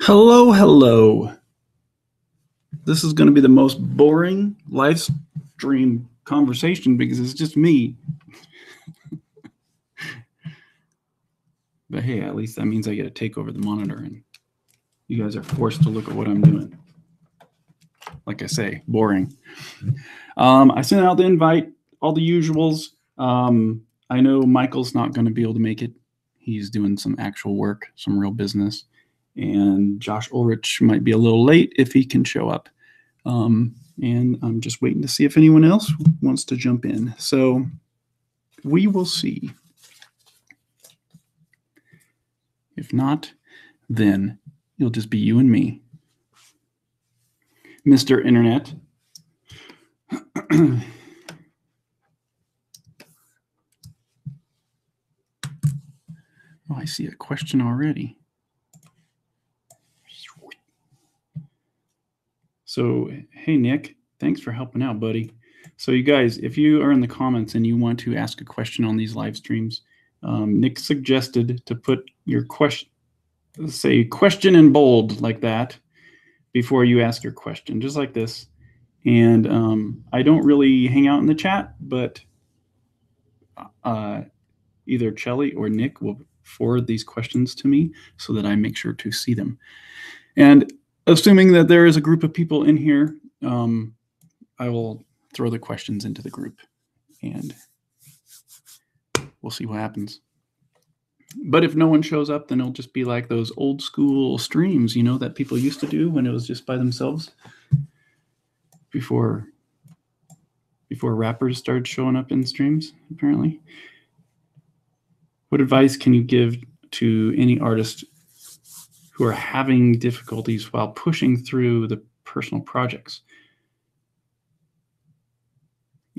Hello, hello. This is going to be the most boring live stream conversation because it's just me. But hey, at least that means I get to take over the monitor and you guys are forced to look at what I'm doing. Like I say, boring. I sent out the invite, all the usuals. I know Michael's not going to be able to make it. He's doing some actual work, some real business. And Josh Ulrich might be a little late if he can show up. And I'm just waiting to see if anyone else wants to jump in. So we will see. If not, then it'll just be you and me. Mr. Internet. Oh, I see a question already. So, hey, Nick, thanks for helping out, buddy. So you guys, if you are in the comments and you want to ask a question on these live streams, Nick suggested to put your question, say question in bold like that before you ask your question, just like this. And I don't really hang out in the chat, but either Chelly or Nick will forward these questions to me so that I make sure to see them. And assuming that there is a group of people in here, I will throw the questions into the group and we'll see what happens. But if no one shows up, then it'll just be like those old school streams, you know, that people used to do when it was just by themselves before rappers started showing up in streams, apparently. What advice can you give to any artist who are having difficulties while pushing through the personal projects?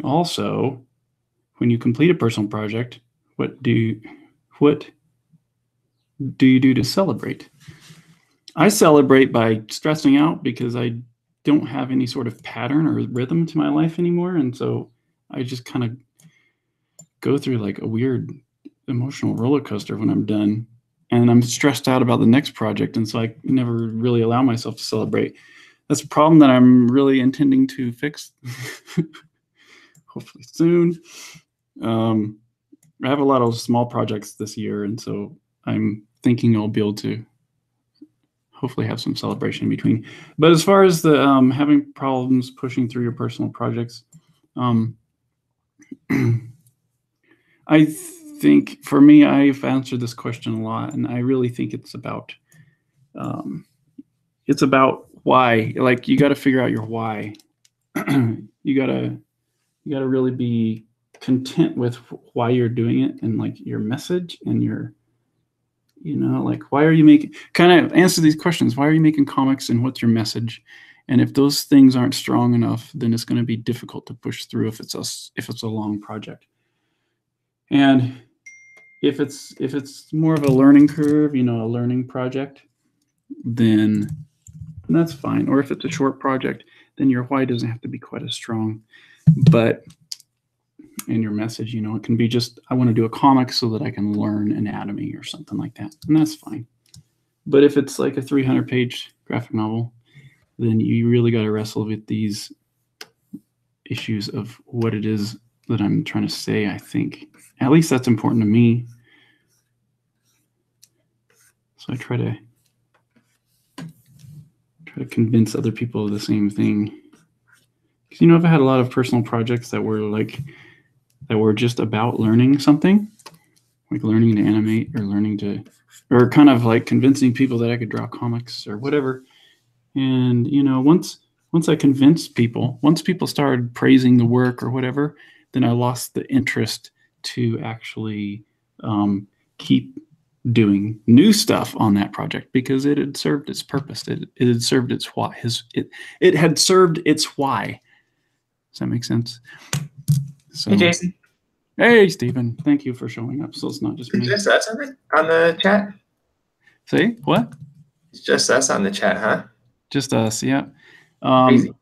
Also, when you complete a personal project, what do you do to celebrate? I celebrate by stressing out because I don't have any sort of pattern or rhythm to my life anymore. And so I just kind of go through like a weird emotional roller coaster when I'm done. And I'm stressed out about the next project. And so I never really allow myself to celebrate. That's a problem that I'm really intending to fix. Hopefully soon. I have a lot of small projects this year. And so I'm thinking I'll be able to hopefully have some celebration in between. But as far as the having problems pushing through your personal projects, I think for me, I've answered this question a lot, and I really think it's about why. Like you got to figure out your why. you gotta really be content with why you're doing it and like your message and your, you know, like why are you making, kind of answer these questions. Why are you making comics and what's your message? And if those things aren't strong enough, then it's going to be difficult to push through if it's a long project. And if it's more of a learning curve, you know, a learning project, then that's fine. Or if it's a short project, then your why doesn't have to be quite as strong. But in your message, you know, it can be just, I want to do a comic so that I can learn anatomy or something like that. And that's fine. But if it's like a 300-page graphic novel, then you really got to wrestle with these issues of what it is that I'm trying to say, I think. At least that's important to me. So I try to convince other people of the same thing. Because, you know, I've had a lot of personal projects that were just about learning something, like learning to animate or kind of like convincing people that I could draw comics or whatever. And, you know, once I convinced people, once people started praising the work or whatever, then I lost the interest to actually keep doing new stuff on that project because it had served its purpose. It had served its why. It had served its why. Does that make sense? So, hey, Jason. Hey, Stephen. Thank you for showing up. So it's not just me. Just us on the chat? Say, what? It's just us on the chat, huh? Just us, yeah. Crazy.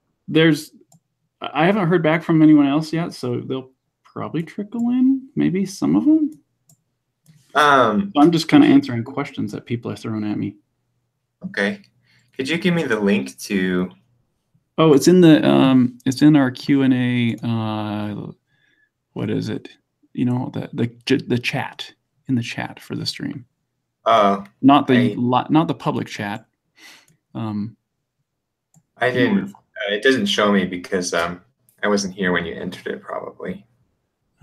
I haven't heard back from anyone else yet, so they'll probably trickle in, maybe some of them. I'm just kind of answering questions that people are throwing at me. Okay. Could you give me the link to? Oh, it's in our Q&A. What is it? You know, the chat, in the chat for the stream. Oh, not the public chat. I didn't. It doesn't show me because I wasn't here when you entered it, probably.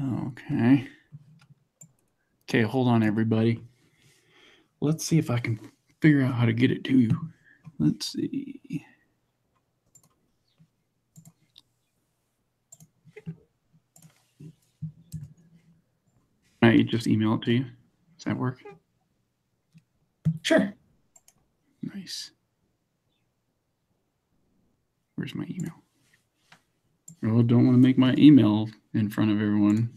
Okay. Okay, hold on, everybody. Let's see if I can figure out how to get it to you. Let's see. I just email it to you. Does that work? Sure. Nice. Where's my email? Oh, don't want to make my email in front of everyone.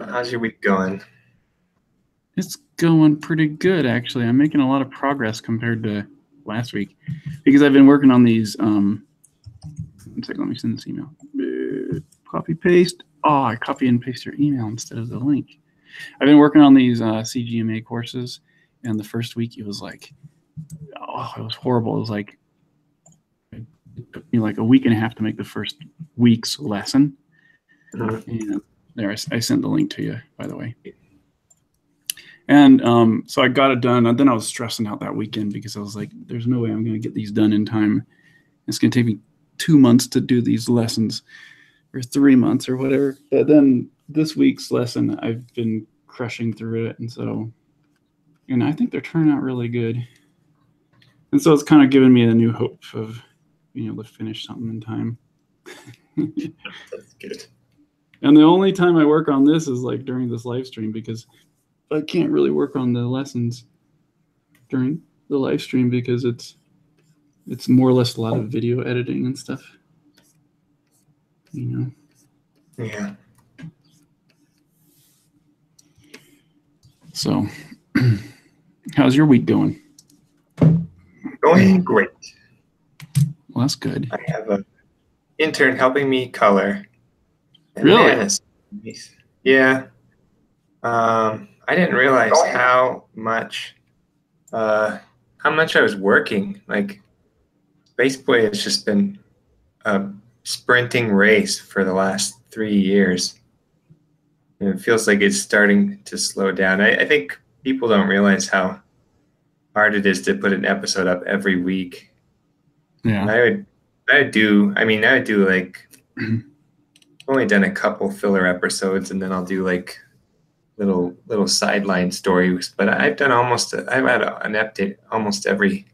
How's your week going? It's going pretty good, actually. I'm making a lot of progress compared to last week because I've been working on these. One second, let me send this email. Copy paste. Oh, I copy and paste your email instead of the link. I've been working on these CGMA courses, and the first week it was like, it was horrible. It was like, it took me like a week and a half to make the first week's lesson. Mm-hmm. And there, I sent the link to you, by the way. And so I got it done. And then I was stressing out that weekend because I was like, there's no way I'm going to get these done in time. It's going to take me 2 months to do these lessons, or 3 months or whatever. But then this week's lesson, I've been crushing through it. And so, and I think they're turning out really good. And so it's kind of given me a new hope of being able to finish something in time. That's good. And the only time I work on this is like during this live stream, because I can't really work on the lessons during the live stream because it's more or less a lot of video editing and stuff. You know? Yeah. So, how's your week going? Going great. Well, that's good. I have an intern helping me color. And Really? Man, yeah. I didn't realize how much I was working. Like, basically, it's just been a sprinting race for the last 3 years. And it feels like it's starting to slow down. I think people don't realize how hard it is to put an episode up every week. Yeah. And I would do like, only done a couple filler episodes, and then I'll do like little sideline stories. But I've had an update almost every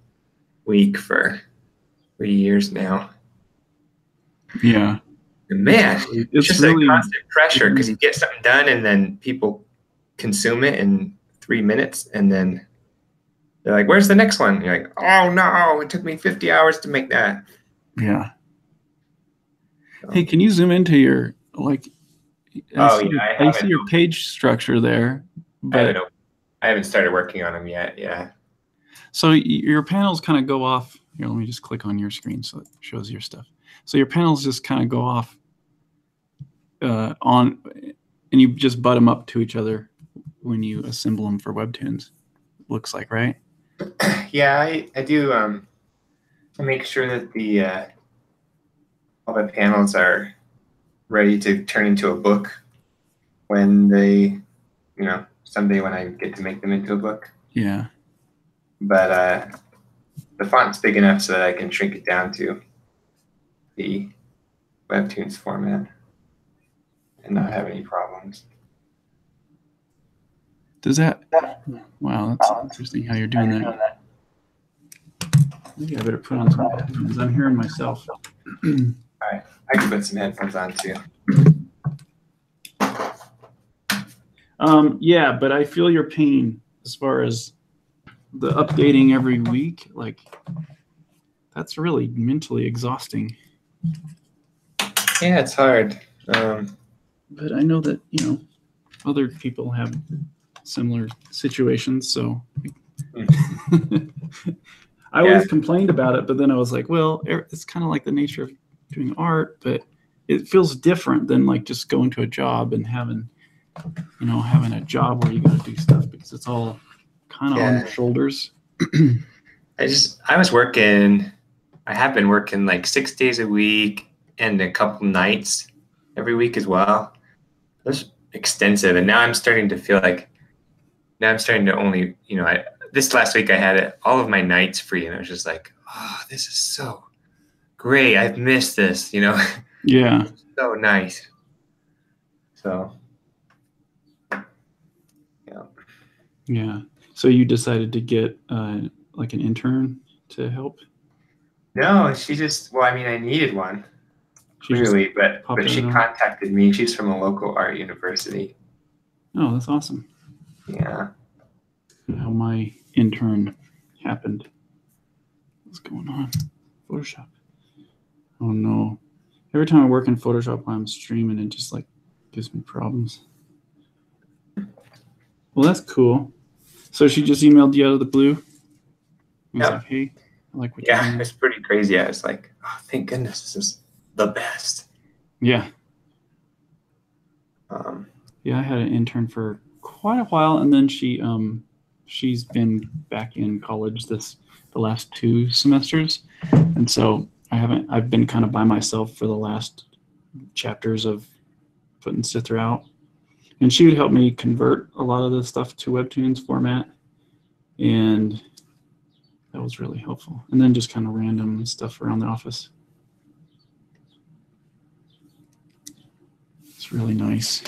week for 3 years now. Yeah. And man, it's just really a constant pressure because you get something done and then people consume it in 3 minutes, and then they're like, "Where's the next one?" And you're like, "Oh no, it took me 50 hours to make that." Yeah. So, hey, can you zoom into your I see your page structure there, but I haven't started working on them yet. Yeah. So your panels kind of go off. Here, let me just click on your screen so it shows your stuff. So your panels just kind of go off and you just butt them up to each other when you assemble them for Webtoons. Looks like, right? Yeah, I do. I make sure that all the panels are ready to turn into a book when they, someday when I get to make them into a book. Yeah. But the font's big enough so that I can shrink it down to the Webtoons format and not have any problems. Does that? Wow, that's interesting how you're doing that. Maybe I better put on some headphones. I'm hearing myself. All right, I can put some headphones on too. Yeah, but I feel your pain as far as the updating every week. Like, that's really mentally exhausting. Yeah, it's hard. But I know that, other people have similar situations, so I always complained about it, but then I was like, well, it's kind of like the nature of doing art, but it feels different than like just going to a job and having having a job where you got to do stuff, because it's all kind of on your shoulders. I have been working like 6 days a week and a couple nights every week as well. That's extensive. And now I'm starting to feel like, only, this last week I had all of my nights free, and I was just like, oh, this is so great. I've missed this, Yeah. It's so nice. So, yeah. Yeah. So you decided to get like an intern to help? No, I needed one, clearly, but she contacted me. She's from a local art university. Oh, that's awesome. Yeah. How my intern happened. What's going on? Photoshop. Oh no. Every time I work in Photoshop while I'm streaming, it just like gives me problems. Well, that's cool. So she just emailed you out of the blue? Yeah. Like, hey, I like what you're doing. It's pretty crazy. I was like, oh, thank goodness, this is the best. Yeah. Yeah, I had an intern for quite a while, and then she's been back in college the last 2 semesters, and so I've been kind of by myself for the last chapters of putting Sither out, and she would help me convert a lot of the stuff to Webtoons format, and that was really helpful. And then just kind of random stuff around the office. It's really nice.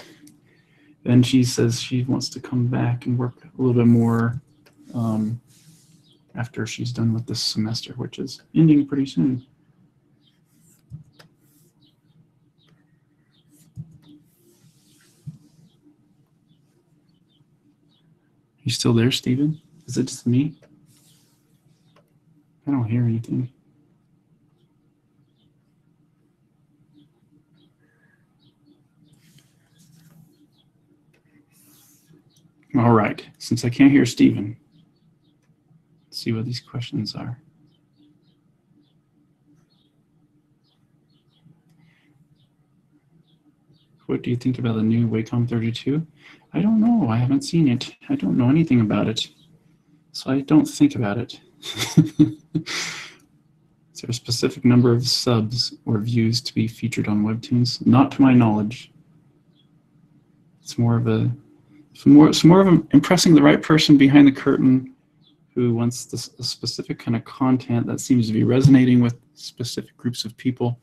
Then she says she wants to come back and work a little bit more after she's done with this semester, which is ending pretty soon. You still there, Steven? Is it just me? I don't hear anything. All right, since I can't hear Steven, let's see what these questions are. What do you think about the new Wacom 32? I don't know. I haven't seen it. I don't know anything about it. So I don't think about it. Is there a specific number of subs or views to be featured on Webtoons? Not to my knowledge. It's more of impressing the right person behind the curtain who wants a specific kind of content that seems to be resonating with specific groups of people.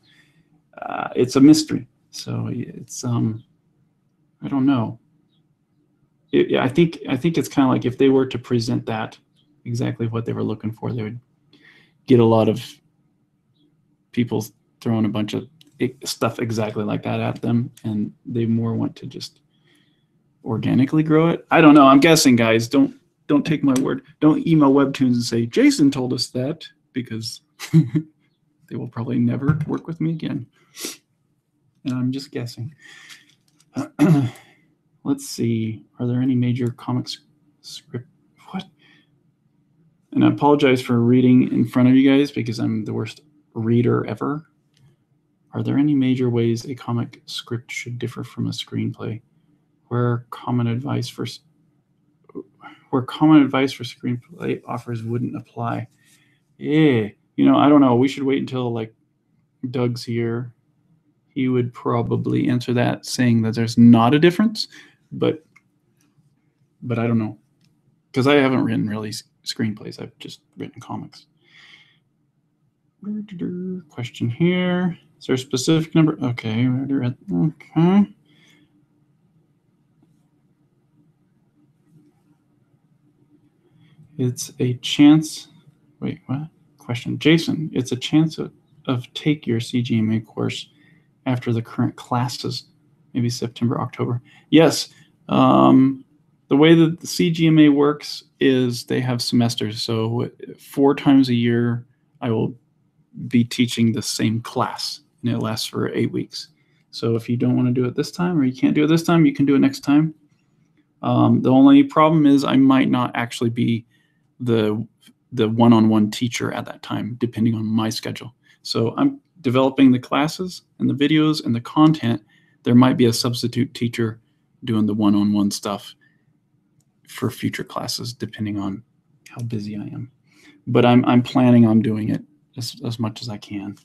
It's a mystery. So it's I don't know. I think it's kind of like if they were to present that exactly what they were looking for, they would get a lot of people throwing a bunch of stuff exactly like that at them, and they more want to just organically grow it. I don't know. I'm guessing, guys. Don't take my word. Don't email Webtoons and say Jason told us that, because they will probably never work with me again. And I'm just guessing. Let's see. Are there any major comics script? What? And I apologize for reading in front of you guys because I'm the worst reader ever. Are there any major ways a comic script should differ from a screenplay? Where common advice for screenplay offers wouldn't apply? Yeah, I don't know. We should wait until like Doug's here. He would probably answer that saying that there's not a difference, but I don't know, because I haven't written really screenplays. I've just written comics. Question here. Is there a specific number? Okay. Okay. It's a chance. Wait, what? Question. Jason, it's a chance of take your CGMA course after the current classes, maybe September, October. Yes. The way that the CGMA works is they have semesters. So 4 times a year, I will be teaching the same class, and it lasts for 8 weeks. So if you don't want to do it this time, or you can't do it this time, you can do it next time. The only problem is I might not actually be the one-on-one teacher at that time, depending on my schedule. So I'm developing the classes and the videos and the content. There might be a substitute teacher doing the one-on-one stuff for future classes, depending on how busy I am. But I'm planning on doing it as much as I can.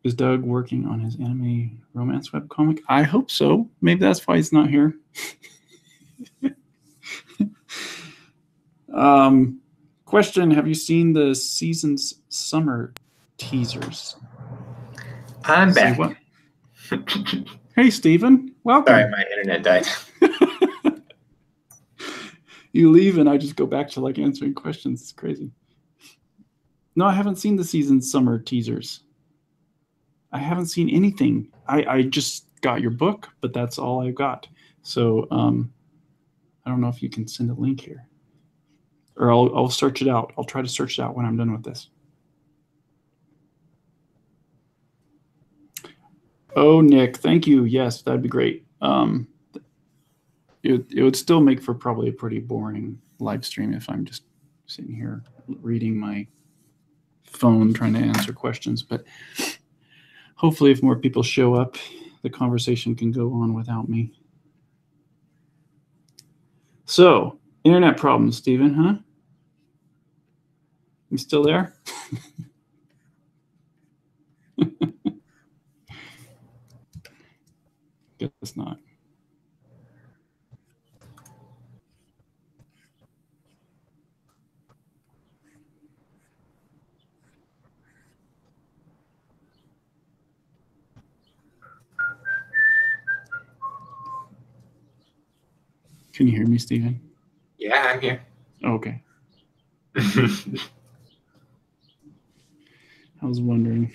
Is Doug working on his anime romance webcomic? I hope so. Maybe that's why he's not here. Question: have you seen the season's summer teasers? I'm back. What? Hey, Stephen. Welcome. Sorry, my internet died. You leave and I just go back to like answering questions. It's crazy. No, I haven't seen the season's summer teasers. I haven't seen anything. I just got your book, but that's all I got. So I don't know if you can send a link here. Or I'll search it out. I'll try to search it out when I'm done with this. Oh, Nick, thank you. Yes, that'd be great. It would still make for probably a pretty boring live stream if I'm just sitting here reading my phone trying to answer questions. But hopefully if more people show up, the conversation can go on without me. So, internet problems, Stephen, huh? You still there? Guess not. Can you hear me, Stephen? Yeah, I'm here. Okay. I was wondering.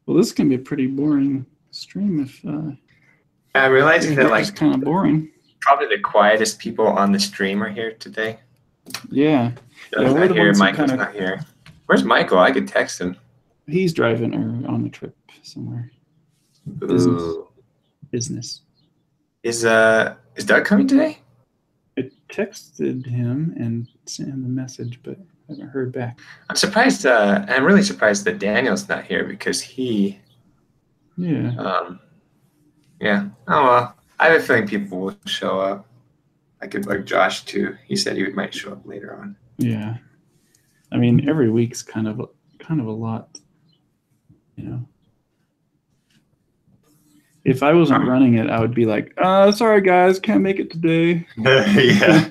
Well, this can be a pretty boring stream if I'm realizing that like it's kind of boring. Probably the quietest people on the stream are here today. Yeah. Doug's not here. Michael's not here. Where's Michael? I could text him. He's driving or on a trip somewhere. Business. Is Doug coming today? I texted him and sent him a message, but I haven't heard back. I'm surprised. I'm really surprised that Daniel's not here because he. Yeah. Yeah. Oh well. I have a feeling people will show up. I could like Josh too. He said he might show up later on. Yeah. I mean, every week's kind of a lot, you know. If I wasn't running it, I would be like, sorry guys, can't make it today. Yeah.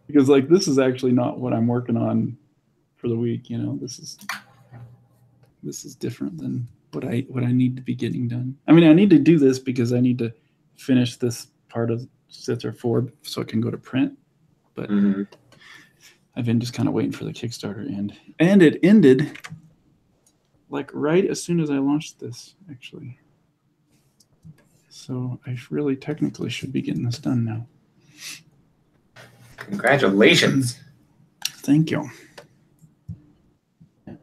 Because like this is actually not what I'm working on for the week, you know. This is different than what I need to be getting done. I mean, I need to do this because I need to finish this part of Setzer 4 so it can go to print. But I've been just kind of waiting for the Kickstarter end. And it ended like right as soon as I launched this, actually. So I really technically should be getting this done now. Congratulations. Thank you.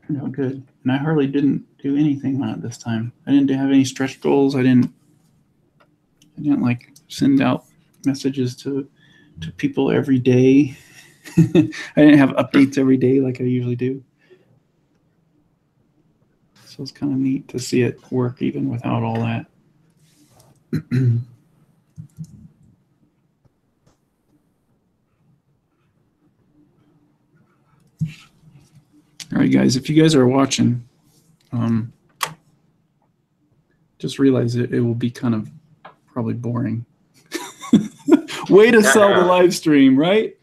No, good. And I hardly didn't do anything on it this time. I didn't have any stretch goals. I didn't like send out messages to people every day. I didn't have updates every day like I usually do. So it's kind of neat to see it work even without all that. All right, guys, if you guys are watching, just realize it will be kind of probably boring. Way to sell the live stream, right?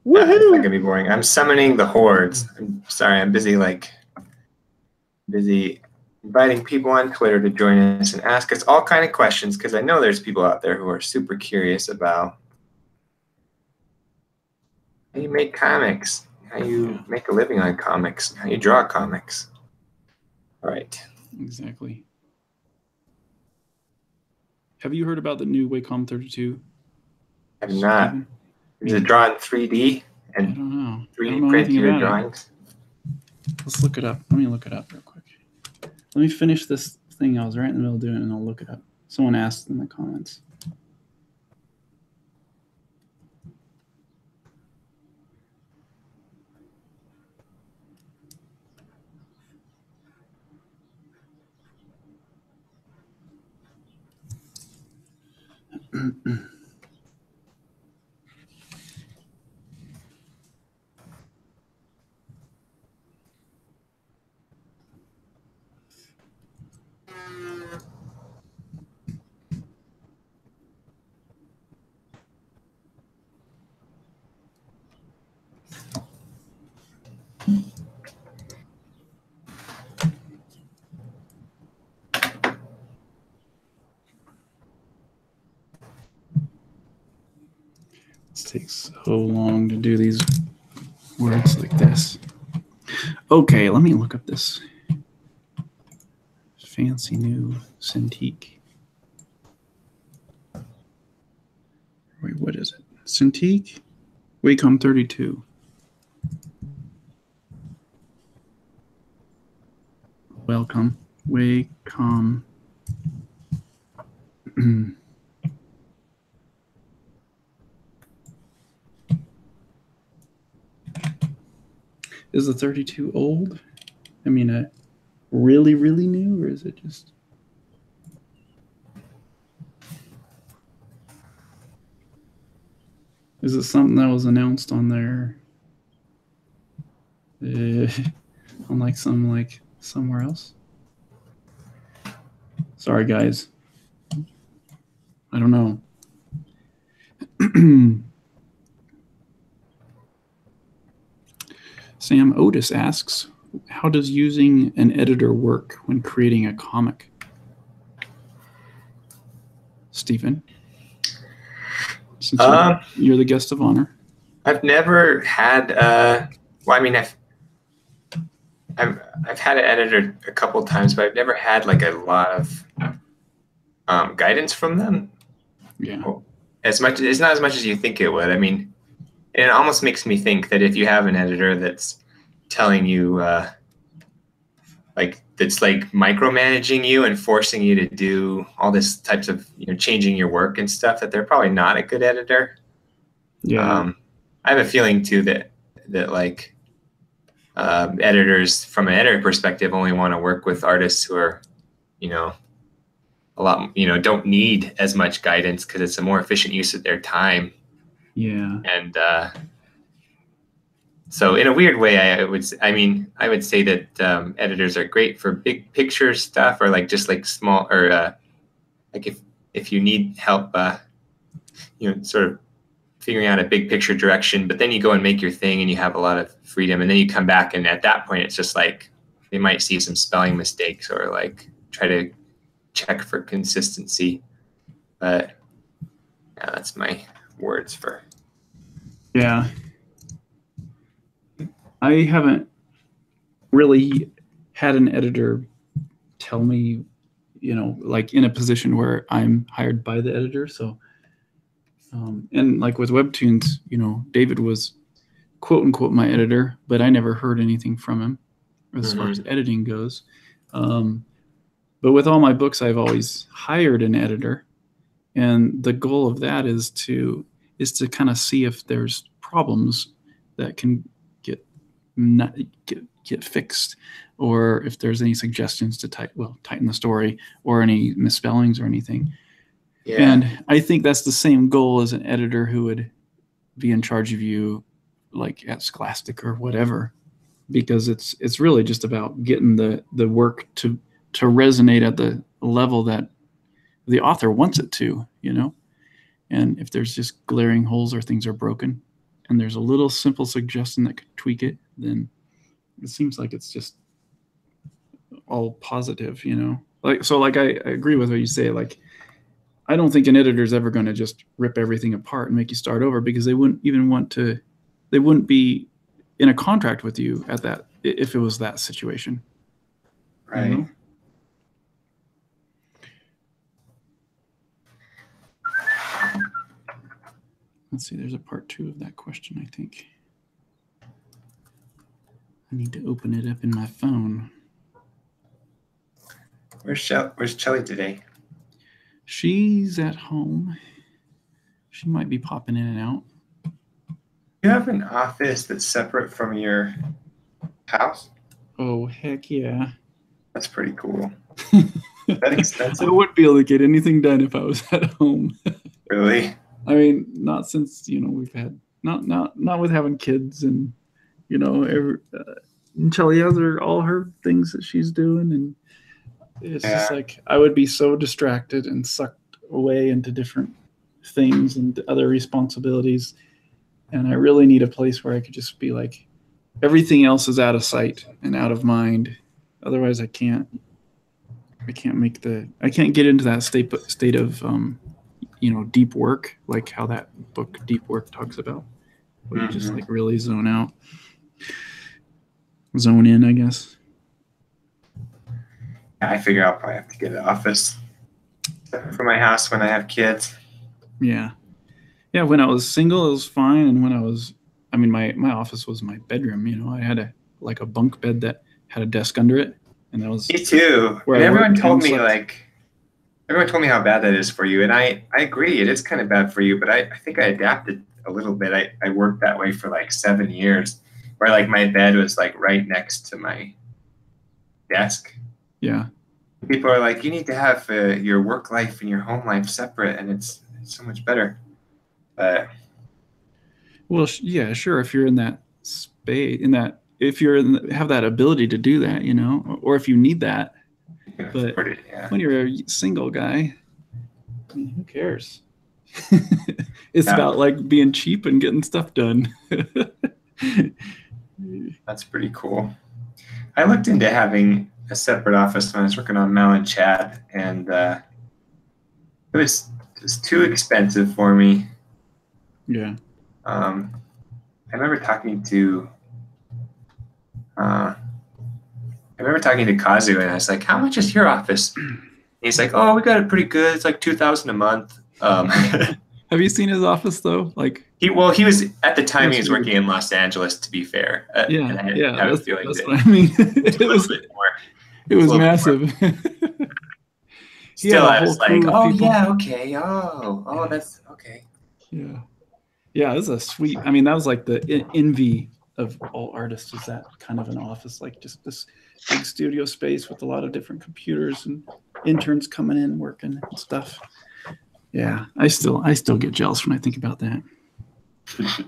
Woohoo! It's not gonna be boring. I'm summoning the hordes. I'm sorry, I'm busy inviting people on Twitter to join us and ask us all kind of questions because I know there's people out there who are super curious about how you make comics, how you make a living on comics, how you draw comics. All right. Exactly. Have you heard about the new Wacom 32? I have not. Is it drawn 3D and I don't know. 3D print your drawings? Let's look it up. Let me look it up real quick. Let me finish this thing. I was right in the middle of doing it, and I'll look it up. Someone asked in the comments. It takes so long to do these words like this. Okay, let me look up this fancy new Cintiq. Wait, what is it? Cintiq Wacom 32. Welcome. Wacom. Is the 32 old? I mean, really, really new, or is it just... Is it something that was announced on there? On like somewhere else? Sorry, guys. I don't know. Sam Otis asks, how does using an editor work when creating a comic? Stephen, since you're the guest of honor. I've never had. Well, I mean, I've had an editor a couple of times, but I've never had like a lot of guidance from them. Yeah. Well, it's not as much as you think it would. I mean, it almost makes me think that if you have an editor that's telling you, that's micromanaging you and forcing you to do all this types of, changing your work and stuff, that they're probably not a good editor. Yeah. I have a feeling too that editors from an editor perspective only want to work with artists who are, a lot, don't need as much guidance because it's a more efficient use of their time. Yeah. And so in a weird way, I would say that editors are great for big picture stuff, or just small, or if you need help, sort of figuring out a big picture direction, but then you go and make your thing and you have a lot of freedom, and then you come back and at that point it's just they might see some spelling mistakes or try to check for consistency. But yeah, that's my words for. Yeah. I haven't really had an editor tell me, in a position where I'm hired by the editor. So, and with Webtoons, David was quote unquote my editor, but I never heard anything from him as far as editing goes. But with all my books, I've always hired an editor, and the goal of that is to kind of see if there's problems that can get fixed, or if there's any suggestions to tighten the story, or any misspellings or anything. Yeah. And I think that's the same goal as an editor who would be in charge of you, at Scholastic or whatever, because it's really just about getting the work to resonate at the level that the author wants it to, And if there's just glaring holes or things are broken, and there's a little simple suggestion that could tweak it, then it seems like it's just all positive, So I agree with what you say. I don't think an editor's ever going to just rip everything apart and make you start over, because they wouldn't even they wouldn't be in a contract with you at that, if it was that situation. Right. Let's see, there's a part 2 of that question, I think. I need to open it up in my phone. Where's Chelly today? She's at home. She might be popping in and out. You have an office that's separate from your house? Oh, heck yeah. That's pretty cool. Is that expensive? I wouldn't be able to get anything done if I was at home. Really? I mean, not since, we've had, not with having kids and, Shelly has all her things that she's doing. And it's just like, I would be so distracted and sucked away into different things and other responsibilities. And I really need a place where I could just be like, everything else is out of sight and out of mind. Otherwise I can't get into that state of, deep work, like how that book Deep Work talks about, where you just like really zone in, I guess. I figure I'll probably have to get an office for my house when I have kids. Yeah. When I was single, it was fine. And when I was, my office was my bedroom. I had a bunk bed that had a desk under it, and that was me too. And everyone told me how bad that is for you, and I agree. It is kind of bad for you, but I think I adapted a little bit. I worked that way for like 7 years, where like my bed was like right next to my desk. Yeah. People are like, you need to have your work life and your home life separate, and it's so much better. Well, yeah, sure. If you're in that space, if have that ability to do that, or if you need that. But when you're a single guy, who cares? It's about like being cheap and getting stuff done. That's pretty cool. I looked into having a separate office when I was working on Mal and Chad, and it was just too expensive for me. Yeah. I remember talking to Kazu, and I was like, "How much is your office?" And he's like, "Oh, we got it pretty good. It's like $2,000 a month." Have you seen his office though? Like, he was at the time he was working in Los Angeles. To be fair, that's what I mean. It was massive. Still, I was like, "Oh yeah, okay. Oh, that's okay." Yeah, this is a sweet. That was like the envy of all artists, is that kind of an office, like just this big studio space with a lot of different computers and interns coming in working and stuff. Yeah, I still get jealous when I think about that. Because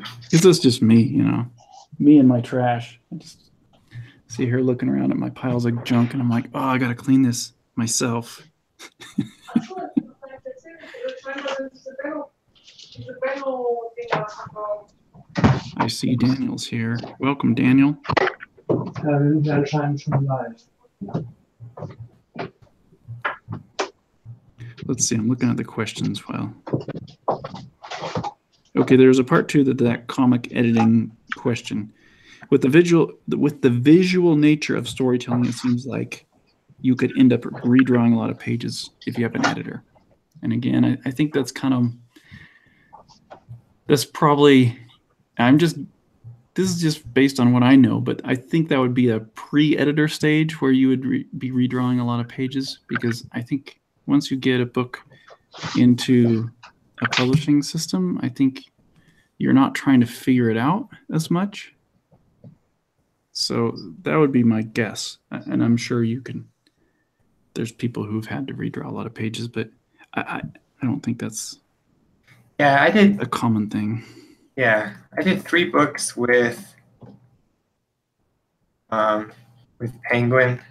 it's just me, me and my trash. I just see her looking around at my piles of junk, and I'm like, oh, I gotta clean this myself. I see Daniel's here. Welcome, Daniel. Let's see. I'm looking at the questions file. Okay, there's a part 2 that comic editing question. With the visual nature of storytelling, it seems like you could end up redrawing a lot of pages if you have an editor. And again, I think that's probably, this is just based on what I know, but I think that would be a pre-editor stage where you would be redrawing a lot of pages, because I think once you get a book into a publishing system, I think you're not trying to figure it out as much. So that would be my guess. And I'm sure there's people who've had to redraw a lot of pages, but I don't think that's a common thing. Yeah, I did 3 books with Penguin,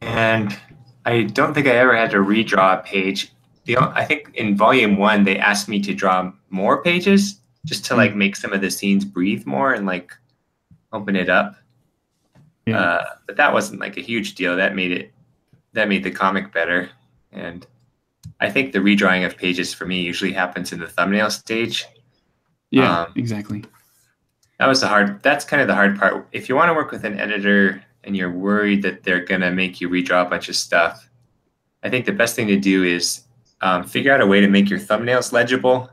and I don't think I ever had to redraw a page. I think in volume 1 they asked me to draw more pages just to like make some of the scenes breathe more and like open it up. Yeah. But that wasn't like a huge deal. That made the comic better. And I think the redrawing of pages for me usually happens in the thumbnail stage. Yeah, exactly. That's kind of the hard part. If you want to work with an editor and you're worried that they're going to make you redraw a bunch of stuff, I think the best thing to do is figure out a way to make your thumbnails legible.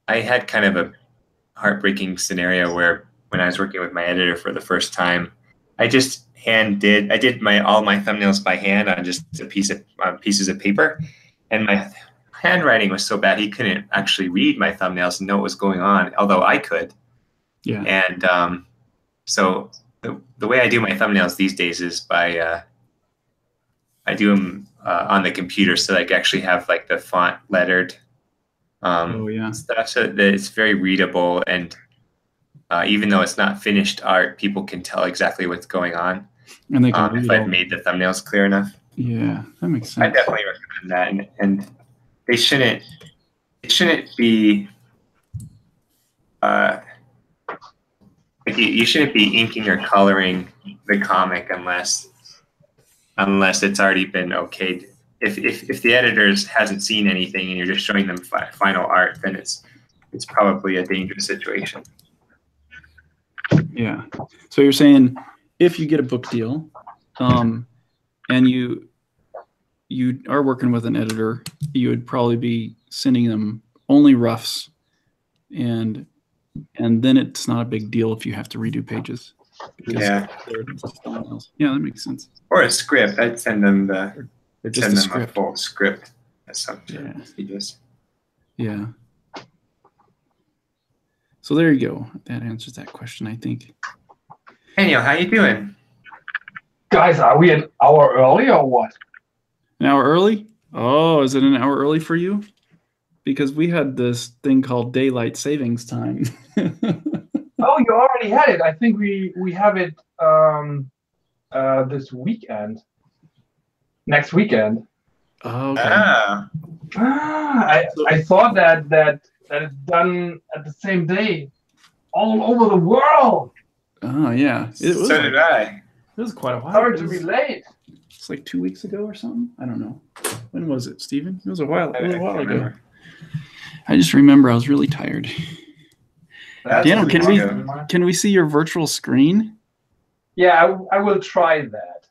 I had kind of a heartbreaking scenario where when I was working with my editor for the first time, I just did all my thumbnails by hand on just pieces of paper, and my handwriting was so bad he couldn't actually read my thumbnails and know what was going on, although I could. Yeah. And so the way I do my thumbnails these days is by I do them on the computer, so I actually have like the font lettered Oh yeah. stuff so that it's very readable, and even though it's not finished art, people can tell exactly what's going on. And they can read if I've made the thumbnails clear enough. Yeah, that makes sense. I definitely recommend that, and they shouldn't be like you shouldn't be inking or coloring the comic unless it's already been okayed. If the editors hasn't seen anything and you're just showing them final art, then it's probably a dangerous situation. Yeah. So you're saying if you get a book deal, and you are working with an editor, you would probably be sending them only roughs, and then it's not a big deal if you have to redo pages. Yeah. Yeah, that makes sense. Or a script. I'd send them a full script. Yeah. Pages. Yeah. So there you go. That answers that question, I think. Daniel, how you doing? Guys, are we an hour early or what? An hour early? Oh, is it an hour early for you? Because we had this thing called daylight savings time. Oh, you already had it. I think we have it this weekend. Next weekend. Oh, okay. I thought that it's done at the same day, all over the world. Oh yeah. So did I. It was quite a while. Sorry to be late. It's like 2 weeks ago or something. I don't know. When was it, Steven? It was a little while ago. I just remember I was really tired. Daniel, can we see your virtual screen? Yeah, I will try that.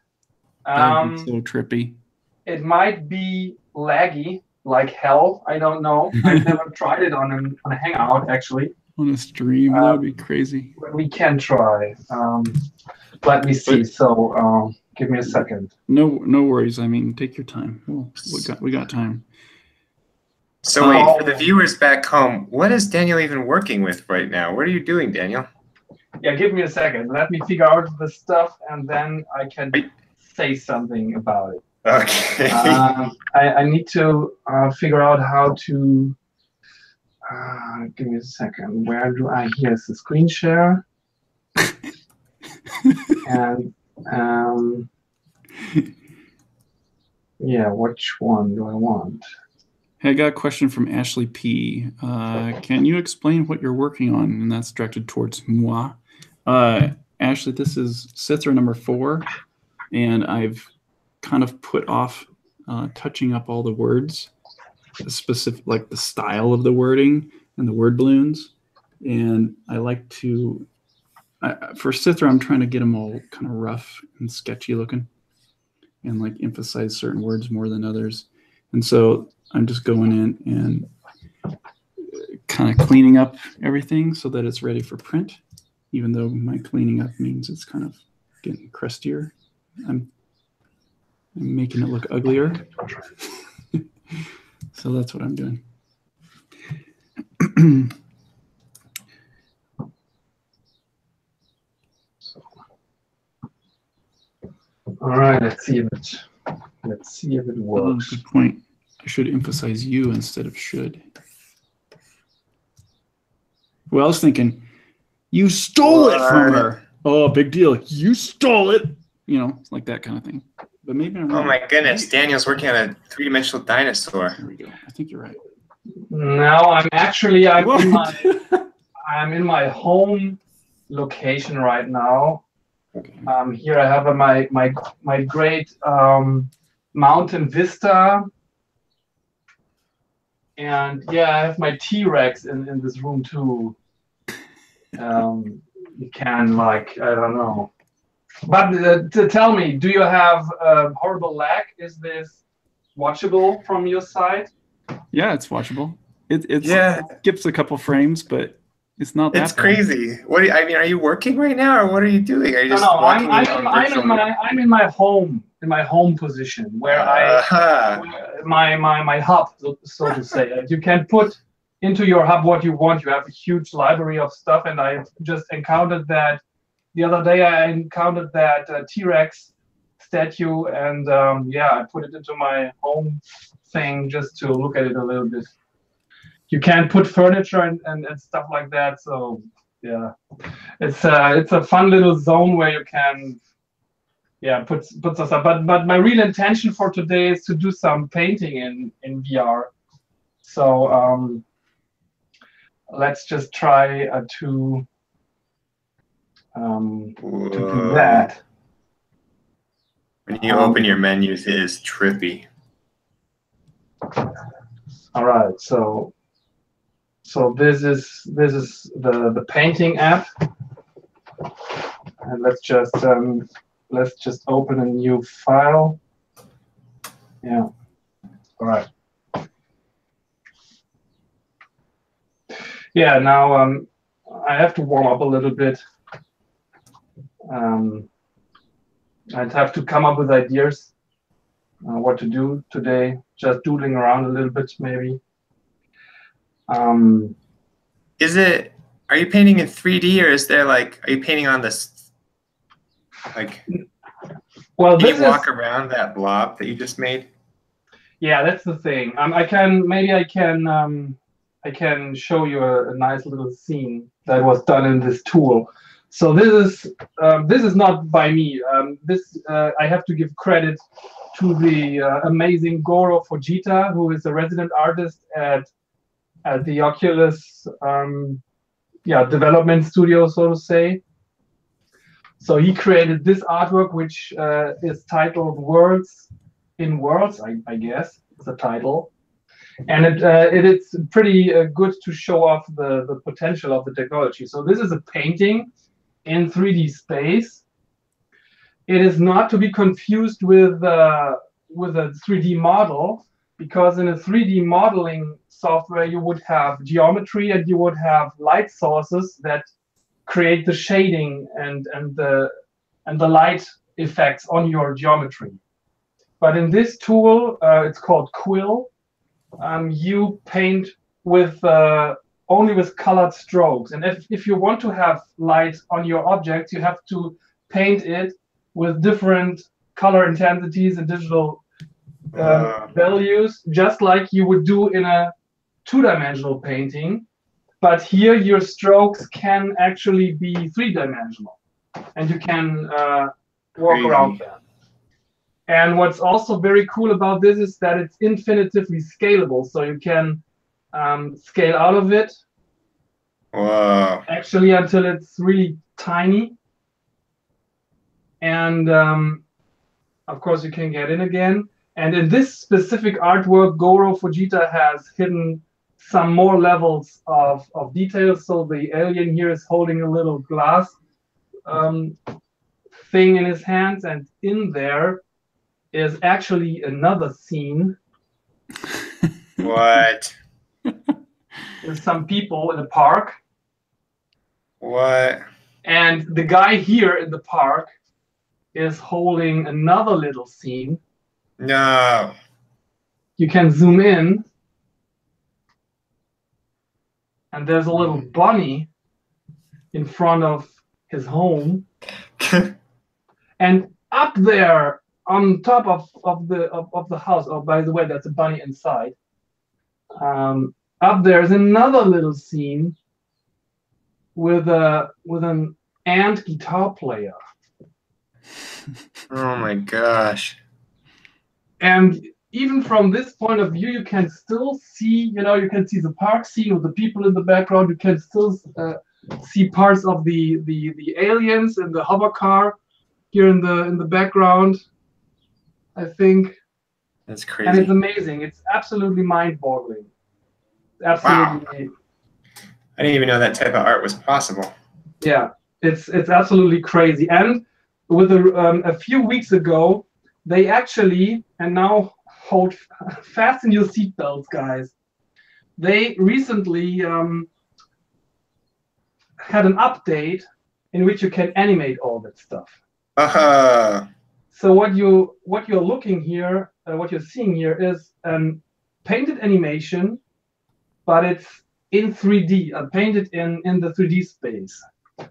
That'd be so trippy. It might be laggy like hell. I don't know. I've never tried it on a Hangout actually. On a stream, that would be crazy. We can try. Let me see. So give me a second. No worries. I mean, take your time. We got time. So wait, for the viewers back home, what is Daniel even working with right now? What are you doing, Daniel? Yeah, give me a second. Let me figure out the stuff, and then I can say something about it. Okay. I need to figure out how to. Give me a second. Where do I? Here's the screen share. And yeah, which one do I want? Hey, I got a question from Ashley P. Can you explain what you're working on? And that's directed towards moi. Ashley, this is Citra number 4, and I've kind of put off touching up all the words, specific, like the style of the wording and the word balloons. And I like to, for Citra, I'm trying to get them all kind of rough and sketchy looking, and like emphasize certain words more than others. And so I'm just going in and kind of cleaning up everything so that it's ready for print, even though my cleaning up means it's kind of getting crustier. I'm making it look uglier. So that's what I'm doing. All right, let's see if it works. Good point. I should emphasize you instead of should. Well, I was thinking, you stole it from her. Oh, big deal. You stole it. You know, it's like that kind of thing. But maybe I'm wrong. Oh my goodness, Daniel's working on a 3-dimensional dinosaur. There we go. I think you're right. No, I'm in my home location right now. Okay. Here I have my great mountain vista, and yeah, I have my T-Rex in this room too. You can, like, I don't know. But to tell me, do you have horrible lag? Is this watchable from your side? Yeah, it's watchable. It skips a couple frames, but it's not that It's crazy. I mean, are you working right now, or what are you doing? Are you just walking I'm in my home position where my hub, so to say. You can put into your hub what you want. You have a huge library of stuff, and I just encountered that the other day. I encountered that T-Rex statue, and yeah, I put it into my home thing just to look at it a little bit. you can put furniture and stuff like that. So yeah, it's a fun little zone where you can put some stuff. But my real intention for today is to do some painting in VR. So let's just try to do that. When you open your menus, it is trippy. All right, so this is the painting app, and let's just open a new file. Yeah. All right. Yeah. Now I have to warm up a little bit. I'd have to come up with ideas what to do today. Just doodling around a little bit, maybe. Are you painting in 3D, or is there are you painting on this, well, can you walk around that blob that you just made? Yeah, that's the thing. I can show you a nice little scene that was done in this tool. So this is not by me. I have to give credit to the amazing Goro Fujita, who is a resident artist at the Oculus development studio, so to say. So he created this artwork, which is titled "Worlds in Worlds." I guess it's the title, and it's pretty good to show off the potential of the technology. So this is a painting in 3D space. It is not to be confused with a 3D model, because in a 3D modeling software you would have geometry and you would have light sources that create the shading and the light effects on your geometry. But in this tool, it's called Quill. You paint with only with colored strokes, and if you want to have light on your objects, you have to paint it with different color intensities and digital values, just like you would do in a two-dimensional painting. But here your strokes can actually be three-dimensional, and you can walk around them. And what's also very cool about this is that it's infinitively scalable, so you can scale out of it. Wow. Actually, until it's really tiny. And of course, you can get in again. And in this specific artwork, Goro Fujita has hidden some more levels of details. So the alien here is holding a little glass thing in his hands, and in there is actually another scene. What? There's some people in the park. What? And the guy here in the park is holding another little scene. No. You can zoom in, and there's a little bunny in front of his home. And up there on top of the house, oh, by the way, that's a bunny inside. Up there is another little scene with an ant guitar player. Oh my gosh. And even from this point of view, you can still see, you can see the park scene with the people in the background. You can still see parts of the aliens and the hover car here in the background, I think. That's crazy. And it's amazing. It's absolutely mind-boggling. Absolutely. Wow. I didn't even know that type of art was possible. Yeah, it's absolutely crazy. And with a few weeks ago, they actually, and now fasten your seatbelts, guys. They recently had an update in which you can animate all that stuff. So what you're looking here, what you're seeing here is painted animation, but it's in 3D, painted in the 3D space.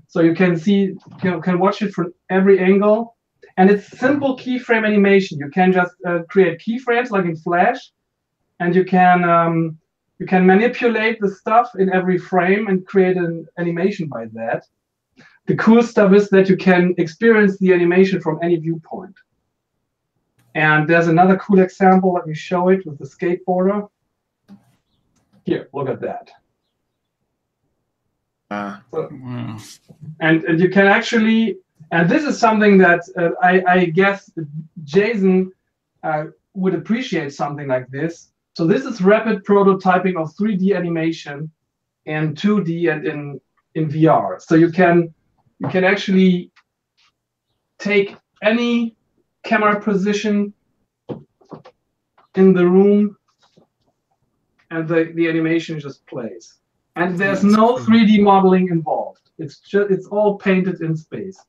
So you can see, you can watch it from every angle, and it's simple keyframe animation. You can just create keyframes like in Flash, and you can You can manipulate the stuff in every frame and create an animation by that. The cool stuff is that you can experience the animation from any viewpoint. And there's another cool example. Let me show it with the skateboarder. Here, look at that. Wow. And you can actually, and this is something that I guess Jason would appreciate something like this. So this is rapid prototyping of 3D animation in 2D and in VR. So you can actually take any camera position in the room and the animation just plays. And there's no 3D modeling involved. It's all painted in space.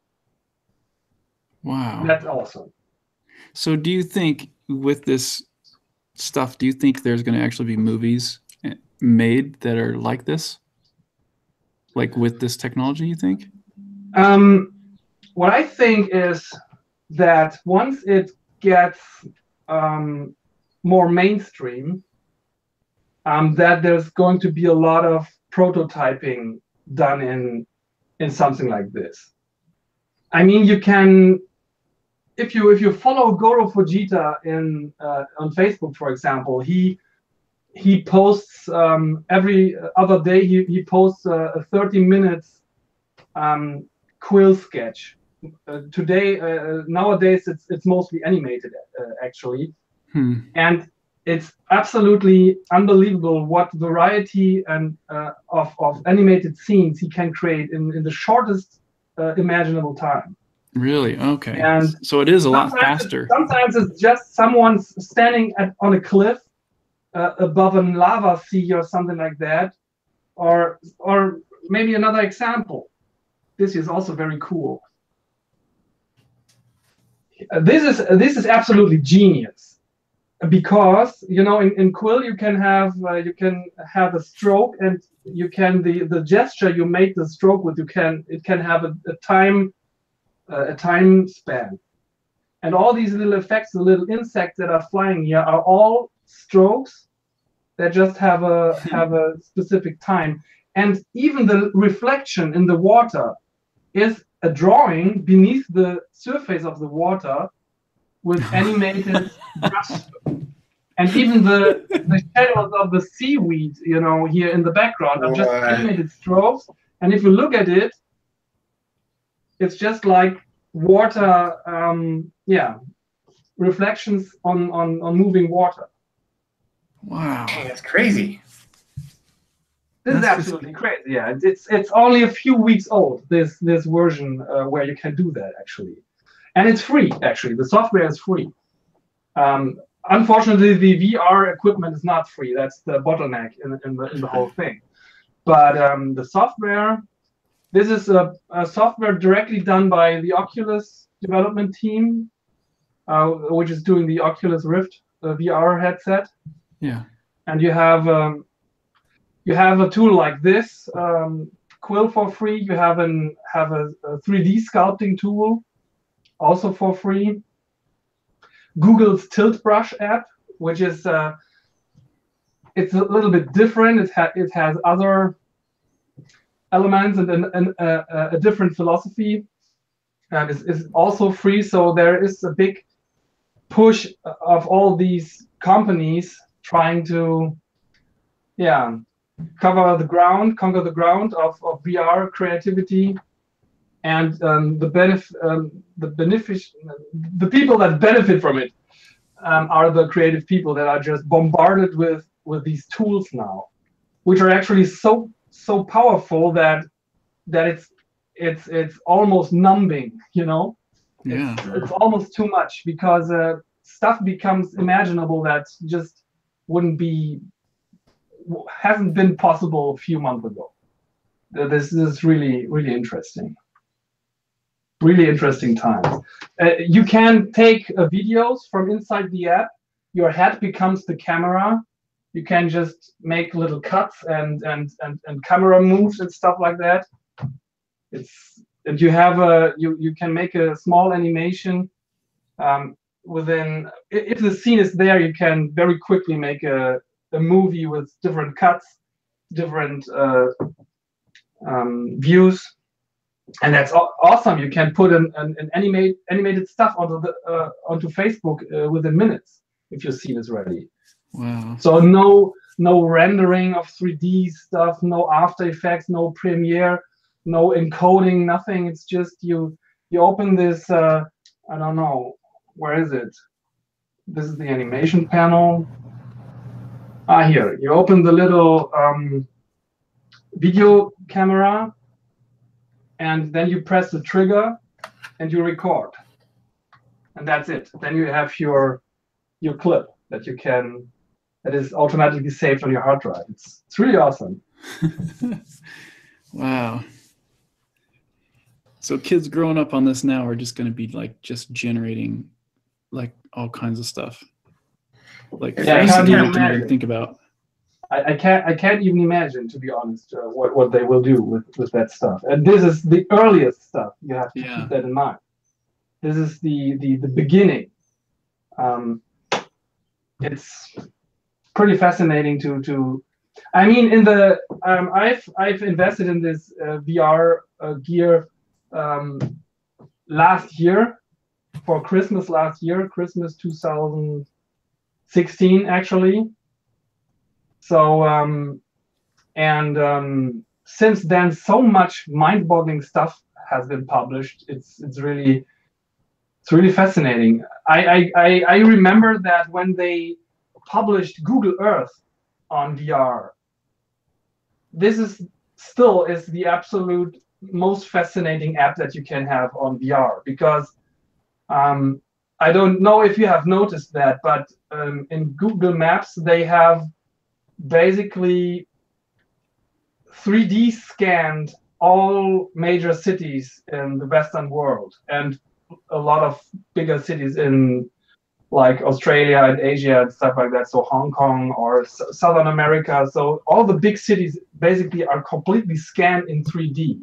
Wow. That's awesome. So do you think with this stuff, do you think there's going to actually be movies made that are like this? Like with this technology, you think? What I think is that once it gets more mainstream, that there's going to be a lot of prototyping done in something like this. I mean, you can, if you follow Goro Fujita on Facebook, for example, he posts every other day. He posts a 30 minutes Quill sketch. Nowadays it's mostly animated actually, and it's absolutely unbelievable what variety and of animated scenes he can create in the shortest imaginable time. Really? Okay. And so it is a lot faster. Sometimes it's just someone standing on a cliff above a lava sea or something like that, or maybe another example. This is also very cool. This is absolutely genius, because in Quill you can have a stroke, and you can the gesture you make the stroke with, it can have a time span, and all these little effects, the little insects that are flying here, are all strokes that just have a specific time, and even the reflection in the water is a drawing beneath the surface of the water with animated brush. And even the shadows of the seaweed, here in the background are just animated strokes. And if you look at it, it's just like water, reflections on moving water. Wow, that's crazy. This is absolutely crazy. Yeah, it's only a few weeks old, this version where you can do that actually, and it's free. Actually, the software is free. Unfortunately, the VR equipment is not free. That's the bottleneck in the whole thing. But the software, this is a software directly done by the Oculus development team, which is doing the Oculus Rift VR headset. Yeah, and you have a tool like this, Quill, for free. You have a 3D sculpting tool, also for free. Google's Tilt Brush app, which is it's a little bit different. It has other elements and a different philosophy, and is also free. So there is a big push of all these companies trying to, conquer the ground of VR creativity, and the people that benefit from it are the creative people that are just bombarded with these tools now, which are actually so powerful that it's almost numbing. Yeah, it's almost too much, because stuff becomes imaginable that just hasn't been possible a few months ago. This is really, really interesting. Really interesting times. You can take videos from inside the app. Your head becomes the camera. You can just make little cuts and camera moves and stuff like that. And you can make a small animation within. If the scene is there, you can very quickly make a a movie with different cuts, different views, and that's awesome. You can put an animated stuff onto Facebook within minutes if your scene is ready. Wow. So no rendering of 3D stuff, no After Effects, no Premiere, no encoding, nothing. It's just you open this, I don't know, where is it? This is the animation panel. Here, you open the little video camera, and then you press the trigger and you record. And that's it. Then you have your clip that is automatically saved on your hard drive. It's really awesome. Wow. So kids growing up on this now are just going to be like just generating like all kinds of stuff. Like I can't fascinating even to imagine. even think about. I can't even imagine, to be honest, what they will do with that stuff. And this is the earliest stuff. You have to keep that in mind. This is the beginning. It's pretty fascinating to. I mean, in the I've invested in this VR gear last year for Christmas last year, Christmas 2016 actually. So since then, so much mind-boggling stuff has been published. It's really fascinating. I remember that when they published Google Earth on VR, this is the absolute most fascinating app that you can have on VR, because I don't know if you have noticed that, but in Google Maps they have basically 3D scanned all major cities in the Western world and a lot of bigger cities in like Australia and Asia and stuff like that. So Hong Kong or Southern America. So all the big cities basically are completely scanned in 3D.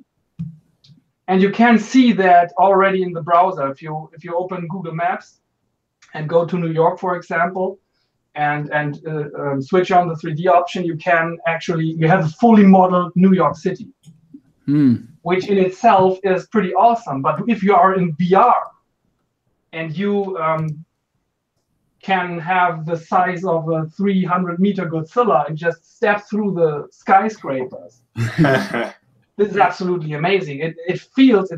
And you can see that already in the browser. If you open Google Maps and go to New York, for example, and switch on the 3D option, you have a fully modeled New York City, which in itself is pretty awesome. But if you are in VR and you can have the size of a 300-meter Godzilla and just step through the skyscrapers, this is absolutely amazing. It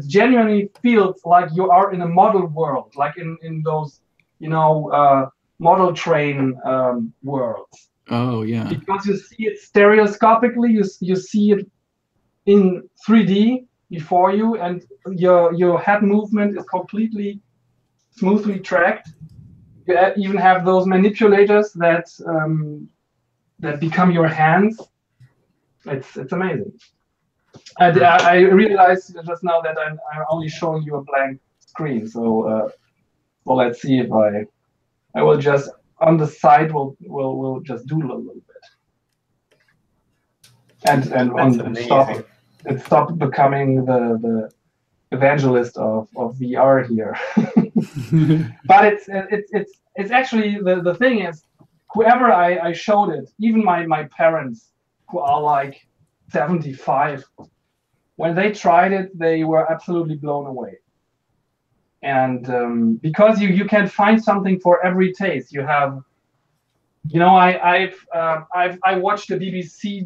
genuinely feels like you are in a model world, like in those, model train worlds. Oh yeah. Because you see it stereoscopically, you see it in 3D before you, and your head movement is completely smoothly tracked. You even have those manipulators that become your hands. It's amazing. I realized just now that I'm only showing you a blank screen. So let's see if I will just on the side we'll just doodle a little bit. And on stop becoming the evangelist of VR here. But it's actually the thing is, whoever I showed it, even my parents who are like 75, when they tried it, they were absolutely blown away. And because you can find something for every taste. You have, I watched a BBC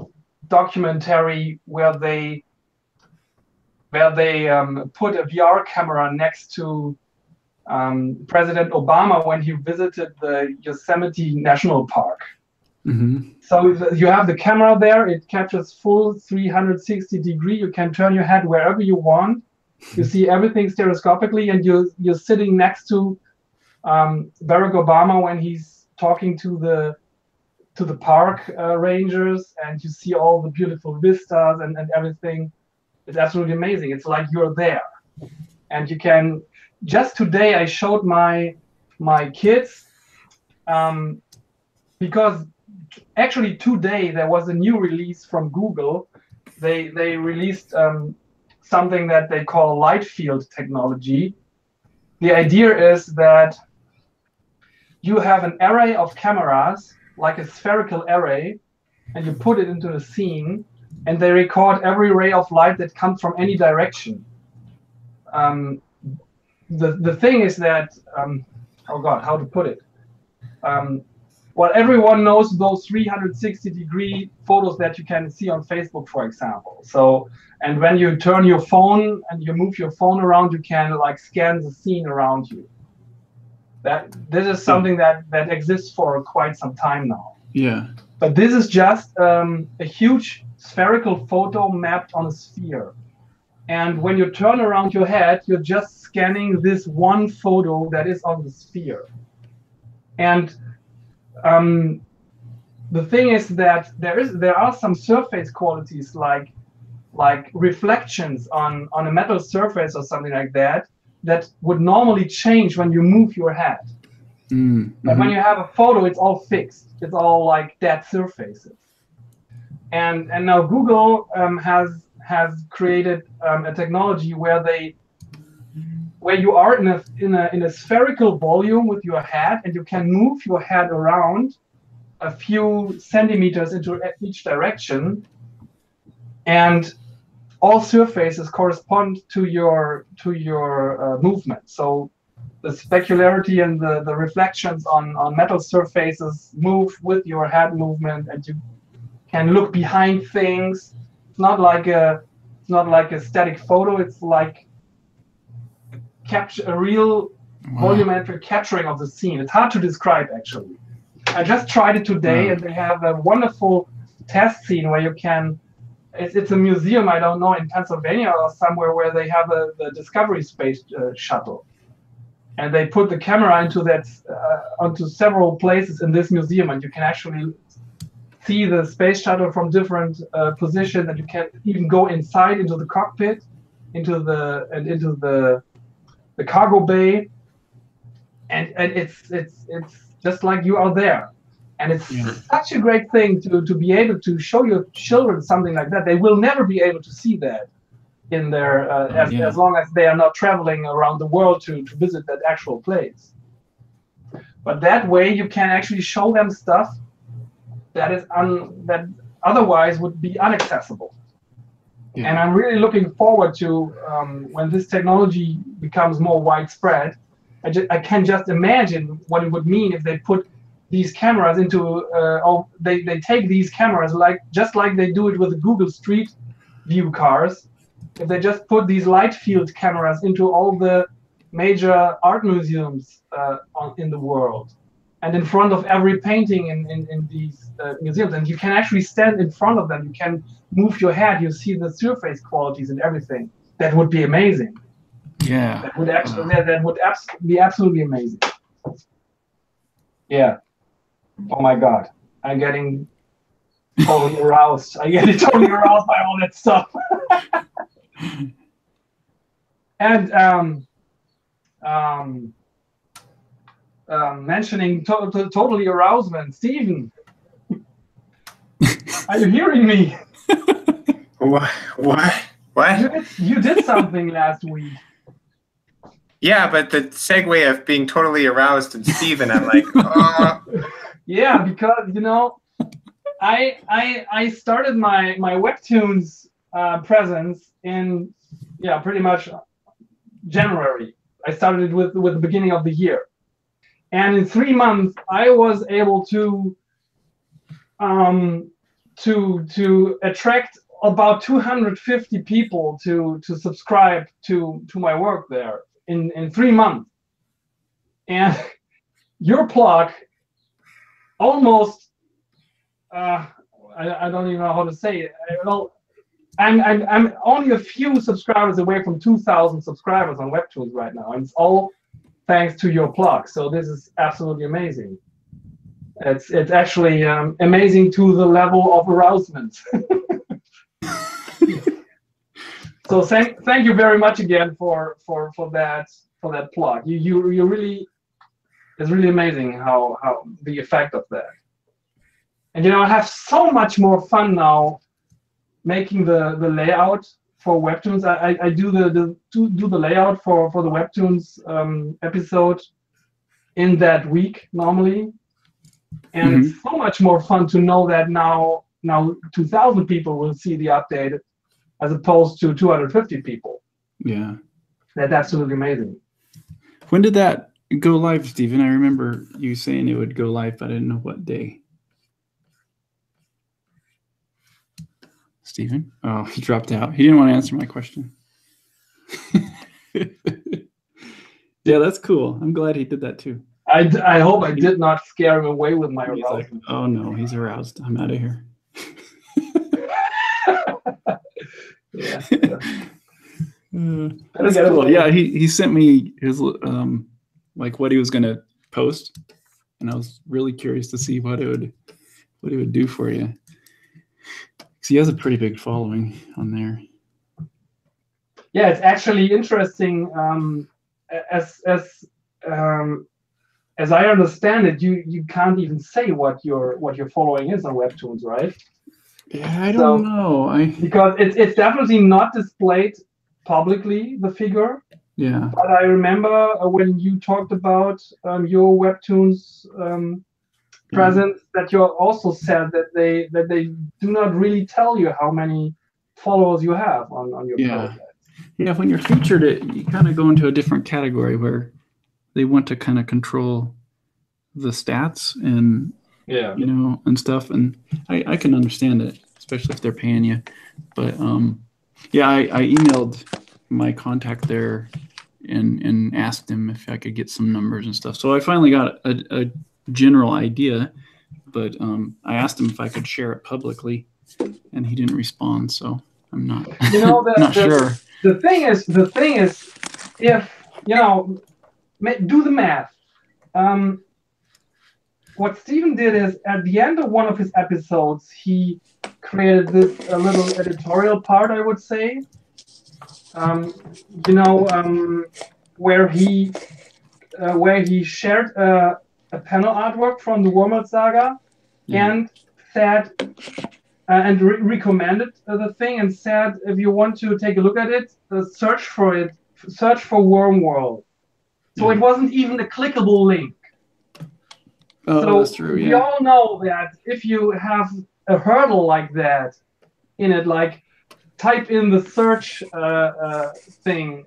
documentary where they put a VR camera next to President Obama when he visited the Yosemite National Park. Mm-hmm. So you have the camera there. It captures full 360 degree. You can turn your head wherever you want. You see everything stereoscopically, and you're sitting next to Barack Obama when he's talking to the park rangers, and you see all the beautiful vistas and everything. It's absolutely amazing. It's like you're there, and you can. Just today, I showed my kids because actually today there was a new release from Google. They released something that they call light field technology. The idea is that you have an array of cameras like a spherical array, and you put it into a scene, and they record every ray of light that comes from any direction. The thing is that, oh God, how to put it? Well, everyone knows those 360-degree photos that you can see on Facebook, for example. So, and when you turn your phone and you move your phone around, you can like scan the scene around you. This is something that exists for quite some time now. Yeah. But this is just a huge spherical photo mapped on a sphere. And when you turn around your head, you're just scanning this one photo that is on the sphere. And the thing is that there are some surface qualities like reflections on a metal surface or something like that would normally change when you move your head. But when you have a photo, it's all fixed. It's all like dead surfaces. And now Google has created a technology where you are in a spherical volume with your head, and you can move your head around a few centimeters into each direction, and all surfaces correspond to your movement. So the specularity and the reflections on metal surfaces move with your head movement, and you can look behind things. It's not like a static photo. It's like a real volumetric capturing of the scene. It's hard to describe, actually. I just tried it today, and they have a wonderful test scene where you can. It's a museum, I don't know, in Pennsylvania or somewhere, where they have the Discovery Space Shuttle, and they put the camera into onto several places in this museum, and you can actually see the space shuttle from different positions, and you can even go inside into the cockpit, into the cargo bay, and it's just like you are there. And it's such a great thing to be able to show your children something like that. They will never be able to see that in their as long as they are not traveling around the world to visit that actual place. But that way you can actually show them stuff that otherwise would be inaccessible. Yeah. And I'm really looking forward to when this technology becomes more widespread. I can just imagine what it would mean if they put these cameras into they take these cameras just like they do it with the Google Street View cars. If they just put these light field cameras into all the major art museums in the world, and in front of every painting in these museums, and you can actually stand in front of them, you can move your head, you see the surface qualities and everything. That would be amazing. Yeah. That would be absolutely amazing. Yeah. Oh my God. I'm getting totally aroused. I get totally aroused by all that stuff. And mentioning totally arousement, Stephen, are you hearing me? What? You did something last week. Yeah, but the segue of being totally aroused and Stephen, I'm like, oh. Yeah, because I started my Webtoons presence in pretty much January. I started it with the beginning of the year, and in 3 months I was able to attract about 250 people to subscribe to my work there in 3 months. And your blog almost I don't even know how to say it. Well, I'm only a few subscribers away from 2,000 subscribers on Webtoons right now, and it's all thanks to your blog. So this is absolutely amazing. It's actually amazing to the level of arousement. So thank you very much again for that plug. You really, it's really amazing how the effect of that. And I have so much more fun now making the layout for Webtoons. I do the layout for the Webtoons episode in that week normally, And it's so much more fun to know that now 2,000 people will see the update as opposed to 250 people. Yeah. That's absolutely amazing. When did that go live, Stephen? I remember you saying it would go live, but I didn't know what day. Stephen? Oh, he dropped out. He didn't want to answer my question. Yeah, that's cool. I'm glad he did that too. I hope I did not scare him away with my arousal. Like, oh no, he's aroused. I'm out of here. Yeah. That's cool. Yeah, he sent me his like what he was gonna post, and I was really curious to see what it would do for you. Because he has a pretty big following on there. Yeah, it's actually interesting. As I understand it, you can't even say what your following is on Webtoons, right? Yeah, I don't know. Because it's definitely not displayed publicly, the figure. Yeah. But I remember when you talked about your Webtoons presence, that you also said that they do not really tell you how many followers you have on your project. Yeah, when you're featured, you kind of go into a different category where they want to kind of control the stats and and stuff, and I can understand it, especially if they're paying you. But I emailed my contact there and asked him if I could get some numbers and stuff. So I finally got a general idea, but I asked him if I could share it publicly, and he didn't respond. So I'm not not sure. The thing is, if do the math. What Stephen did is, at the end of one of his episodes, he created this little editorial part, I would say, where he shared a panel artwork from the Wormwood Saga, and said and recommended the thing, and said, if you want to take a look at it, search for Wormworld. So it wasn't even a clickable link. Oh, so that's true. We all know that if you have a hurdle like that in it, like type in the search thing,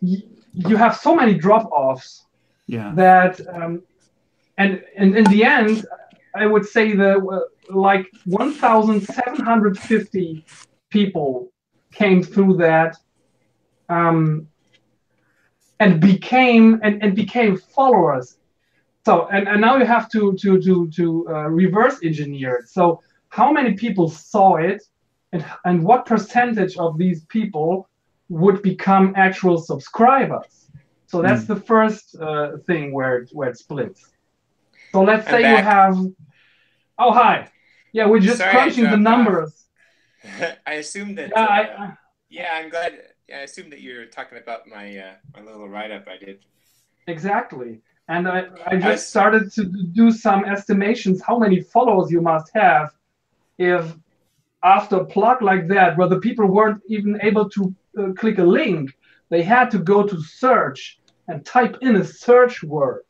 you have so many drop-offs that, and in the end, I would say that like 1,750 people came through that and became followers. So and now you have to reverse engineer it. So how many people saw it, and what percentage of these people would become actual subscribers? So that's the first thing where it splits. So let's say you have. Oh hi, yeah, we're just crunching the numbers. I assumed that. I'm glad. I assumed that you're talking about my my little write-up I did. Exactly. And I just started to do some estimations how many followers you must have if after a plug like that, where the people weren't even able to click a link, they had to go to search and type in a search word.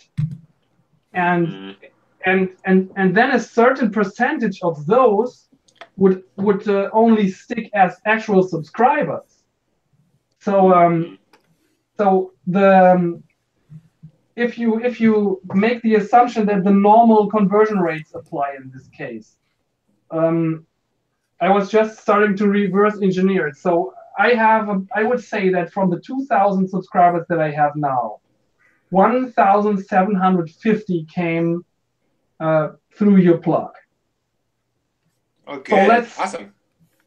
And then a certain percentage of those would only stick as actual subscribers. So if you make the assumption that the normal conversion rates apply in this case, I was just starting to reverse engineer it. So I would say that from the 2,000 subscribers that I have now, 1,750 came through your plug. Okay, awesome.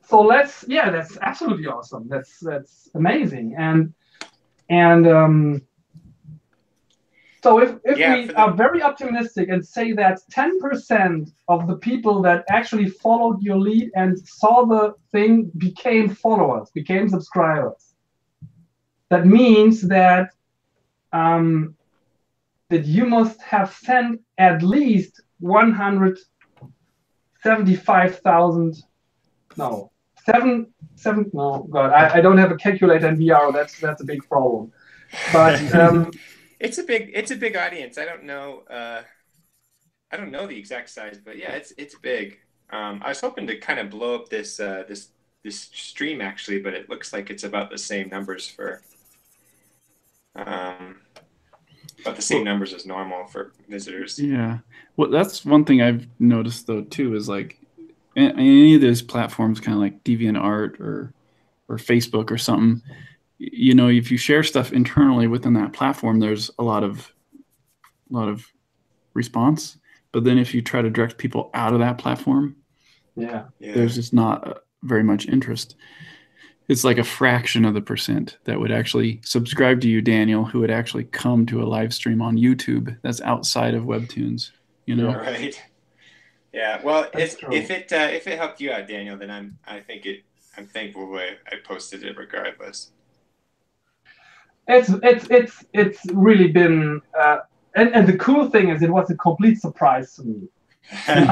So that's absolutely awesome. That's amazing. And so if we are very optimistic and say that 10% of the people that actually followed your lead and saw the thing became followers, became subscribers, that means that that you must have sent at least 175,000. No, I don't have a calculator in VR. That's a big problem. But it's a big audience. I don't know. I don't know the exact size, but yeah, it's big. I was hoping to kind of blow up this stream actually, but it looks like it's about the same numbers for about the same numbers as normal for visitors. Yeah. Well, that's one thing I've noticed though too is like any of those platforms, kind of like DeviantArt or Facebook or something. You know, if you share stuff internally within that platform, there's a lot of response. But then if you try to direct people out of that platform, there's just not very much interest. It's like a fraction of the percent that would actually subscribe to you, Daniel, who would actually come to a live stream on YouTube that's outside of Webtoons, you know? Yeah, right. Yeah. Well, if it helped you out, Daniel, then I'm thankful I posted it regardless. It's really been and the cool thing is it was a complete surprise to me. It's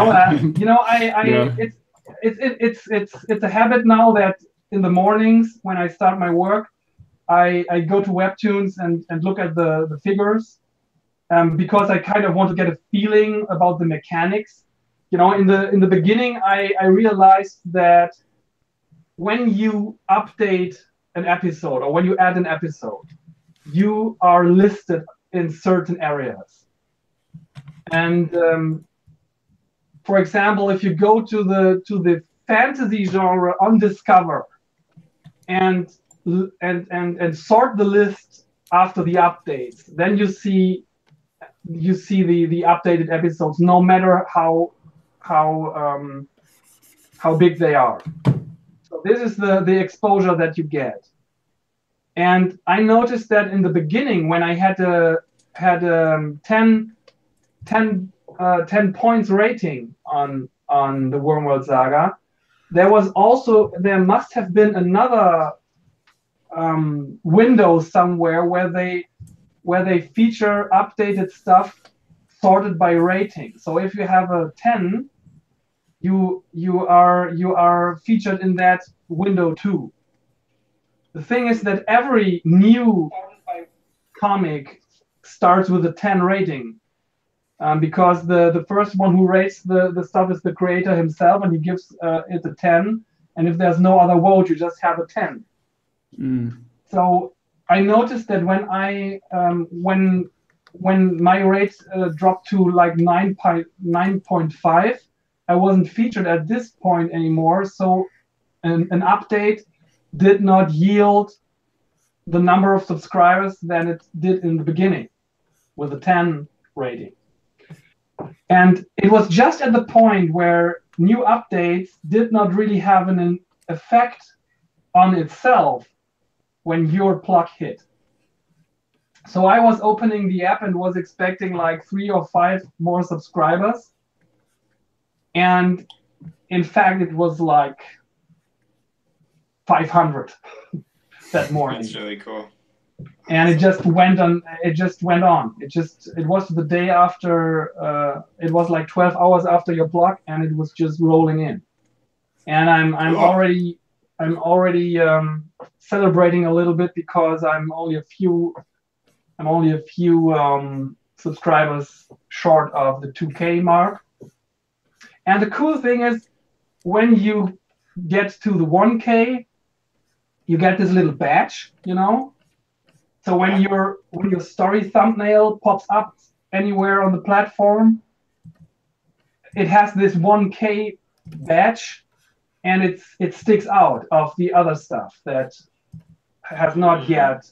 a habit now that in the mornings when I start my work, I go to Webtoons and look at the figures, because I kind of want to get a feeling about the mechanics. You know, in the beginning, I realized that when you update an episode or when you add an episode, you are listed in certain areas. And for example, if you go to the fantasy genre on Discover and sort the list after the updates, then you see the updated episodes, no matter how big they are. So this is the exposure that you get. And I noticed that in the beginning when I had 10 points rating on the Wormworld Saga, there must have been another window somewhere where they feature updated stuff sorted by rating. So if you have a 10, you are featured in that window too. The thing is that every new comic starts with a 10 rating, because the first one who rates the stuff is the creator himself, and he gives it a 10. And if there's no other vote, you just have a 10. So I noticed that when my rate dropped to like 9.5, I wasn't featured at this point anymore. So an update did not yield the number of subscribers that it did in the beginning with a 10 rating. And it was just at the point where new updates did not really have an effect on itself when your plug hit. So I was opening the app and was expecting like 3 or 5 more subscribers. And in fact, it was like 500 that morning. That's really cool. And it just went on. It was the day after. It was like 12 hours after your blog, and it was just rolling in. And I'm already celebrating a little bit because I'm only a few subscribers short of the 2K mark. And the cool thing is, when you get to the 1K, you get this little badge, you know. So when your story thumbnail pops up anywhere on the platform, it has this 1K badge, and it sticks out of the other stuff that has not yet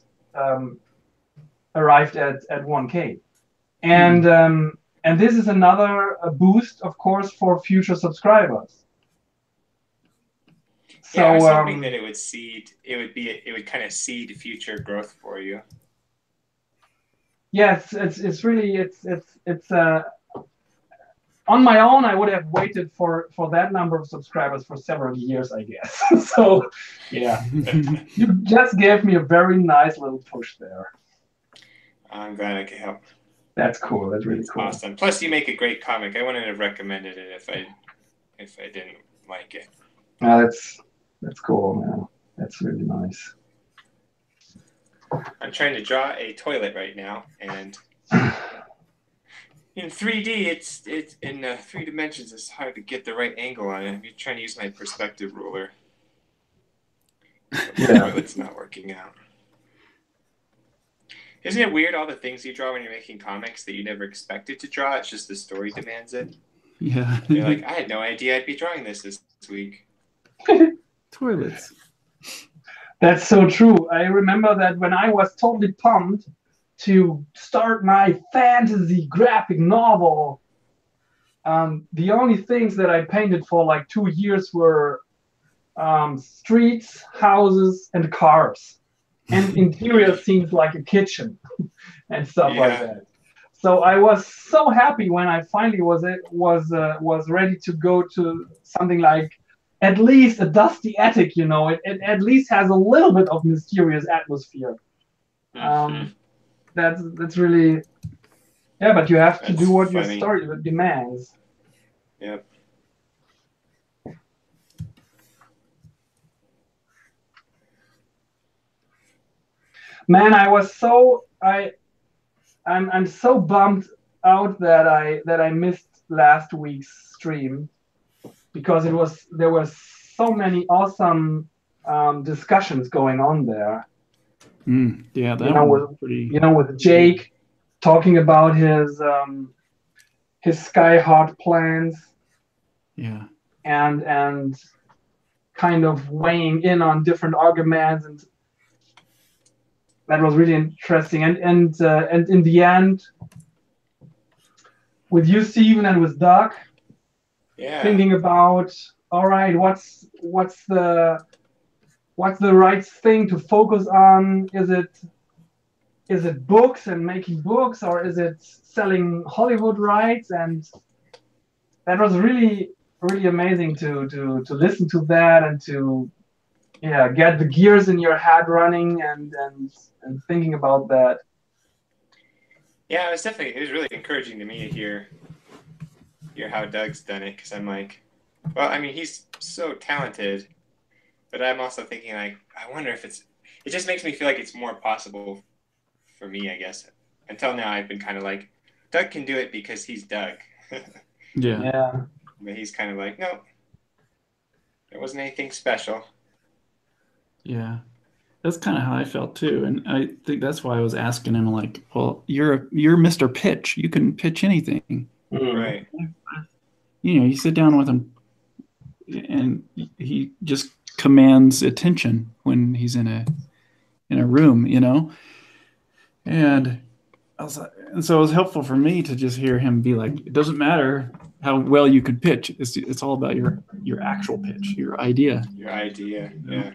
arrived at 1K. And this is another boost, of course, for future subscribers. So, I was hoping that it would kind of seed future growth for you. Yes, it's really on my own. I would have waited for that number of subscribers for several years, I guess. So, yeah, you just gave me a very nice little push there. I'm glad I could help. That's cool. That's really cool. Awesome. Plus, you make a great comic. I wouldn't have recommended it if I didn't like it. That's cool, man. That's really nice. I'm trying to draw a toilet right now, and In 3D, it's in 3 dimensions. It's hard to get the right angle on it. I'm trying to use my perspective ruler. Yeah. It's not working out. Isn't it weird all the things you draw when you're making comics that you never expected to draw? It's just the story demands it. Yeah. You're like, I had no idea I'd be drawing this week. Toilets. That's so true. I remember that when I was totally pumped to start my fantasy graphic novel, the only things that I painted for like 2 years were streets, houses, and cars, and interior scenes like a kitchen and stuff like that. So I was so happy when I finally was ready to go to something like at least a dusty attic. You know, it at least has a little bit of mysterious atmosphere. That's really, yeah. But you have to do what your story demands. Yep. Man, I'm so bummed out that I missed last week's stream, because there were so many awesome discussions going on there. Yeah, that was pretty. With Jake talking about his Sky Heart plans. Yeah. And kind of weighing in on different arguments, and that was really interesting. And in the end, with you, Steven, and with Doug, thinking about, all right, what's the right thing to focus on? Is it books and making books, or is it selling Hollywood rights? And that was really, really amazing to listen to that, and to get the gears in your head running and thinking about that. Yeah, it was really encouraging to me to hear how Doug's done it, because I'm like, well, I mean, he's so talented, but I'm also thinking, like, I wonder if it just makes me feel like it's more possible for me, I guess. Until now, I've been kind of like, Doug can do it because he's Doug. Yeah. But he's kind of like, no, there wasn't anything special. Yeah, that's kind of how I felt too, and I think that's why I was asking him, like, well, you're Mr. Pitch. You can pitch anything, right? You sit down with him, and he just commands attention when he's in a room, And so it was helpful for me to just hear him be like, it doesn't matter how well you could pitch. It's all about your actual pitch, your idea. Your idea, yeah.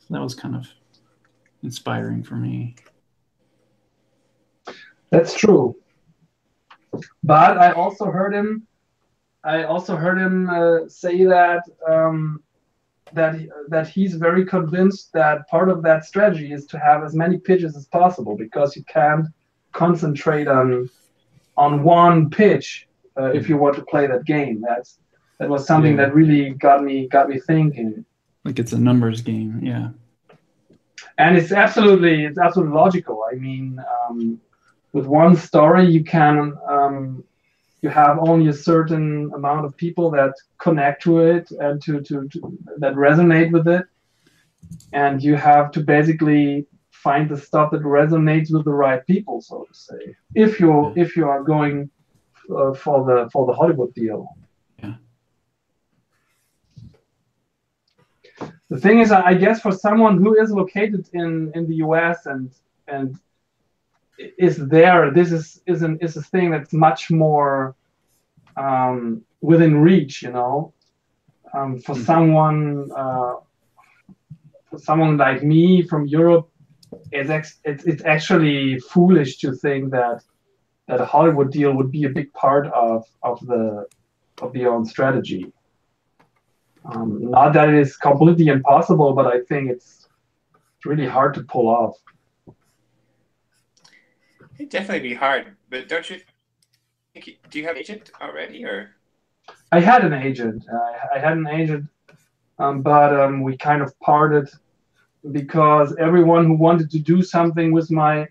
So that was kind of inspiring for me. That's true. But I also heard him say that that he's very convinced that part of that strategy is to have as many pitches as possible, because you can't concentrate on one pitch if you want to play that game. That was something that really got me thinking. Like it's a numbers game, yeah. And it's absolutely logical. I mean, with one story, you can you have only a certain amount of people that connect to it and to that resonate with it, and you have to basically find the stuff that resonates with the right people, so to say, if you are going for the Hollywood deal. Yeah. The thing is, I guess for someone who is located in the US and is there, this is a thing that's much more within reach, for someone like me from Europe, it's actually foolish to think that a Hollywood deal would be a big part of the own strategy. Not that it is completely impossible, but I think it's really hard to pull off. It'd definitely be hard, but don't you think? Do you have an agent already, or? I had an agent. But we kind of parted because everyone who wanted to do something with my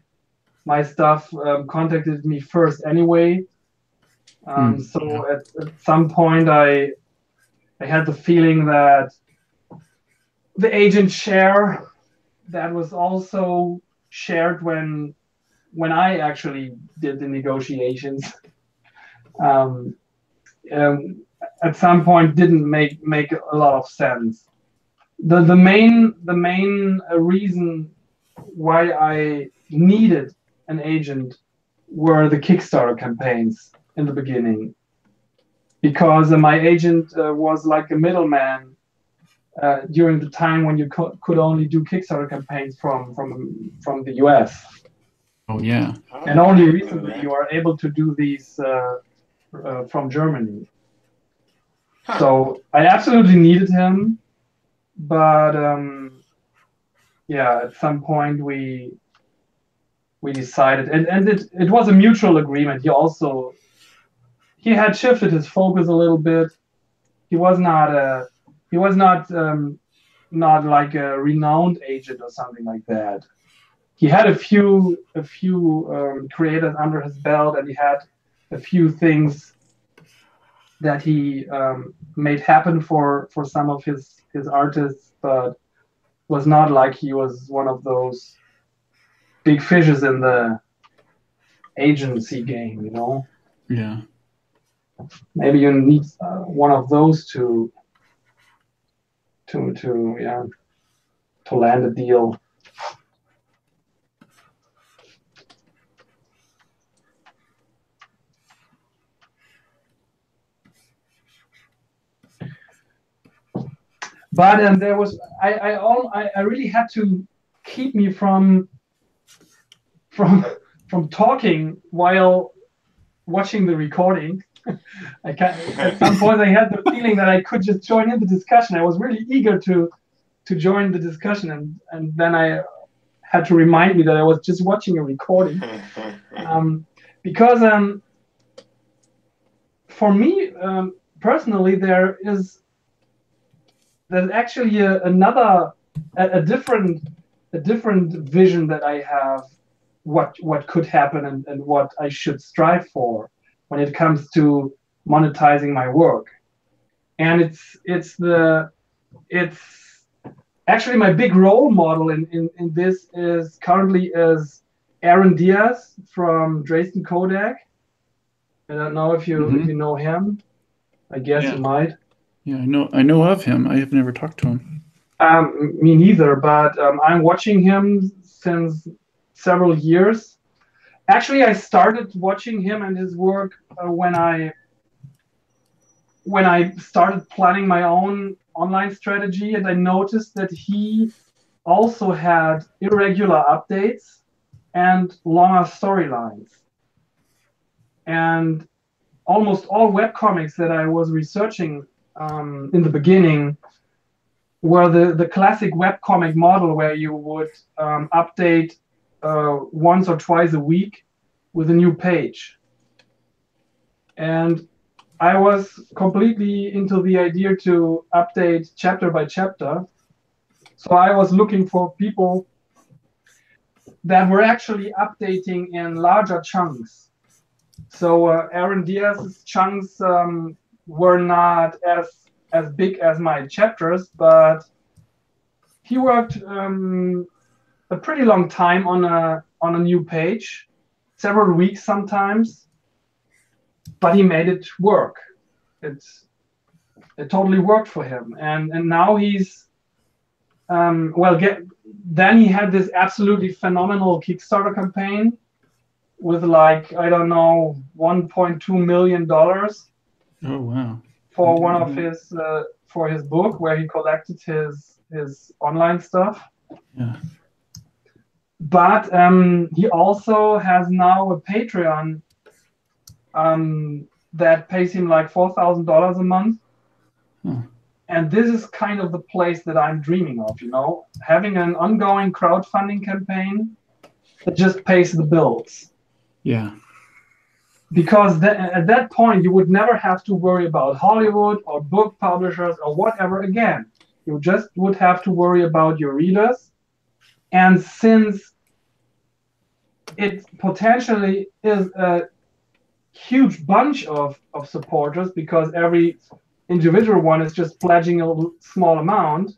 stuff contacted me first anyway, So at some point, I had the feeling that the agent share that was also shared when I actually did the negotiations. At some point, didn't make a lot of sense. The main reason why I needed an agent were the Kickstarter campaigns in the beginning, because my agent was like a middleman during the time when you could only do Kickstarter campaigns from the US. Oh yeah. And only recently you are able to do these from Germany. So I absolutely needed him, but yeah, at some point we decided, and it was a mutual agreement. He had shifted his focus a little bit. He was not not like a renowned agent or something like that. He had a few creators under his belt, and he had a few things that he made happen for some of his artists, but was not like he was one of those big fishes in the agency game, you know. Yeah. Maybe you need one of those to land a deal. But there was I really had to keep me from talking while watching the recording. At some point I had the feeling that I could just join in the discussion. I was really eager to join the discussion, and then I had to remind me that I was just watching a recording. Because for me personally, there's actually a different vision that I have what could happen and what I should strive for when it comes to monetizing my work. And it's actually my big role model in this is currently Aaron Diaz from Dresden Kodak. I don't know if you know him. I guess you might. Yeah, I know of him. I have never talked to him. Me neither, but I'm watching him since several years. Actually, I started watching him and his work when I started planning my own online strategy, and I noticed that he also had irregular updates and longer storylines. And almost all webcomics that I was researching in the beginning were the classic webcomic model, where you would update once or twice a week with a new page. And I was completely into the idea to update chapter by chapter. So I was looking for people that were actually updating in larger chunks. So Aaron Diaz's chunks were not as big as my chapters, but he worked a pretty long time on a new page, several weeks sometimes, but he made it work. It totally worked for him, and now he's then he had this absolutely phenomenal Kickstarter campaign with, like, I don't know, $1.2 million. Oh wow! For one of his for his book, where he collected his online stuff. Yeah. But he also has now a Patreon that pays him like $4,000 a month. And this is kind of the place that I'm dreaming of, you know, having an ongoing crowdfunding campaign that just pays the bills. Yeah. Because at that point, you would never have to worry about Hollywood or book publishers or whatever again. You just would have to worry about your readers. And since it potentially is huge bunch of supporters, because every individual one is just pledging a small amount,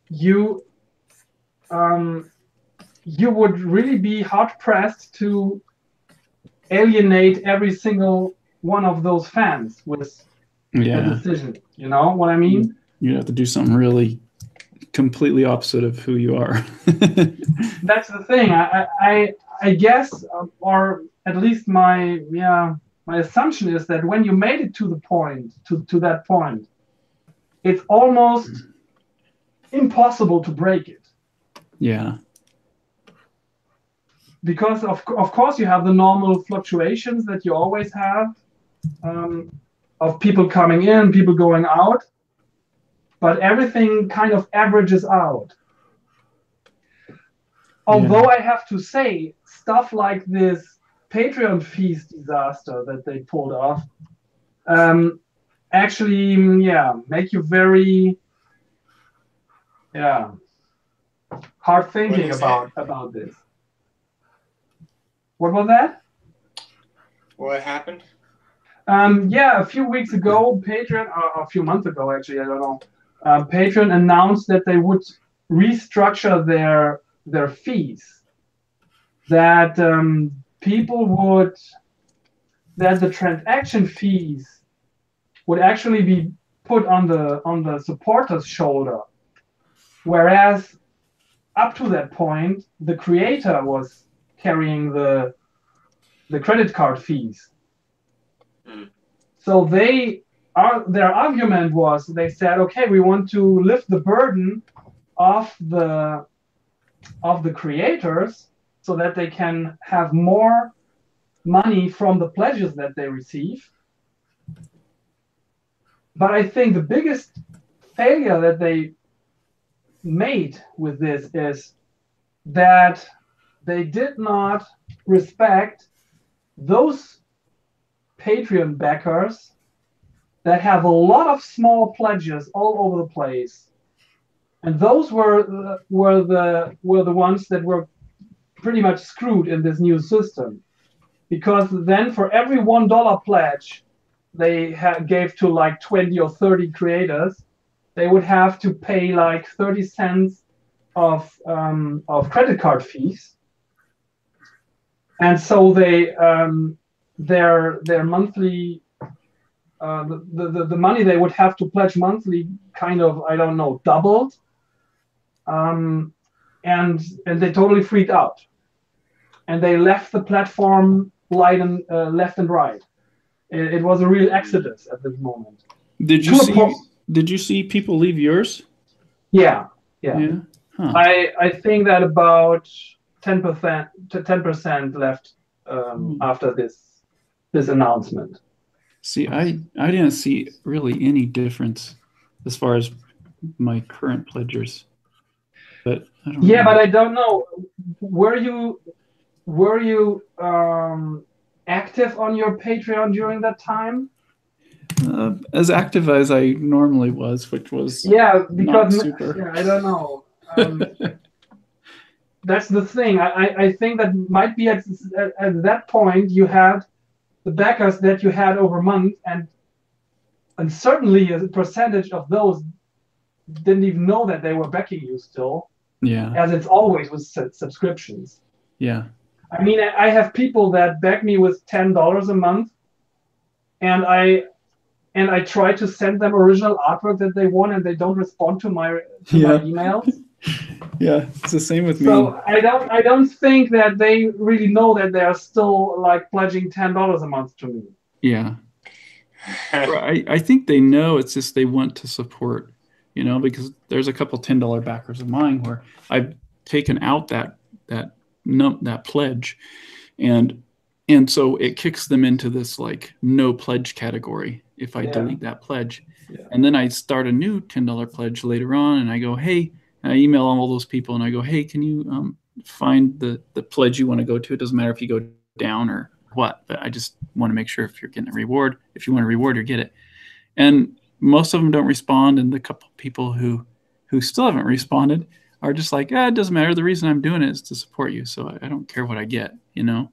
you would really be hard pressed to alienate every single one of those fans with a decision. You know what I mean? You have to do something really completely opposite of who you are. That's the thing. I guess, or at least my assumption is that when you made it to the point, to that point, it's almost impossible to break it. Yeah. Because of course you have the normal fluctuations that you always have, of people coming in, people going out, but everything kind of averages out. Although I have to say, stuff like this Patreon fees disaster that they pulled off, actually, make you very, hard thinking about this. What was that? What happened? A few weeks ago, Patreon, or a few months ago, actually, I don't know. Patreon announced that they would restructure their fees. That that the transaction fees would actually be put on the supporter's shoulder, whereas up to that point, the creator was carrying the credit card fees. So their argument was, they said, okay, we want to lift the burden of the creators so that they can have more money from the pledges that they receive. But I think the biggest failure that they made with this is that they did not respect those Patreon backers that have a lot of small pledges all over the place, and those were the ones that were pretty much screwed in this new system, because then for every $1 pledge they gave to like 20 or 30 creators, they would have to pay like 30 cents of credit card fees, and so they their monthly the money they would have to pledge monthly kind of, I don't know, doubled, and they totally freaked out, and they left the platform left and right. It was a real exodus at this moment. Did you see people leave yours? Yeah. Huh. I think that about 10% left after this announcement. See, I didn't see really any difference as far as my current pledgers, but I don't know. But I don't know. Were you active on your Patreon during that time? As active as I normally was, which was because not super. I don't know. That's the thing. I think that might be at that point you had the backers that you had over months, and certainly a percentage of those didn't even know that they were backing you still. Yeah. As it's always with subscriptions. Yeah. I mean, I have people that back me with $10 a month, and I try to send them original artwork that they want, and they don't respond to my emails. Yeah, it's the same with me. So I don't think that they really know that they are still like pledging $10 a month to me. Yeah. I think they know, it's just they want to support, because there's a couple $10 backers of mine where I've taken out that pledge, and so it kicks them into this like no pledge category if I delete that pledge. Yeah. And then I start a new $10 pledge later on, and I go, hey, I email all those people and I go, hey, can you find the pledge you want to go to? It doesn't matter if you go down or what, but I just want to make sure if you're getting a reward. If you want a reward, you get it. And most of them don't respond, and the couple people who still haven't responded are just like, it doesn't matter. The reason I'm doing it is to support you, so I don't care what I get, Yeah.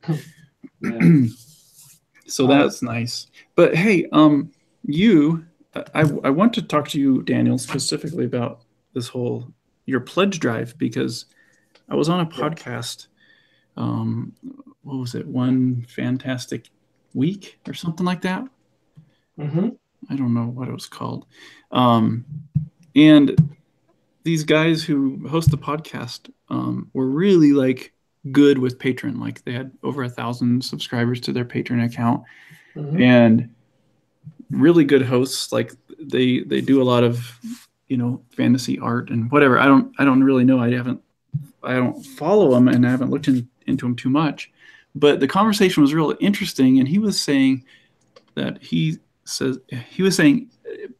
So that's nice. But hey, I want to talk to you, Daniel, specifically about this whole your pledge drive, because I was on a podcast. What was it? One Fantastic Week or something like that. Mm-hmm. I don't know what it was called. And these guys who host the podcast were really like good with Patreon. Like they had over 1,000 subscribers to their Patreon account, and really good hosts. Like they do a lot of fantasy art and whatever. I don't really know. I don't follow them and I haven't looked into them too much. But the conversation was really interesting, and he was saying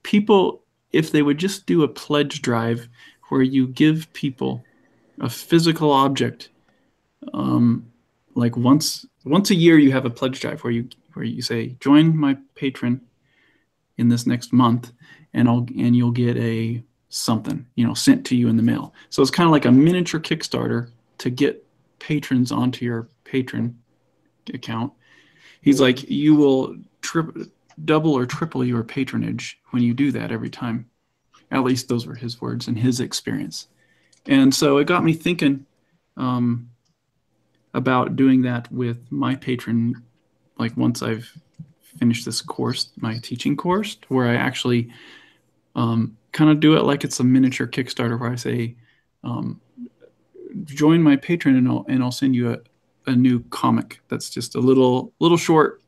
people, if they would just do a pledge drive where you give people a physical object, like once a year you have a pledge drive where you say join my Patreon in this next month, and you'll get a something sent to you in the mail. So it's kind of like a miniature Kickstarter to get patrons onto your Patreon account. He's like, you will double or triple your patronage when you do that every time. At least those were his words and his experience. And so it got me thinking about doing that with my Patreon, like once I've finished this course, my teaching course, where I actually kind of do it like it's a miniature Kickstarter, where I say, join my Patreon and I'll send you a new comic that's just a little short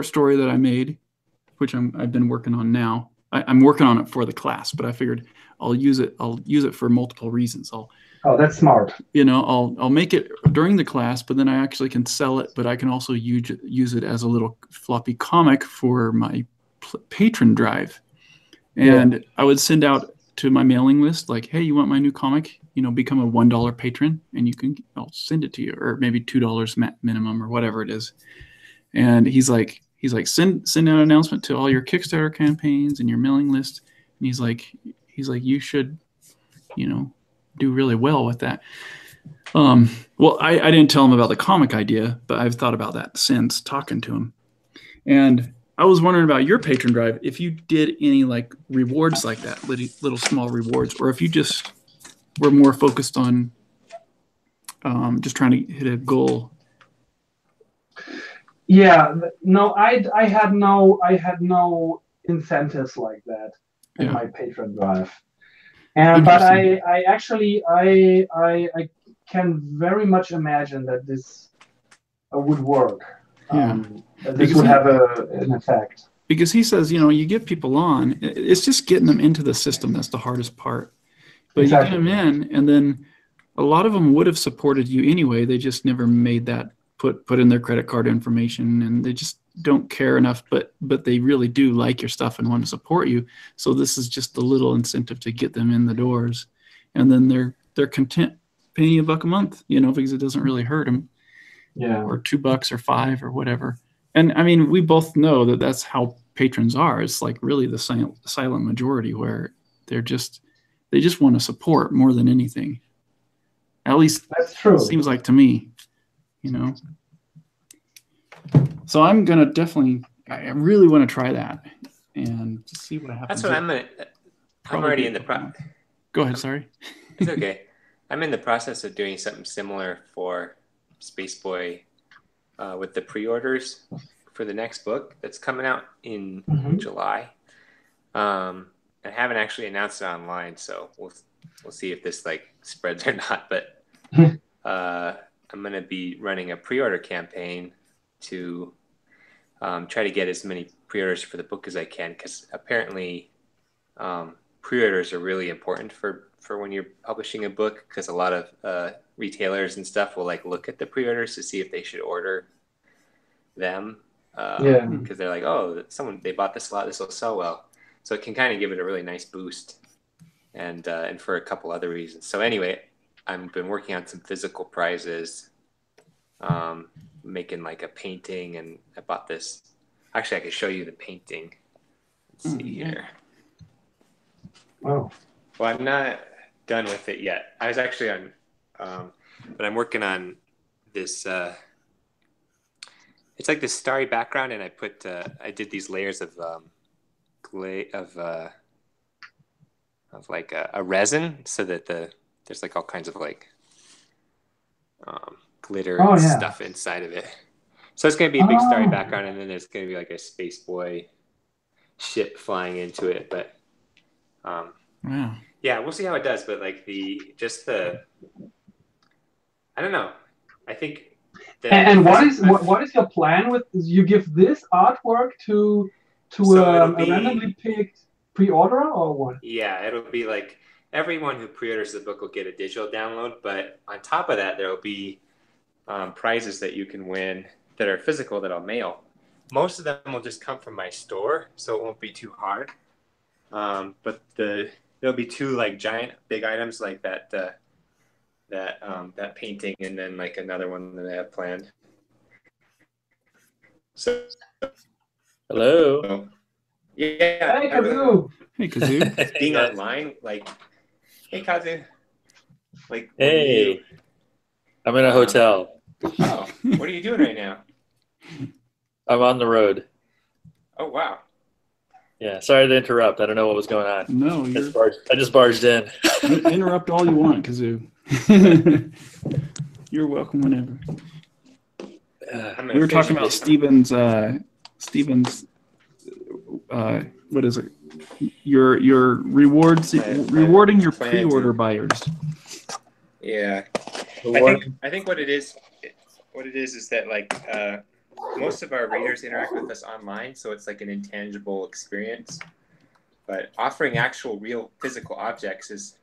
story that I made, which I've been working on now. I'm working on it for the class, but I figured I'll use it for multiple reasons. Oh, that's smart. I'll make it during the class, but then I actually can sell it, but I can also use it as a little floppy comic for my Patreon drive. And I would send out to my mailing list, like, hey, you want my new comic? Become a $1 patron and I'll send it to you, or maybe $2 minimum or whatever it is. And he's like, send out an announcement to all your Kickstarter campaigns and your mailing list. And he's like, you should, do really well with that. Well, I didn't tell him about the comic idea, but I've thought about that since talking to him. And I was wondering about your Patreon drive, if you did any like rewards like that, little small rewards, or if you just were more focused on just trying to hit a goal. Yeah, no, I had no incentives like that in my Patreon drive, but I actually can very much imagine that this would work. This would have an effect. Because he says, you get people on, it's just getting them into the system that's the hardest part. But you get them in, and then a lot of them would have supported you anyway. They just never made that put in their credit card information, and they just don't care enough. But they really do like your stuff and want to support you. So this is just a little incentive to get them in the doors, and then they're content paying you $1 a month, because it doesn't really hurt them. Yeah. Or $2 or $5 or whatever. And I mean, we both know that that's how patrons are. It's like really the silent majority, where they just want to support more than anything. At least that's true. It seems like to me, So I'm gonna I really want to try that and just see what happens. That's what I'm already in the Go ahead. Sorry. It's okay. I'm in the process of doing something similar for Spaceboy with the pre-orders for the next book that's coming out in July. I haven't actually announced it online, so we'll see if this like spreads or not. But I'm going to be running a pre-order campaign to try to get as many pre-orders for the book as I can, because apparently pre-orders are really important for when you're publishing a book, because a lot of retailers and stuff will like look at the pre-orders to see if they should order them, because they're like, oh, they bought this a lot, this will sell well. So it can kind of give it a really nice boost, and for a couple other reasons. So anyway, I've been working on some physical prizes, making like a painting, and I bought this. Actually, I could show you the painting. Let's see here. Oh. Well, I'm not done with it yet. I was actually on, but I'm working on this. it's like this starry background, and I did these layers of like a resin, so that there's like all kinds of like glitter and stuff inside of it. So it's going to be a big starry background, and then there's going to be like a space boy ship flying into it. But yeah, we'll see how it does. But like I don't know. I think. And what is your plan with? You give this artwork to a randomly picked pre-orderer, or what? Yeah, it'll be like everyone who pre-orders the book will get a digital download, but on top of that, there will be prizes that you can win that are physical that I'll mail. Most of them will just come from my store, so it won't be too hard. But there'll be 2 like giant big items like that painting, and then like another one that I have planned. So, hello. Yeah. Hey, Kazu. Hey, Kazu. Being online, like, hey, Kazu. Like, hey, I'm in a hotel. Oh, what are you doing right now? I'm on the road. Oh, wow. Yeah, sorry to interrupt. I don't know what was going on. No, I just barged in. Interrupt all you want, Kazu. You're welcome whenever. We were talking about Steven's. What is it? Your rewards, rewarding your pre-order buyers. Yeah, I think what it is that like most of our readers interact with us online, so it's like an intangible experience. But offering actual, real, physical objects is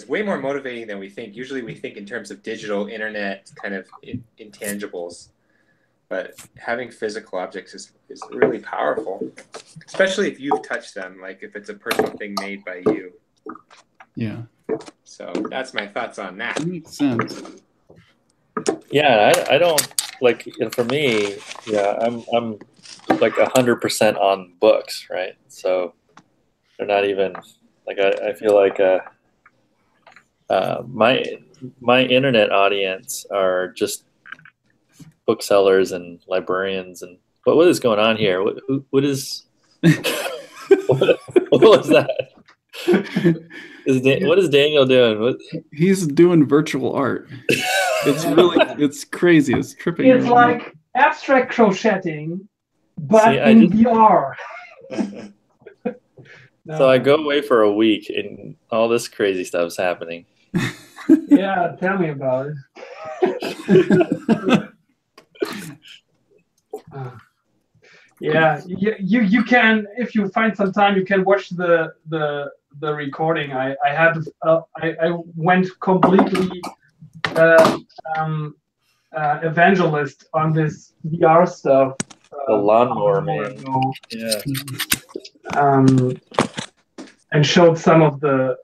way more motivating than we think. Usually, we think in terms of digital, internet kind of intangibles. But having physical objects is really powerful, especially if you've touched them, like if it's a personal thing made by you. Yeah. So that's my thoughts on that. That makes sense. Yeah, I don't like. For me, yeah, I'm like 100% on books, right? So they're not even like I feel like my internet audience are just booksellers and librarians, and what is going on here? What is what was that? What is Daniel doing? He's doing virtual art. It's crazy. It's tripping. It's like abstract crocheting, but in VR. So I go away for a week, and all this crazy stuff's happening. Yeah, tell me about it. Yeah, you can, if you find some time, you can watch the recording. I went completely evangelist on this VR stuff. The lawnmower man. Yeah. And showed some of the.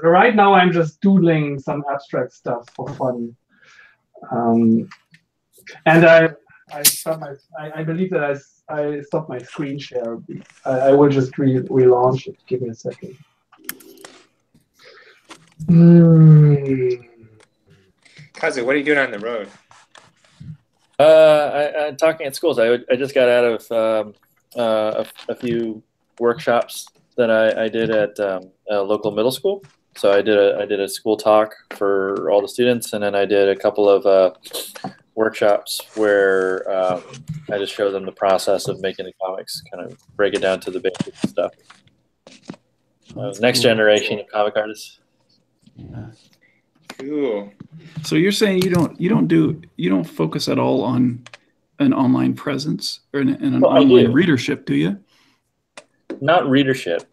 Right now, I'm just doodling some abstract stuff for fun. And I believe that I stopped my screen share. I will just relaunch it. Give me a second. Kazu, what are you doing on the road? I'm talking at schools. I just got out of a few workshops that I did at a local middle school. So I did a school talk for all the students, and then I did a couple of workshops where I just show them the process of making the comics, kind of break it down to the basic stuff. Next generation of comic artists. Yeah. Cool. So you're saying you don't focus at all on an online presence or an online readership, do you? Not readership.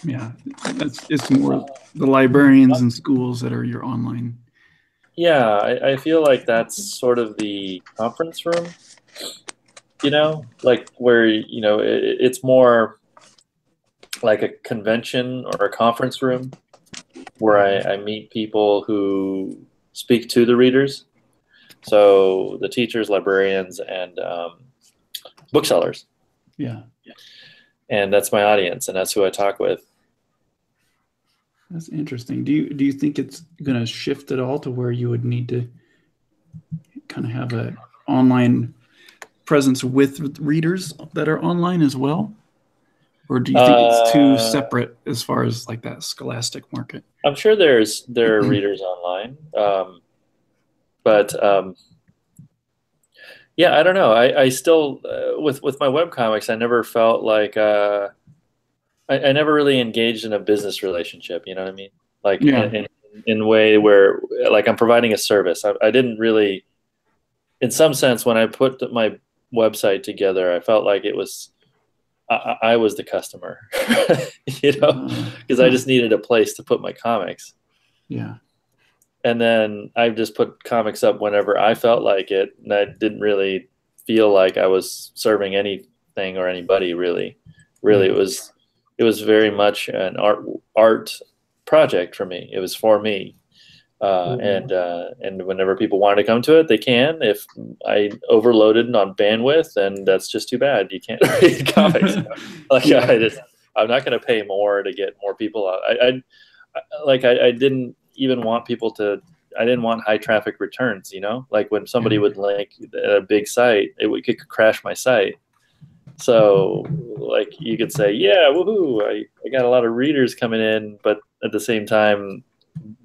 Yeah, it's more the librarians and schools that are your online. Yeah, I feel like that's sort of the conference room, like where, it's more like a convention or a conference room where I meet people who speak to the readers. So the teachers, librarians, and booksellers. Yeah. And that's my audience, and that's who I talk with. That's interesting. Do you think it's going to shift at all to where you would need to kind of have an online presence with readers that are online as well? Or do you think it's too separate as far as like that scholastic market? I'm sure there are readers online, but yeah, I don't know. I still with my webcomics, I never felt like I never really engaged in a business relationship. You know what I mean? Like in a way where like I'm providing a service. I didn't really, in some sense, when I put my website together, I felt like it was. I was the customer, you know, because I just needed a place to put my comics. Yeah. And then I just put comics up whenever I felt like it. And I didn't really feel like I was serving anything or anybody really. Really, it was very much an art project for me. It was for me. And whenever people want to come to it, they can. If I overloaded on bandwidth, then that's just too bad. You can't read comics. I'm not going to pay more to get more people out. I didn't even want people to. I didn't want high traffic returns. You know, like when somebody would link a big site, it could crash my site. So, like you could say, yeah, woohoo! I got a lot of readers coming in, but at the same time,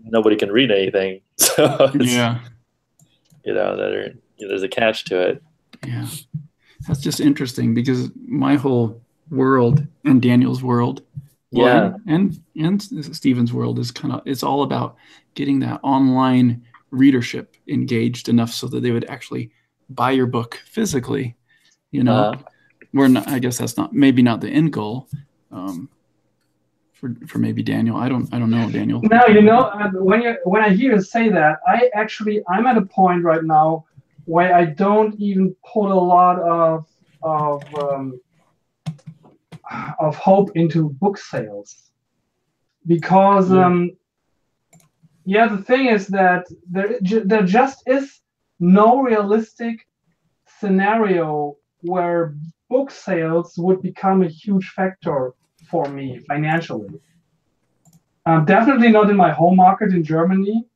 nobody can read anything. So you know, there's a catch to it. Yeah, that's just interesting because my whole world and Daniel's world, and Steven's world is it's all about getting that online readership engaged enough so that they would actually buy your book physically. You know, I guess that's maybe not the end goal. For maybe Daniel, I don't know, Daniel. No, you know, when I hear you say that, I'm at a point right now where I don't even put a lot of hope into book sales, because the thing is that there just is no realistic scenario where book sales would become a huge factor for me financially. Definitely not in my home market in Germany.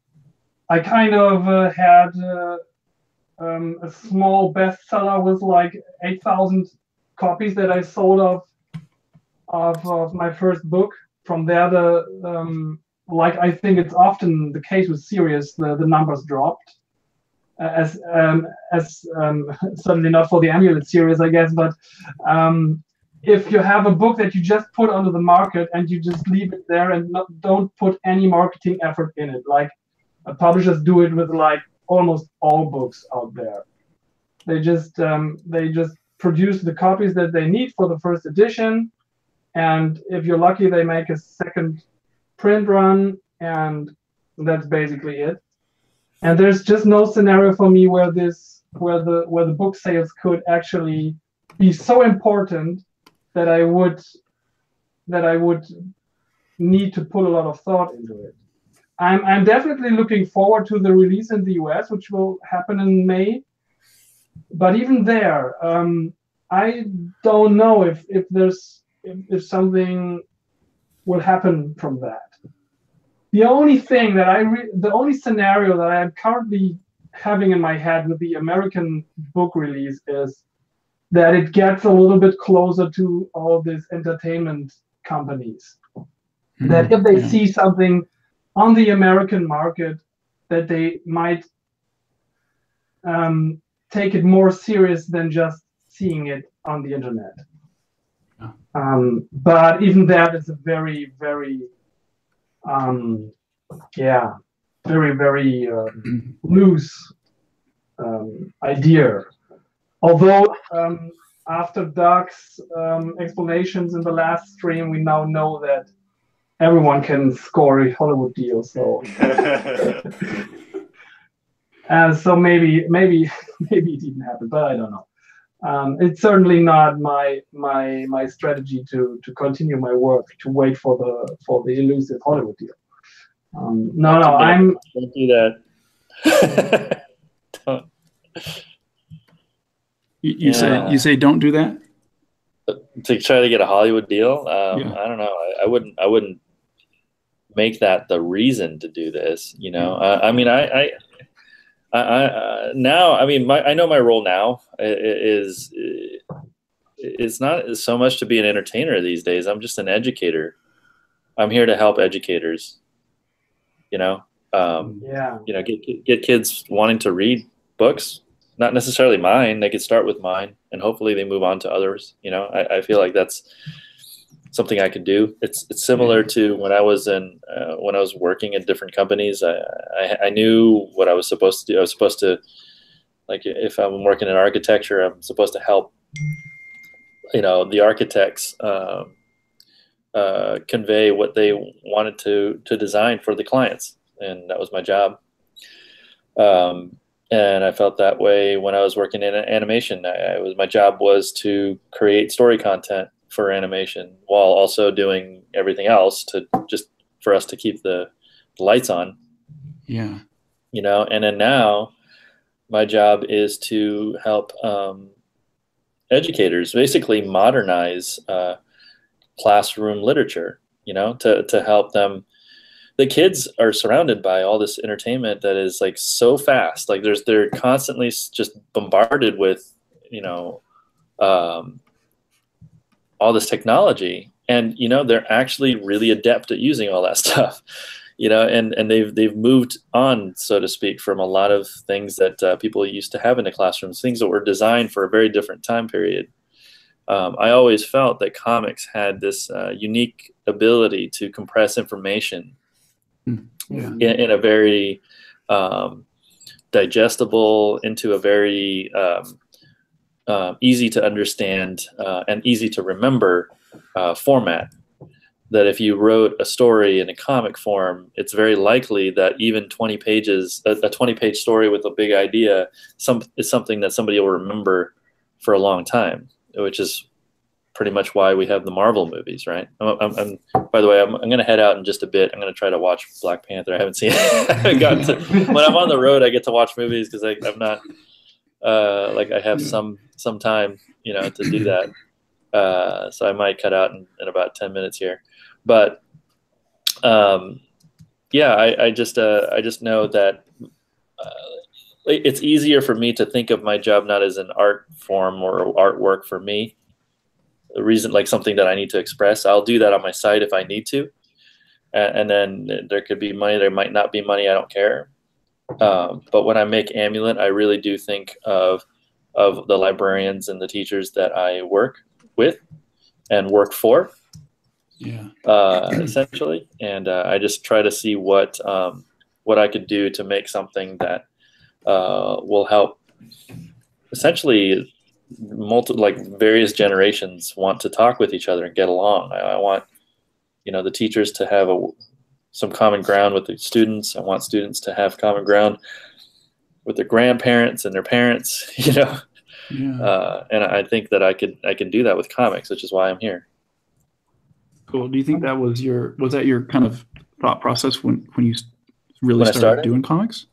I kind of had a small bestseller with like 8,000 copies that I sold of my first book. From there, like I think it's often the case with series, the numbers dropped. As certainly not for the Amulet series, I guess, but if you have a book that you just put onto the market and you just leave it there and don't put any marketing effort in it, like publishers do it with like almost all books out there. They just produce the copies that they need for the first edition, and if you're lucky, they make a second print run, and that's basically it. And there's just no scenario for me where the book sales could actually be so important that I would need to put a lot of thought into it. I'm definitely looking forward to the release in the US, which will happen in May. But even there, I don't know if something will happen from that. The only thing the only scenario that I am currently having in my head with the American book release is that it gets a little bit closer to all these entertainment companies. That if they see something on the American market, that they might take it more serious than just seeing it on the internet. But even that is a very, very, very loose idea. Although after Doug's explanations in the last stream, we now know that everyone can score a Hollywood deal. So, so maybe it didn't happen, but I don't know. It's certainly not my strategy to continue my work to wait for the elusive Hollywood deal. Don't do that. Don't. You say don't do that? To try to get a Hollywood deal? I don't know. I wouldn't make that the reason to do this. You know, I mean, Now, I mean, I know my role now is it's not so much to be an entertainer these days. I'm just an educator. I'm here to help educators. You know, you know, get kids wanting to read books. Not necessarily mine. They could start with mine, and hopefully they move on to others. You know, I feel like that's something I could do. It's similar to when I was working at different companies. I knew what I was supposed to do. I was supposed to, like, if I'm working in architecture, I'm supposed to help, you know, the architects convey what they wanted to design for the clients, and that was my job. And I felt that way when I was working in animation. My job was to create story content for animation while also doing everything else for us to keep the lights on. Yeah. You know, and then now my job is to help educators basically modernize classroom literature, you know, to help them. The kids are surrounded by all this entertainment that is like so fast. Like they're constantly just bombarded with, you know, all this technology, and you know, they're actually really adept at using all that stuff, you know, and they've moved on, so to speak, from a lot of things that people used to have in the classrooms, things that were designed for a very different time period. I always felt that comics had this unique ability to compress information in a very digestible, into a very easy to understand and easy to remember format. That if you wrote a story in a comic form, it's very likely that even 20 pages, a 20-page story with a big idea, is something that somebody will remember for a long time, which is pretty much why we have the Marvel movies, right? By the way, I'm going to head out in just a bit. I'm going to try to watch Black Panther. I haven't seen it. I haven't gotten to, when I'm on the road, I get to watch movies because I'm not like I have some time, you know, to do that. So I might cut out in about 10 minutes here. But yeah, I just know that it's easier for me to think of my job not as an art form or artwork for me. The reason, like something that I need to express, I'll do that on my site if I need to. And then there could be money, there might not be money, I don't care. But when I make Amulet, I really do think of the librarians and the teachers that I work with and work for, essentially. And I just try to see what I could do to make something that will help essentially various generations want to talk with each other and get along. I want, you know, the teachers to have some common ground with the students. I want students to have common ground with their grandparents and their parents, you know. And I think that I can do that with comics, which is why I'm here. Cool. Do you think that was that your kind of thought process when you really started doing comics?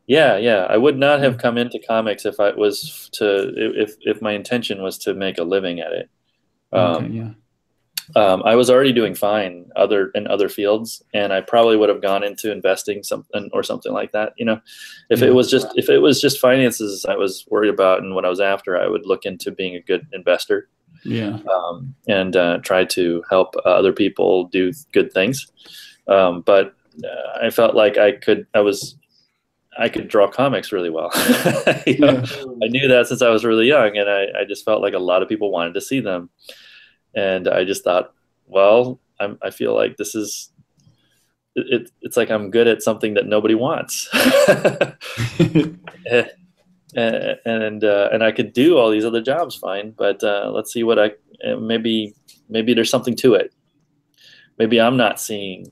Yeah. I would not have come into comics if if my intention was to make a living at it. I was already doing fine in other fields, and I probably would have gone into investing something like that. You know, if it was just finances I was worried about and what I was after, I would look into being a good investor. And try to help other people do good things. But I felt like I could draw comics really well. You know? I knew that since I was really young, and I just felt like a lot of people wanted to see them. And I just thought, well, I feel like this is, it's like I'm good at something that nobody wants. And I could do all these other jobs fine, but let's see what maybe there's something to it. Maybe I'm not seeing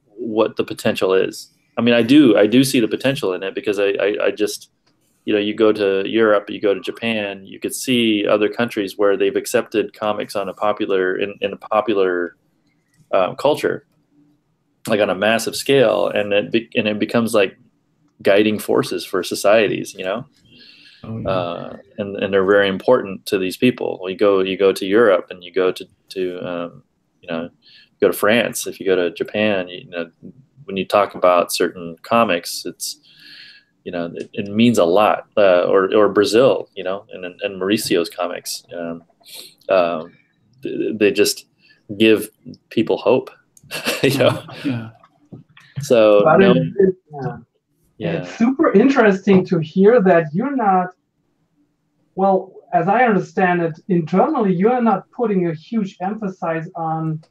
what the potential is. I mean, I do see the potential in it, because I just, you know, you go to Europe, you go to Japan, you could see other countries where they've accepted comics on a popular culture, like on a massive scale, and it becomes like guiding forces for societies, you know. And they're very important to these people. You go to Europe, and you go to you know, go to France. If you go to Japan, you know, when you talk about certain comics, you know, it means a lot. Or Brazil, you know, and Mauricio's comics, they just give people hope, you know. Yeah. So But no, it's super interesting to hear that you're not, well, as I understand it, internally, you are not putting a huge emphasis on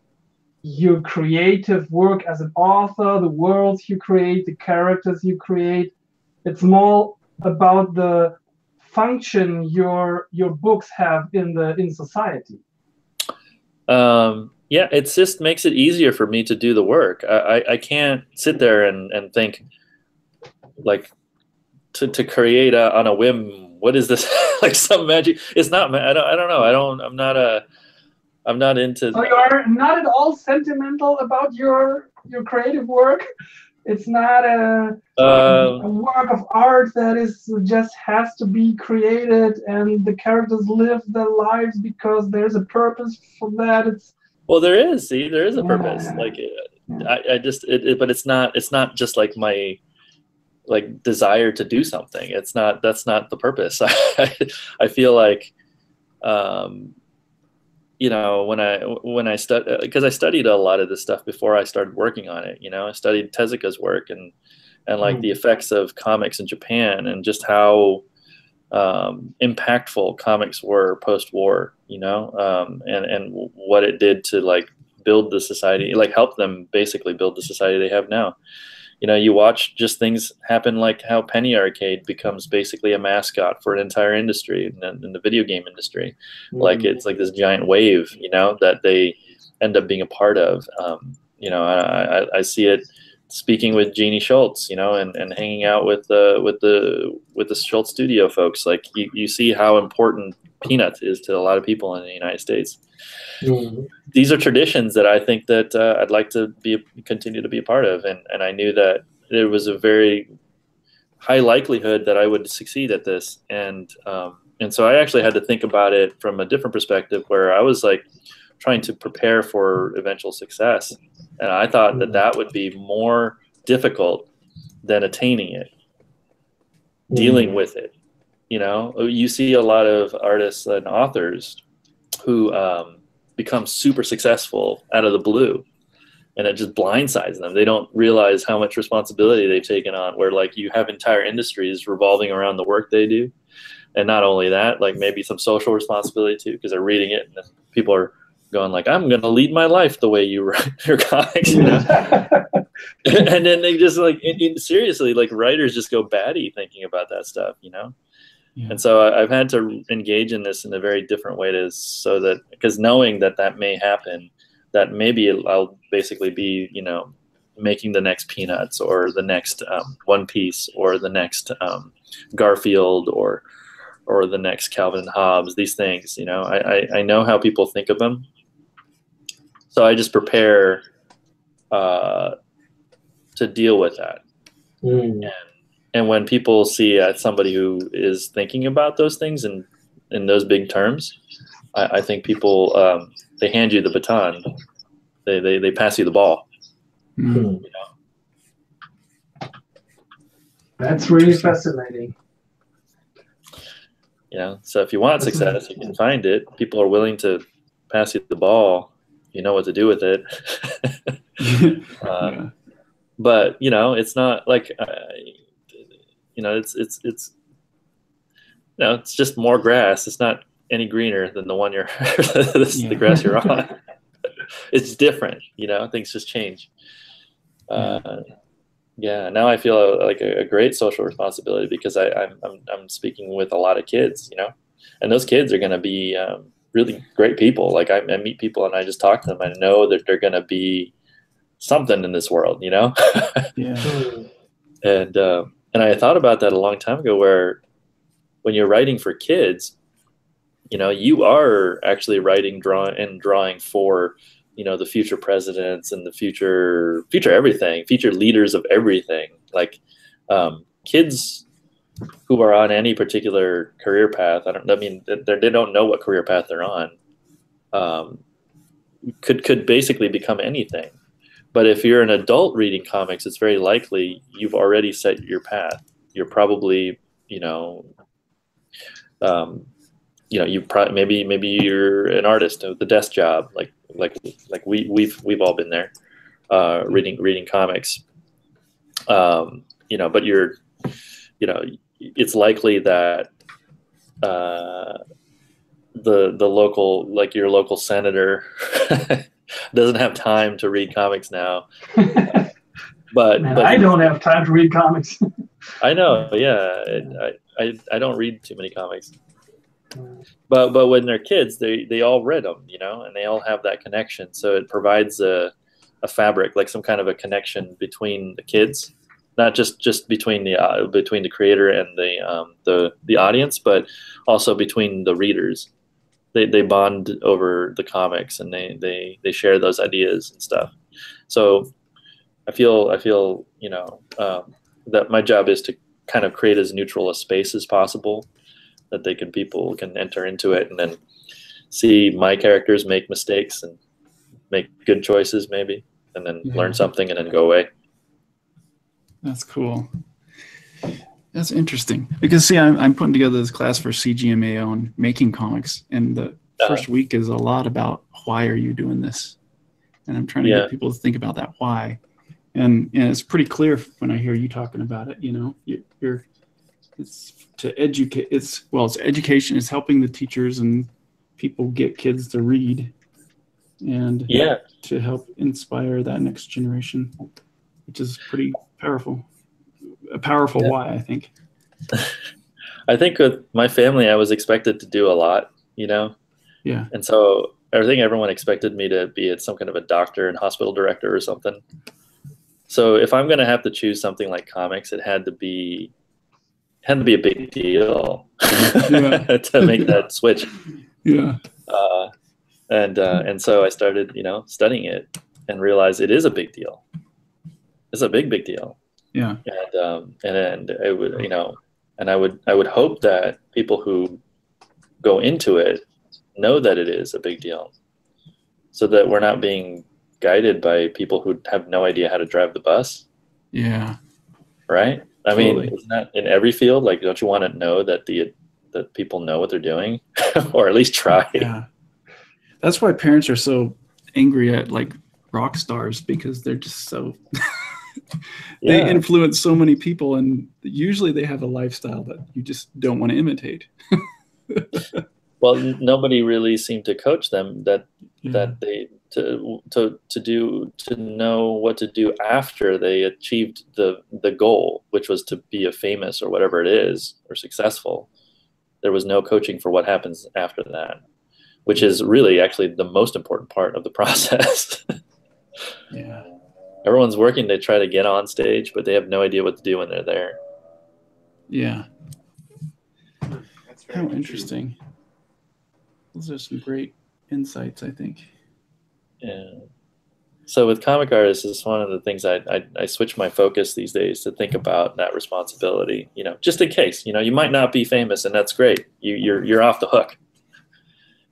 your creative work as an author, the worlds you create, the characters you create. It's more about the function your books have in society. Yeah, it just makes it easier for me to do the work. I can't sit there and think like to create on a whim. What is this? Like some magic? It's not. I don't know. I'm not into. So you are not at all sentimental about your creative work. It's not a work of art that is just has to be created and the characters live their lives because there's a purpose for that. Well, there is. See, there is a purpose. Like, I just but it's not just like my like desire to do something. That's not the purpose. I feel like, you know, when I studied, because I studied a lot of this stuff before I started working on it. You know, I studied Tezuka's work and like the effects of comics in Japan and just how impactful comics were post-war. You know, and what it did to like build the society, like help them basically build the society they have now. You know, you watch just things happen like how Penny Arcade becomes basically a mascot for an entire industry in the video game industry. Like it's like this giant wave, you know, that they end up being a part of. You know, I see it speaking with Jeannie Schultz, you know, and hanging out with the Schultz Studio folks. Like you see how important Peanuts is to a lot of people in the United States. These are traditions that I think that I'd like to continue to be a part of, and I knew that there was a very high likelihood that I would succeed at this, and so I actually had to think about it from a different perspective, where I was like trying to prepare for eventual success, and I thought that would be more difficult than attaining it, dealing with it. You know, you see a lot of artists and authors who become super successful out of the blue, and it just blindsides them. They don't realize how much responsibility they've taken on, where like you have entire industries revolving around the work they do. And not only that, like maybe some social responsibility too, because they're reading it and then people are going like, I'm going to lead my life the way you write your comics, you know? And then they just like, seriously, like writers just go batty thinking about that stuff, you know? Yeah. And so I've had to engage in this in a very different way so that, because knowing that may happen, that maybe I'll basically be, you know, making the next Peanuts or the next One Piece or the next Garfield or the next Calvin and Hobbes, these things, you know, I know how people think of them. So I just prepare to deal with that. And when people see somebody who is thinking about those things in those big terms, I think people, they hand you the baton. They pass you the ball. You know? That's really fascinating. You know, so if you want success, you can find it. People are willing to pass you the ball. You know what to do with it. Yeah. But you know, it's not like you know, it's you know, it's just more grass. It's not any greener than the one the grass you're on. It's different, you know. Things just change. Yeah, now I feel like a great social responsibility because I'm speaking with a lot of kids, you know, and those kids are going to be really great people. Like I meet people and I just talk to them. I know that they're going to be something in this world, you know. And I thought about that a long time ago, where when you're writing for kids, you know, you are actually writing, drawing for, you know, the future presidents and the future everything, future leaders of everything. Like kids who are on any particular career path, they don't know what career path they're on, could basically become anything. But if you're an adult reading comics, it's very likely you've already set your path. you're probably, you probably maybe you're an artist of the desk job, like we've all been there, reading comics. But it's likely that the local, like your local senator doesn't have time to read comics now. But I don't have time to read comics. I know, yeah. I don't read too many comics. But when they're kids, they all read them, and they all have that connection. So it provides a fabric, like some kind of a connection between the kids, not just between the creator and the audience, but also between the readers. They bond over the comics, and they share those ideas and stuff. So I feel that my job is to kind of create as neutral a space as possible, that people can enter into it and then see my characters make mistakes and make good choices maybe, and then learn something and then go away. That's cool. That's interesting, because see, I'm putting together this class for CGMA on making comics, and the first week is a lot about why are you doing this, and I'm trying to get people to think about that why, and it's pretty clear when I hear you talking about it. It's to educate. It's education. It's helping the teachers and people get kids to read, and to help inspire that next generation, which is pretty powerful. A powerful why, I think. I think with my family, I was expected to do a lot, Yeah. And so I think everyone expected me to be some kind of a doctor and hospital director or something. So if I'm going to have to choose something like comics, it had to be a big deal to make that switch. Yeah. And so I started, studying it and realized it is a big deal. It's a big deal. Yeah. And it would, and I would hope that people who go into it know that it is a big deal, so that we're not being guided by people who have no idea how to drive the bus. Yeah. Right. I mean, isn't that in every field? Like, don't you want to know that that people know what they're doing, or at least try? Yeah. That's why parents are so angry at like rock stars, because they're just so they influence so many people, and usually they have a lifestyle that you just don't want to imitate. Well, nobody really seemed to coach them that they to know what to do after they achieved the goal, which was to be a famous or whatever it is, or successful. There was no coaching for what happens after that, which is really actually the most important part of the process. Yeah. Everyone's working to try to get on stage, but they have no idea what to do when they're there. Yeah. That's very How interesting. Those are some great insights, I think. Yeah. So with comic artists, it's one of the things I switch my focus these days to think about that responsibility, just in case, you might not be famous, and that's great. You're off the hook.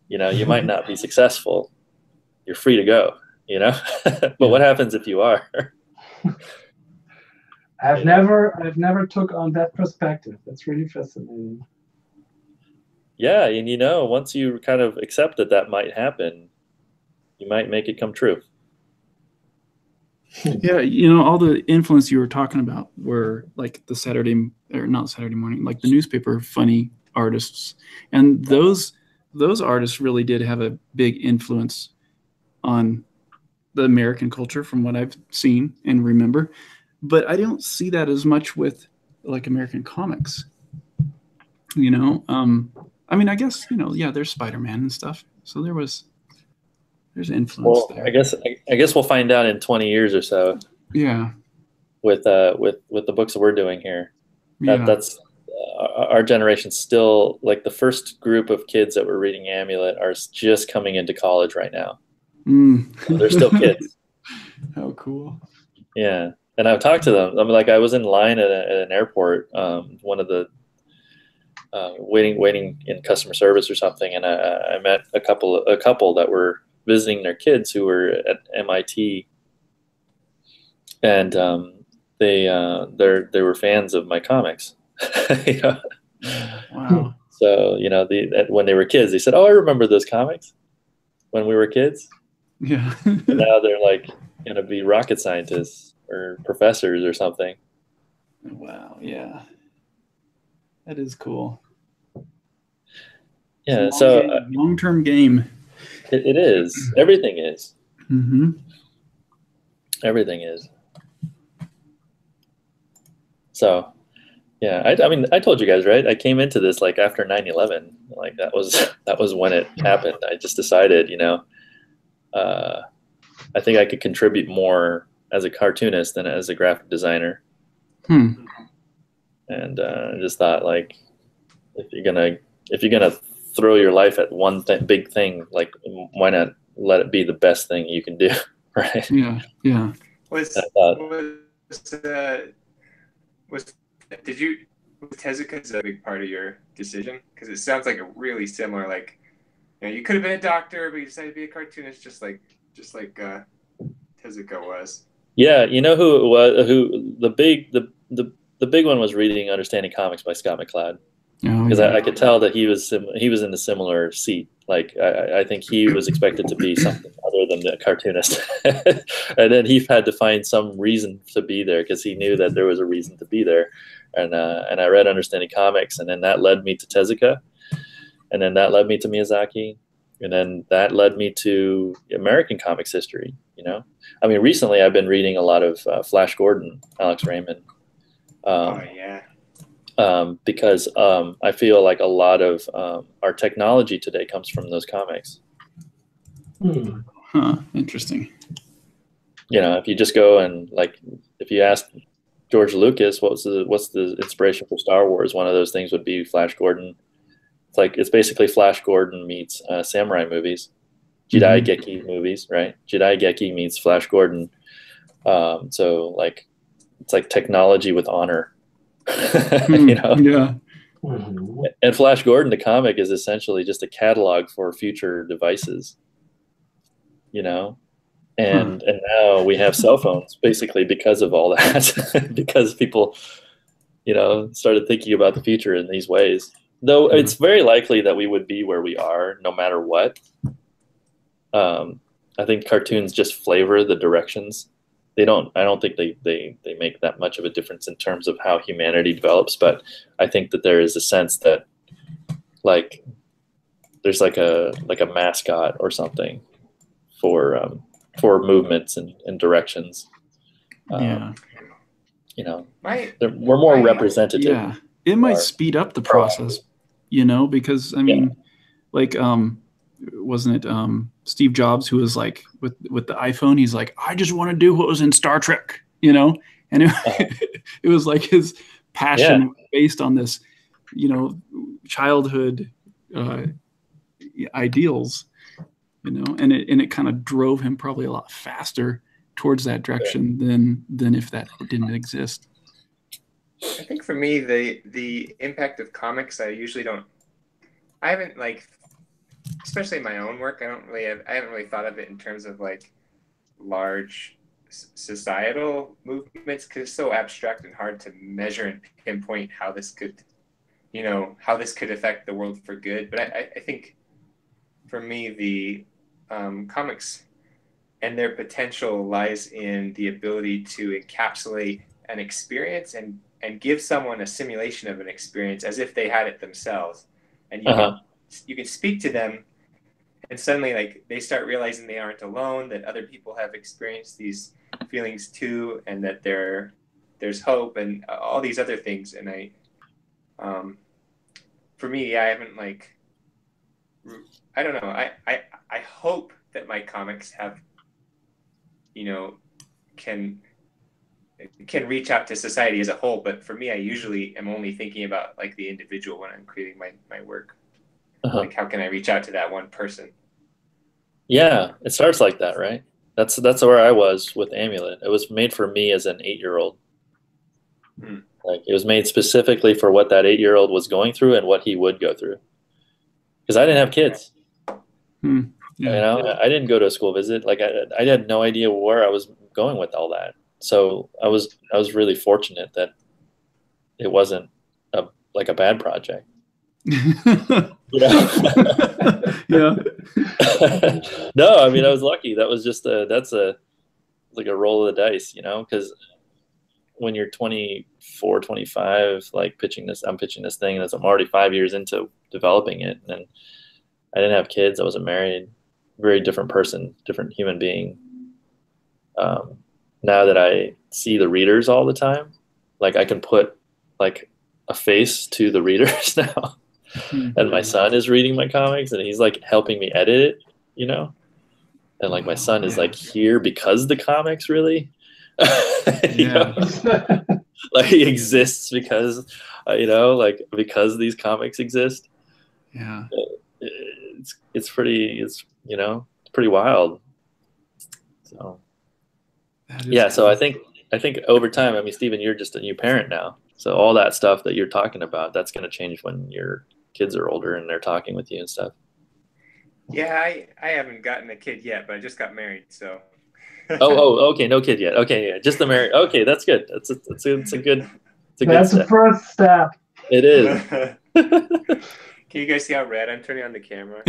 You might not be successful. You're free to go, but what happens if you are? I've never took on that perspective. That's really fascinating. Yeah. And once you kind of accept that might happen, you might make it come true. Yeah, all the influence you were talking about were like not Saturday morning, like the newspaper funny artists, and those artists really did have a big influence on the American culture, from what I've seen and remember. But I don't see that as much with like American comics. I mean, I guess there's Spider-Man and stuff, so there's influence there. I guess we'll find out in 20 years or so. Yeah. With the books that we're doing here, that's our generation still, like the first group of kids that were reading Amulet are just coming into college right now. They're still kids. How cool. Yeah. And I've talked to them. I mean, like I was in line at an airport, one of the waiting in customer service or something, and I met a couple that were visiting their kids who were at MIT, and they were fans of my comics. You know? Wow. So, you know, when they were kids, they said, "Oh, I remember those comics when we were kids." Yeah. And now they're like going to be rocket scientists or professors or something. Wow. Yeah. That is cool. Yeah. It's a So long-term game. it is. Everything is. Mm-hmm. Everything is. So, yeah, I mean, I told you guys, right? I came into this like after 9/11. Like that was when it happened. I just decided, you know, I think I could contribute more as a cartoonist than as a graphic designer. And I just thought, like, if you're gonna throw your life at one big thing, like, why not let it be the best thing you can do, right? Yeah. Yeah. Was Tezuka a big part of your decision? Because it sounds like a really similar, like, you know, you could have been a doctor, but you decided to be a cartoonist, just like Tezuka was. Yeah, you know who it was? Who the big one was reading Understanding Comics by Scott McCloud, because I could tell that he was in a similar seat. Like I think he was expected to be something other than a cartoonist, and then he had to find some reason to be there because he knew that there was a reason to be there. And I read Understanding Comics, and then that led me to Tezuka, and then that led me to Miyazaki, and then that led me to American comics history. You know, I mean, recently I've been reading a lot of Flash Gordon, Alex Raymond. Because I feel like a lot of our technology today comes from those comics. Interesting. You know, if you just go and, like, if you ask George Lucas what's the inspiration for Star Wars, one of those things would be Flash Gordon. It's basically Flash Gordon meets samurai movies, Jidai Geki movies, right? Jidai Geki meets Flash Gordon. So like it's like technology with honor. You know? Yeah. And Flash Gordon, the comic, is essentially just a catalog for future devices. You know? And now we have cell phones basically because of all that. Because people, you know, started thinking about the future in these ways. Though it's very likely that we would be where we are no matter what. I think cartoons just flavor the directions. I don't think they make that much of a difference in terms of how humanity develops, but I think that there is a sense that, like, there's like a mascot or something for movements and directions. Yeah. You know, we're more representative. Yeah. It might speed up the process, you know, because I mean, like, wasn't it Steve Jobs who was like with the iPhone? He's like, I just want to do what was in Star Trek, you know, and it was like his passion based on this, you know, childhood ideals, you know, and it kind of drove him probably a lot faster towards that direction than if that didn't exist. I think for me, the impact of comics, I haven't, like, especially in my own work, I haven't really thought of it in terms of like large societal movements, because it's so abstract and hard to measure and pinpoint how this could affect the world for good. But I think for me, the comics and their potential lies in the ability to encapsulate an experience and give someone a simulation of an experience as if they had it themselves. And you can speak to them, and suddenly, like, they start realizing they aren't alone, that other people have experienced these feelings too, and that there's hope and all these other things. And for me, I haven't, like, I don't know. I hope that my comics have, you know, can reach out to society as a whole. But for me, I usually am only thinking about, like, the individual when I'm creating my work. Like, how can I reach out to that one person? Yeah, it starts like that, right? That's where I was with Amulet. It was made for me as an 8-year-old. Like, it was made specifically for what that 8-year-old was going through and what he would go through. Because I didn't have kids. You know, I didn't go to a school visit. Like, I had no idea where I was going with all that. so I was really fortunate that it wasn't like a bad project. You know? Yeah. No, I mean, I was lucky. That was just like a roll of the dice, you know, because when you're 24, 25, like I'm pitching this thing, and I'm already 5 years into developing it, and I didn't have kids. I wasn't married. Very different person, different human being. Now that I see the readers all the time, like I can put like a face to the readers now. And my son is reading my comics, and he's like helping me edit it, you know. And like my son is like here because the comics really, you know? Like he exists because, you know, like because these comics exist. Yeah. It's pretty, you know, it's pretty wild. So yeah, cool. So I think over time, I mean, Steven, you're just a new parent now. So all that stuff that you're talking about, that's going to change when your kids are older and they're talking with you and stuff. Yeah, I haven't gotten a kid yet, but I just got married, so. Okay, no kid yet. Okay, yeah, just the married. Okay, that's good. That's a good the first step. It is. Can you guys see how red I'm turning on the camera?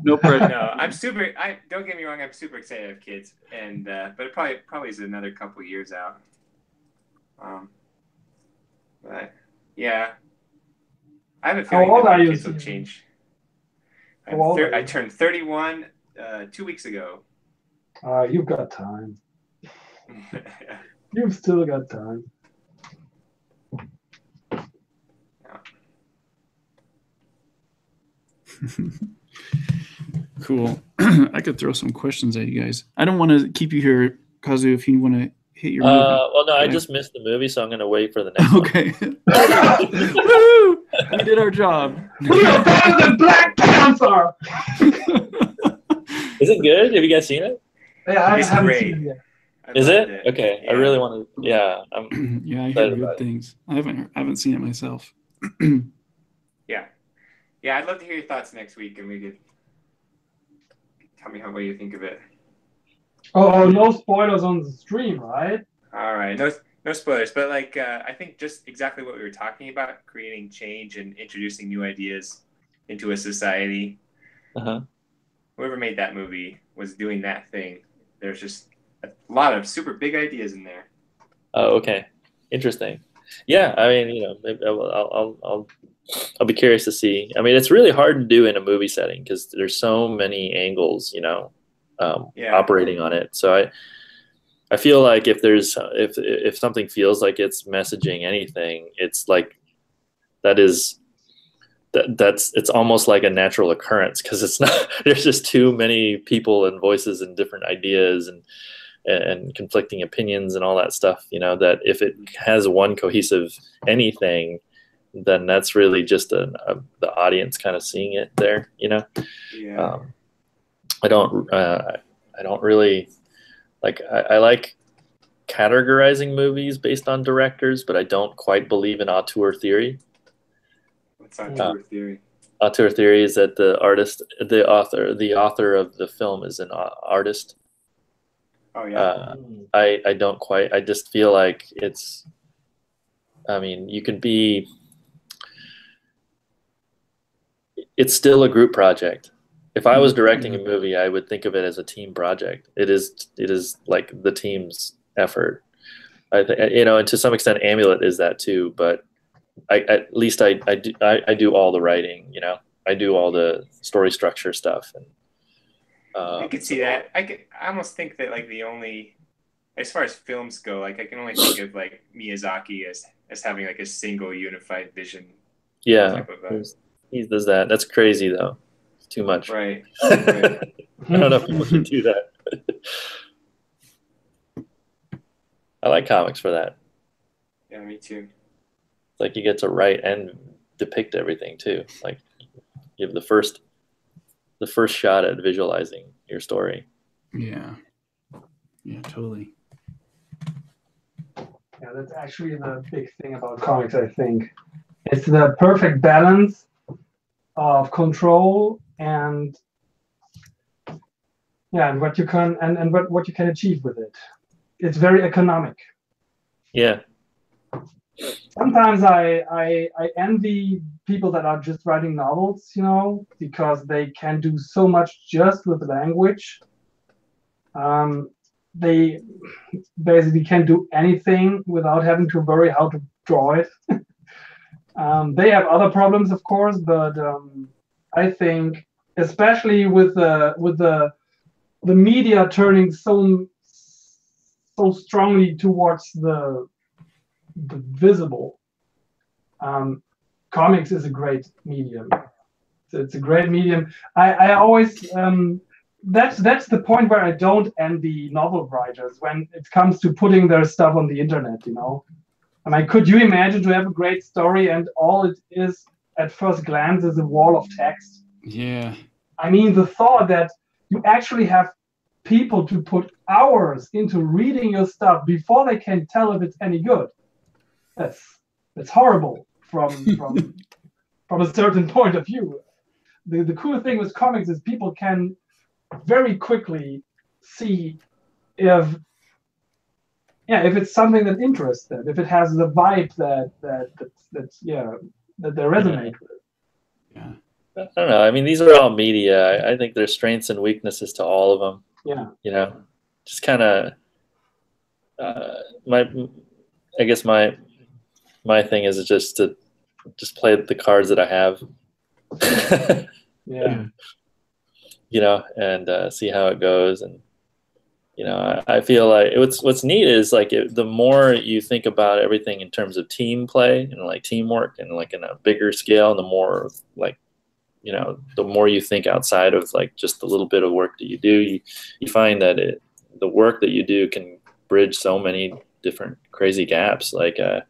No pressure. No, I'm super. Don't get me wrong. I'm super excited to have kids, and but it probably is another couple years out. But yeah, I have a feeling that my kids will change. I turned 31 2 weeks ago. You've got time. You've still got time. Cool. I could throw some questions at you guys. I don't want to keep you here, Kazu, if you want to hit your movie. Well, no, I just missed the movie, so I'm going to wait for the next one. Okay. Woo! We did our job. We are better than Black Panther! Is it good? Have you guys seen it? Yeah, I haven't seen it yet. Is it? Okay. Yeah. I really want to. Yeah. Yeah, I hear good things. I haven't seen it myself. Yeah, I'd love to hear your thoughts next week, and we could tell me what you think of it. Oh, no spoilers on the stream, right? All right, no spoilers, but like I think just exactly what we were talking about, creating change and introducing new ideas into a society. Whoever made that movie was doing that thing. There's just a lot of super big ideas in there. Oh, okay, interesting. Yeah, I mean, you know, maybe I'll be curious to see. I mean, it's really hard to do in a movie setting because there's so many angles, you know, operating on it. So I feel like if something feels like it's messaging anything, it's like it's almost like a natural occurrence because it's not. There's just too many people and voices and different ideas and conflicting opinions and all that stuff, you know, that if it has one cohesive anything, then that's really just the audience kind of seeing it there, you know. Yeah. I don't really like. I like categorizing movies based on directors, but I don't quite believe in auteur theory. What's auteur theory? Auteur theory is that the author of the film is an artist. Oh yeah. I don't quite. I just feel like it's. I mean, you could be. It's still a group project. If I was directing a movie, I would think of it as a team project. It is like the team's effort. You know, and to some extent, Amulet is that too. But at least I do all the writing. You know, I do all the story structure stuff. And I could see that. I almost think that like the only, as far as films go, like I can only think of like Miyazaki as having like a single unified vision. Yeah. He does that. That's crazy, though. It's too much. Right. I don't know if people can do that. I like comics for that. Yeah, me too. It's like you get to write and depict everything too. Like you have the first shot at visualizing your story. Yeah. Yeah, totally. Yeah, that's actually the big thing about comics, I think. It's the perfect balance of control and what you can achieve with it. it's very economic. Yeah. Sometimes I envy people that are just writing novels, you know, because they can do so much just with language. They basically can do anything without having to worry how to draw it. They have other problems, of course, but I think, especially with the media turning so strongly towards the visible, comics is a great medium. It's a great medium. I always that's the point where I don't envy novel writers when it comes to putting their stuff on the internet, you know. I mean, could you imagine to have a great story and all it is at first glance is a wall of text? Yeah. I mean, the thought that you actually have people to put hours into reading your stuff before they can tell if it's any good. That's horrible from a certain point of view. The cool thing with comics is people can very quickly see if it's something that interests them, if it has the vibe that they resonate with. Yeah. I don't know. I mean, these are all media. I think there's strengths and weaknesses to all of them. Yeah. You know, just kind of I guess my thing is just to play the cards that I have. Yeah. You know, and see how it goes. And you know, I feel like what's neat is like the more you think about everything in terms of team play and like teamwork and like in a bigger scale, and the more like, you know, the more you think outside of like just the little bit of work that you do, you find that the work that you do can bridge so many different crazy gaps. Like, you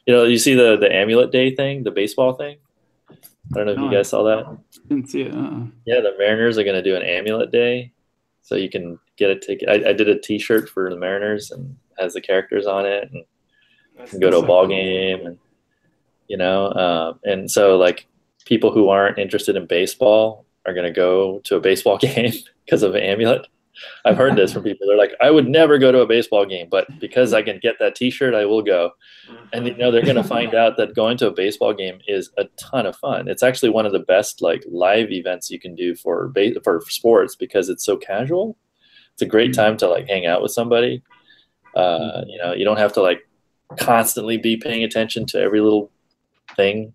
know, you see the Amulet Day thing, the baseball thing. I don't know if you guys saw that. Didn't see it. Yeah, the Mariners are going to do an Amulet Day, so you can get a ticket. I did a T-shirt for the Mariners and has the characters on it, and you can go to a ball game, and you know, and so like people who aren't interested in baseball are going to go to a baseball game because of an amulet. I've heard this from people. They're like, I would never go to a baseball game, but because I can get that T-shirt, I will go. And you know, they're going to find out that going to a baseball game is a ton of fun. It's actually one of the best like live events you can do for sports because it's so casual. It's a great time to like hang out with somebody. You know, you don't have to like constantly be paying attention to every little thing.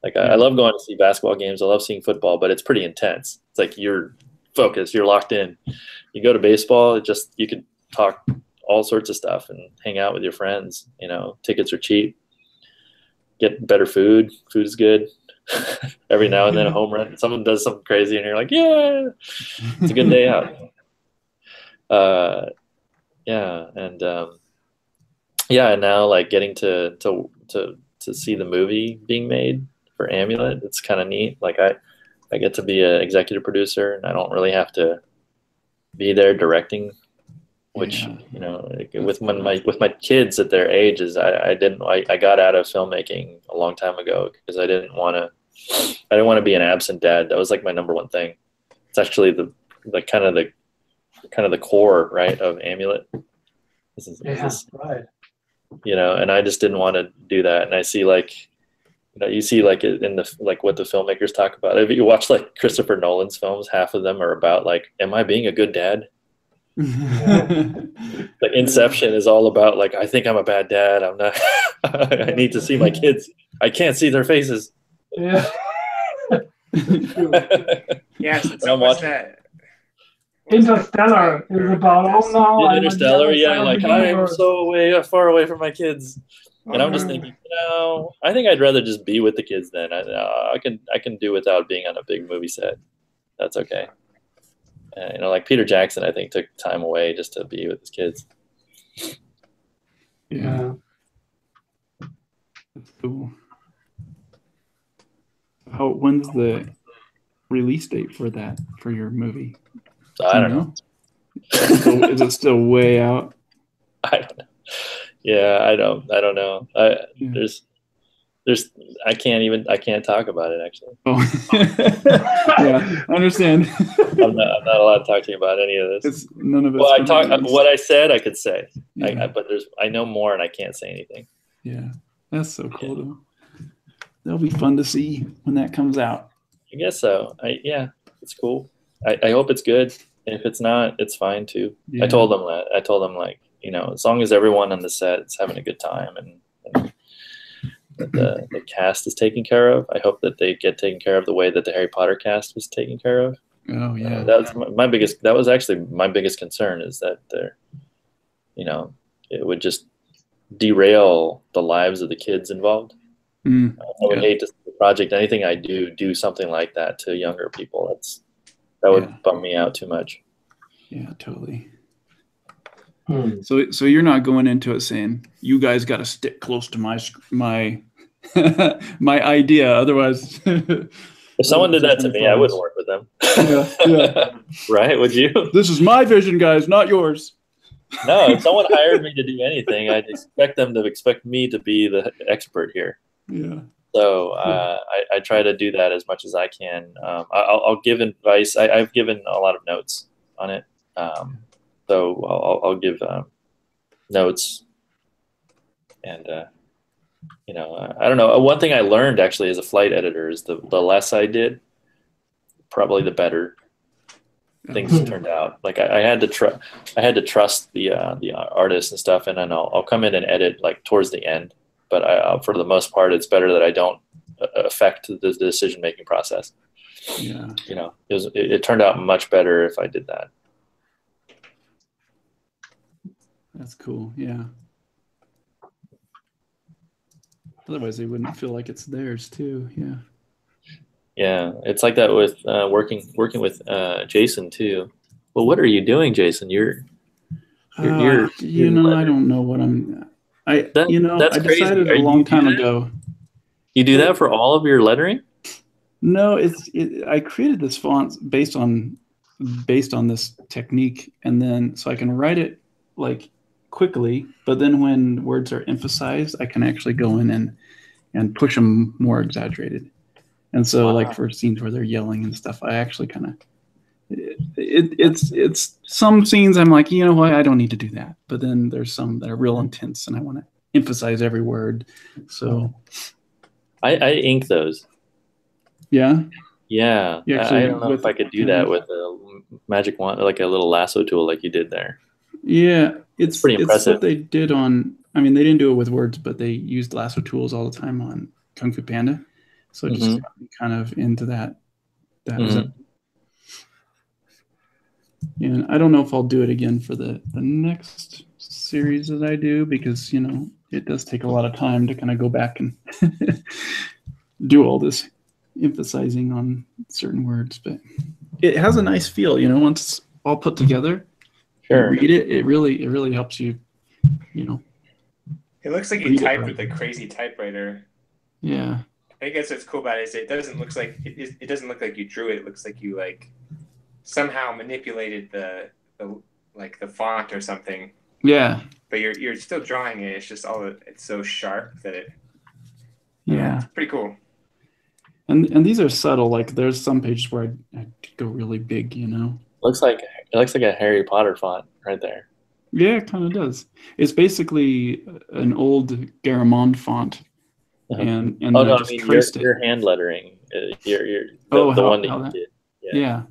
Like I love going to see basketball games. I love seeing football, but it's pretty intense. It's like you're focused, you're locked in. You go to baseball, you could talk all sorts of stuff and hang out with your friends. You know, tickets are cheap. Get better food. Food is good. Every now and then a home run. Someone does something crazy and you're like, yeah, it's a good day out. And now like getting to see the movie being made for Amulet, it's kind of neat. Like I get to be an executive producer, and I don't really have to be there directing. Which you know, with my kids at their ages, I got out of filmmaking a long time ago because I didn't want to be an absent dad. That was like my number one thing. It's actually the kind of the core, right, of Amulet. Right. You know, and I just didn't want to do that. And I see like, you know, you see like in the like what the filmmakers talk about. If you watch like Christopher Nolan's films, half of them are about like, am I being a good dad? Like Inception is all about like, I think I'm a bad dad. I'm not. I need to see my kids. I can't see their faces. Yeah. Yeah. So what's that? Interstellar is about Interstellar, yeah, like I am so far away from my kids, and I'm just thinking, you know, I think I'd rather just be with the kids then. I can do without being on a big movie set. That's okay. You know, like Peter Jackson, I think took time away just to be with his kids. Yeah, that's cool. When's the release date for your movie? I don't know. Is it still way out? I don't know. Yeah, I don't know. I can't talk about it actually. Oh, yeah, I understand. I'm not allowed to talk to you about any of this. None of it. Well, what I said I could say, yeah. but I know more and I can't say anything. Yeah, that's so cool though. That'll be fun to see when that comes out. I guess so. It's cool. I hope it's good. And if it's not, it's fine too. Yeah. I told them that. I told them like, as long as everyone on the set is having a good time and the cast is taken care of, I hope that they get taken care of the way that the Harry Potter cast was taken care of. Oh yeah. That was actually my biggest concern, is that it would just derail the lives of the kids involved. I would hate to see the project, anything I do something like that to younger people. That would bum me out too much. Yeah, totally. So you're not going into it saying you guys got to stick close to my my idea, otherwise. If someone did that to me, I wouldn't work with them. Yeah. Right? Would you? This is my vision, guys, not yours. No, if someone hired me to do anything, I'd expect them to expect me to be the expert here. Yeah. So I try to do that as much as I can. I'll give advice. I've given a lot of notes on it. So I'll give notes. And, I don't know. One thing I learned actually as a flight editor is the less I did, probably the better things turned out. Like I had to trust the artists and stuff, and then I'll come in and edit like towards the end. But for the most part, it's better that I don't affect the decision-making process. Yeah. It turned out much better if I did that. That's cool. Yeah. Otherwise, they wouldn't feel like it's theirs too. Yeah. Yeah, it's like that with working with Jason too. Well, what are you doing, Jason? I don't know what I'm. I decided crazy. a long time ago. You do that for all of your lettering? No, I created this font based on this technique, and then so I can write it like quickly, but then when words are emphasized, I can actually go in and push them more exaggerated. And so like for scenes where they're yelling and stuff, I actually kind of it's some scenes I'm like, you know what, I don't need to do that. But then there's some that are real intense and I want to emphasize every word. So I ink those. Yeah. Yeah. I don't know if I could do that with a magic wand, like a little lasso tool like you did there. Yeah. It's pretty impressive. It's what they did they didn't do it with words, but they used lasso tools all the time on Kung Fu Panda. So it just got me kind of into that. And I don't know if I'll do it again for the next series that I do, because it does take a lot of time to kind of go back and do all this emphasizing on certain words. But it has a nice feel, once it's all put together. Sure. Read it. It really helps you. It looks like you typed with a crazy typewriter. Yeah. I guess what's cool about it is it doesn't look like you drew it. It looks like you somehow manipulated the font or something. Yeah. But you're still drawing it. It's just it's so sharp that it. Yeah. It's pretty cool. And these are subtle. Like there's some pages where I go really big. It looks like a Harry Potter font right there. Yeah, it kind of does. It's basically an old Garamond font. And your hand lettering. The one that you did. Yeah.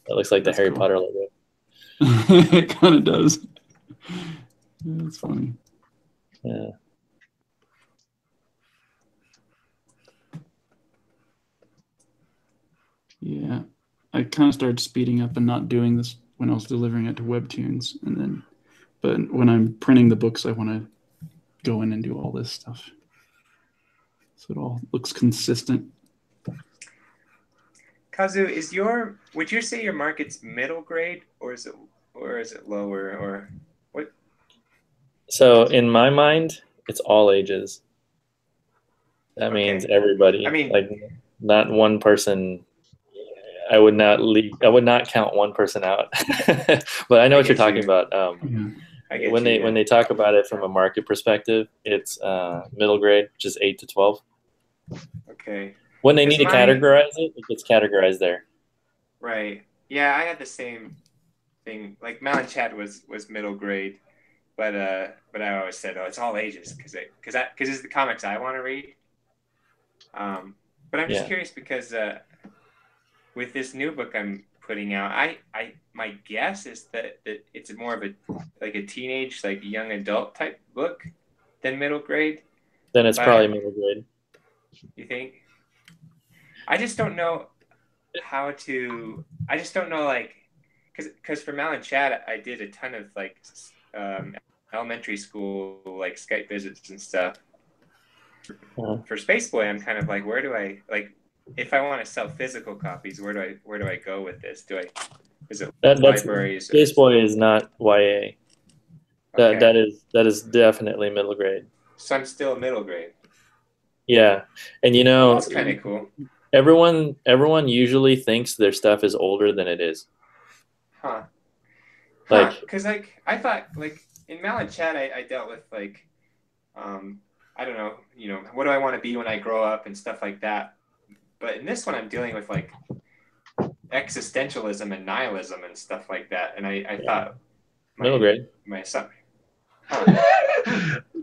It looks like the Harry Potter logo. It kind of does. Yeah, it's funny. Yeah. Yeah. I kind of started speeding up and not doing this when I was delivering it to Webtoons, but when I'm printing the books, I want to go in and do all this stuff, so it all looks consistent. Kazu, would you say your market's middle grade, or is it lower, or what? So in my mind, it's all ages. That means everybody. Not one person. I would not count one person out. But I know what you're talking about. When they talk about it from a market perspective, it's middle grade, which is 8 to 12. Okay. When they need to categorize it, it gets categorized there. Right. Yeah, I had the same thing. Like Mountain Chat was middle grade, but I always said, oh, it's all ages because it's the comics I want to read. But I'm just curious because with this new book I'm putting out, my guess is that it's more of a teenage, like young adult type book than middle grade. Then it's probably middle grade. You think? I just don't know how to. I just don't know, like, because for Mal and Chad, I did a ton of like elementary school like Skype visits and stuff. For Spaceboy, I'm kind of like, where do I like? If I want to sell physical copies, where do I go with this? Is it libraries? Spaceboy is not YA. Okay. That is definitely middle grade. So I'm still middle grade. Yeah, and that's kind of cool. Everyone usually thinks their stuff is older than it is. Huh. Like, because like I thought like in Mal and Chat, I dealt with like, I don't know, what do I want to be when I grow up and stuff like that. But in this one, I'm dealing with like existentialism and nihilism and stuff like that. And I thought middle grade. My son.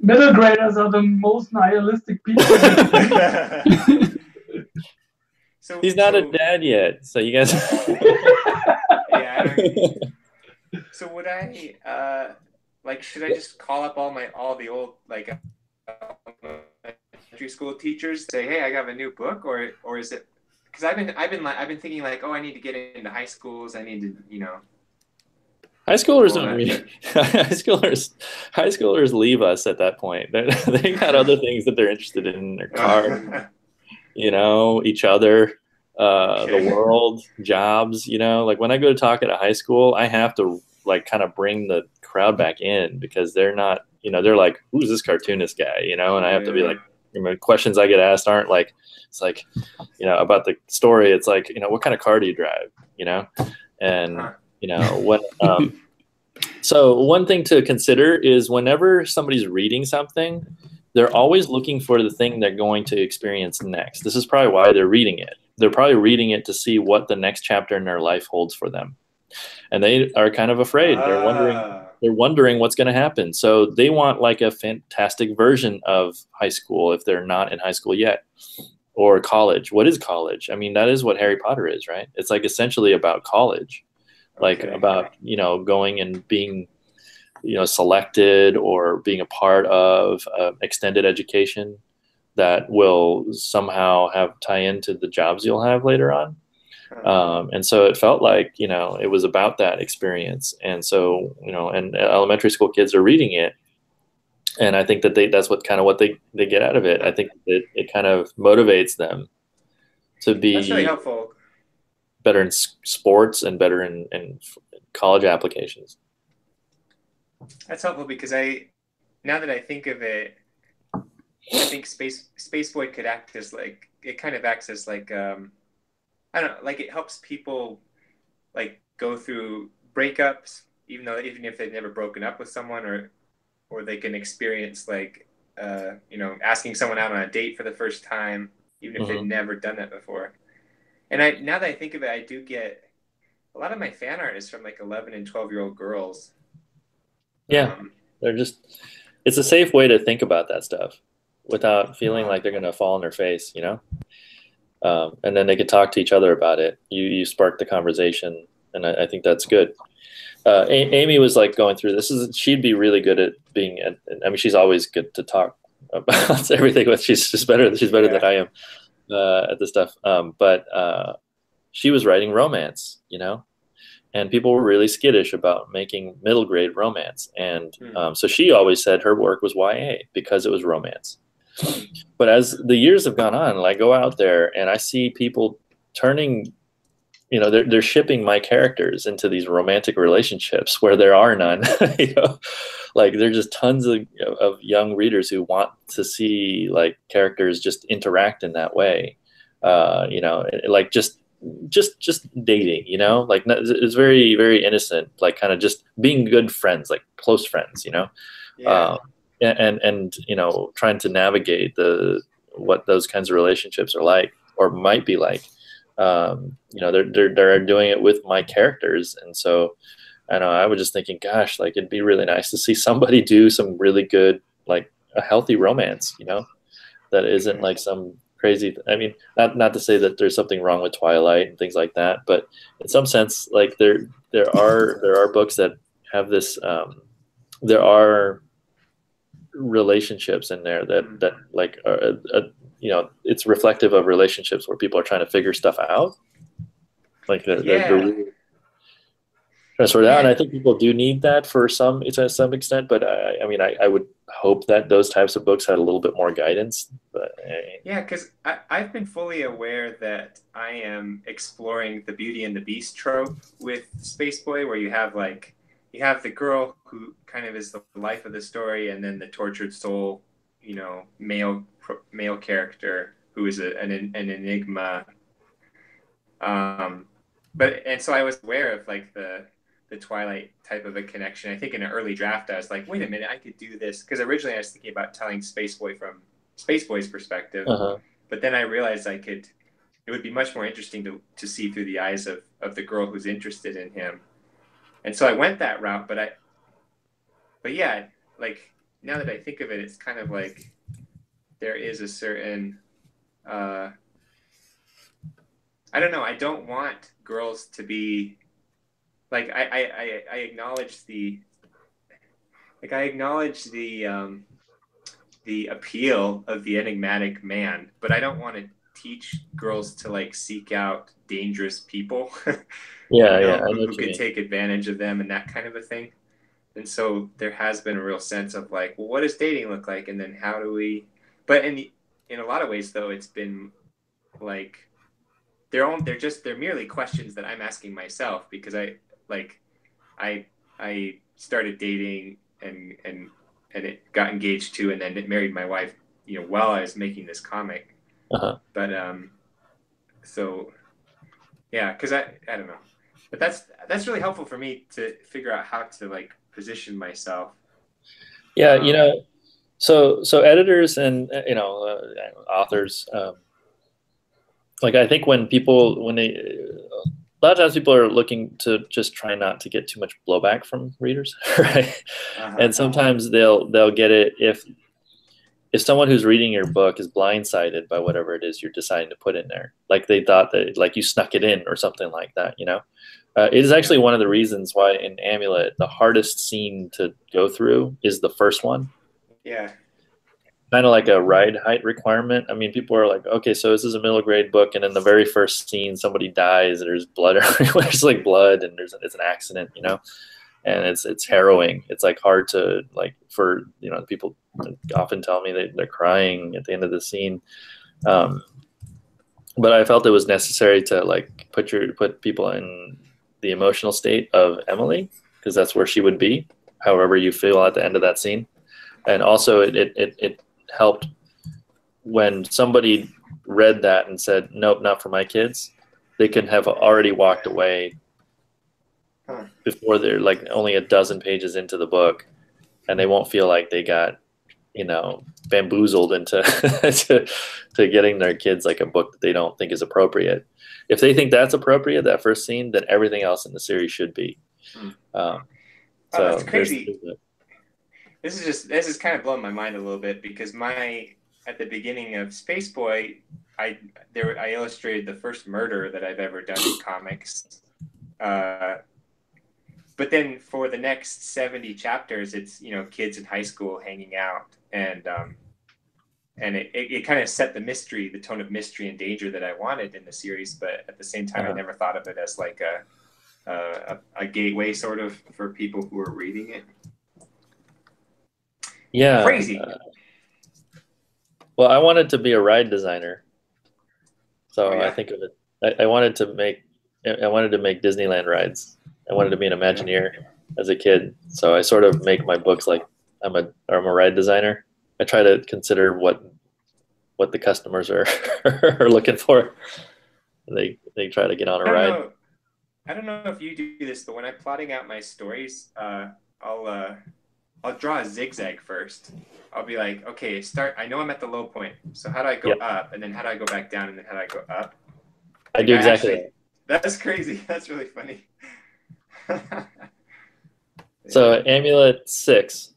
Middle graders are the most nihilistic people. He's not a dad yet, so you guys. Yeah. So would I like? Should I just call up all the old like elementary school teachers, say, hey, I got a new book, or is it? Because I've been thinking like, oh, I need to get into high schools. I need to, High schoolers don't read. High schoolers leave us at that point. They got other things that they're interested in their car, each other, the world, jobs. Like when I go to talk at a high school, I have to like kind of bring the crowd back in because they're not, they're like, who's this cartoonist guy, and I have to be like, questions I get asked aren't like, it's like, about the story. It's like, what kind of car do you drive, and. So one thing to consider is whenever somebody's reading something, they're always looking for the thing they're going to experience next. This is probably why they're reading it. They're probably reading it to see what the next chapter in their life holds for them. And they are kind of afraid. They're wondering what's going to happen. So they want like a fantastic version of high school if they're not in high school yet. Or college. What is college? I mean, that is what Harry Potter is, right? It's like essentially about college. Like about, going and being, selected or being a part of extended education that will somehow have tie into the jobs you'll have later on. And so it felt like, it was about that experience. And so, and elementary school kids are reading it. And I think that that's what they get out of it. I think that it kind of motivates them to be. That's really helpful. Better in sports and better in college applications. That's helpful because now that I think of it, I think Spaceboy could act as like, it kind of acts as like, I don't know, like it helps people like go through breakups, even if they've never broken up with someone, or they can experience like, asking someone out on a date for the first time, even if they've never done that before. And now that I think of it, I do get a lot of my fan art is from like 11 and 12-year-old girls. Yeah, it's a safe way to think about that stuff without feeling like they're going to fall on their face, and then they could talk to each other about it. You spark the conversation, and I think that's good. Amy was like going through this. She'd be really good at being. I mean, she's always good to talk about everything with. She's better than I am. At this stuff, but she was writing romance, and people were really skittish about making middle grade romance, and so she always said her work was YA because it was romance. But as the years have gone on, I go out there and I see people turning, they're shipping my characters into these romantic relationships where there are none. Like there's just tons of young readers who want to see like characters just interact in that way. Like just dating, like it's very, very innocent, like kind of just being good friends, like close friends, Yeah. And trying to navigate the what those kinds of relationships are like, or might be like. You know, they're doing it with my characters, and so I know I was just thinking, gosh, like it'd be really nice to see somebody do some really good, like a healthy romance, you know, that isn't like some crazy. I mean, not to say that there's something wrong with Twilight and things like that, but in some sense, like there are books that have this. There are relationships in there that like are, you know, it's reflective of relationships where people are trying to figure stuff out, like they're really trying to sort it out. And I think people do need that to some extent, but I mean, I would hope that those types of books had a little bit more guidance. But yeah, because I've been fully aware that I am exploring the Beauty and the Beast trope with Spaceboy, where you have the girl who kind of is the life of the story, and then the tortured soul, you know, male character who is an enigma. And so I was aware of like the Twilight type of a connection. I think in an early draft, I was like, wait a minute, I could do this. Because originally I was thinking about telling Spaceboy from Spaceboy's perspective. But then I realized it would be much more interesting to see through the eyes of the girl who's interested in him. And so I went that route, but yeah, like now that I think of it, it's kind of like there is a certain, I don't know, I don't want girls to be, like, I acknowledge the appeal of the enigmatic man, but I don't want to teach girls to like seek out dangerous people. Who could take advantage of them and that kind of a thing. And so there has been a real sense of like, well, what does dating look like, and then how do we? But in a lot of ways, though, it's been like they're merely questions that I'm asking myself, because I started dating and it got engaged to, and then it married my wife, you know, while I was making this comic. But so yeah, because I don't know, but that's really helpful for me to figure out how to like position myself. Yeah, you know, so editors and authors, like I think when they a lot of times people are looking to just try not to get too much blowback from readers, right? And sometimes they'll get it if someone who's reading your book is blindsided by whatever it is you're deciding to put in there, like they thought that like you snuck it in or something like that, you know. It is actually one of the reasons why in Amulet the hardest scene to go through is the first one. Yeah. Kind of like a ride height requirement. I mean, people are like, okay, so this is a middle grade book, and in the very first scene, somebody dies, and there's blood everywhere. There's like blood, and it's an accident, you know, and it's harrowing. It's like hard to like for, you know, people often tell me they're crying at the end of the scene. But I felt it was necessary to like put people in the emotional state of Emily, because that's where she would be, however you feel at the end of that scene. And also it helped when somebody read that and said, nope, not for my kids, they can have already walked away before they're like only a dozen pages into the book, and they won't feel like they got, you know, bamboozled into to getting their kids like a book that they don't think is appropriate. If they think that's appropriate, that first scene, then everything else in the series should be. So that's crazy. This is kind of blowing my mind a little bit, because at the beginning of Spaceboy, I illustrated the first murder that I've ever done in comics. But then for the next 70 chapters, it's, you know, kids in high school hanging out, and it kind of set the tone of mystery and danger that I wanted in the series. But at the same time, I never thought of it as like a gateway sort of for people who are reading it. Yeah. Crazy. Well, I wanted to be a ride designer, so yeah. I think of it. I wanted to make Disneyland rides. I wanted to be an Imagineer as a kid, so I sort of make my books like I'm a ride designer. I try to consider what the customers are are looking for. They try to get on a ride. I don't know if you do this, but when I'm plotting out my stories, I'll draw a zigzag first I'll be like, okay, start. I know I'm at the low point. So how do I go up? And then how do I go back down? And then how do I go up? I do exactly that. That's crazy. That's really funny. So Amulet 6.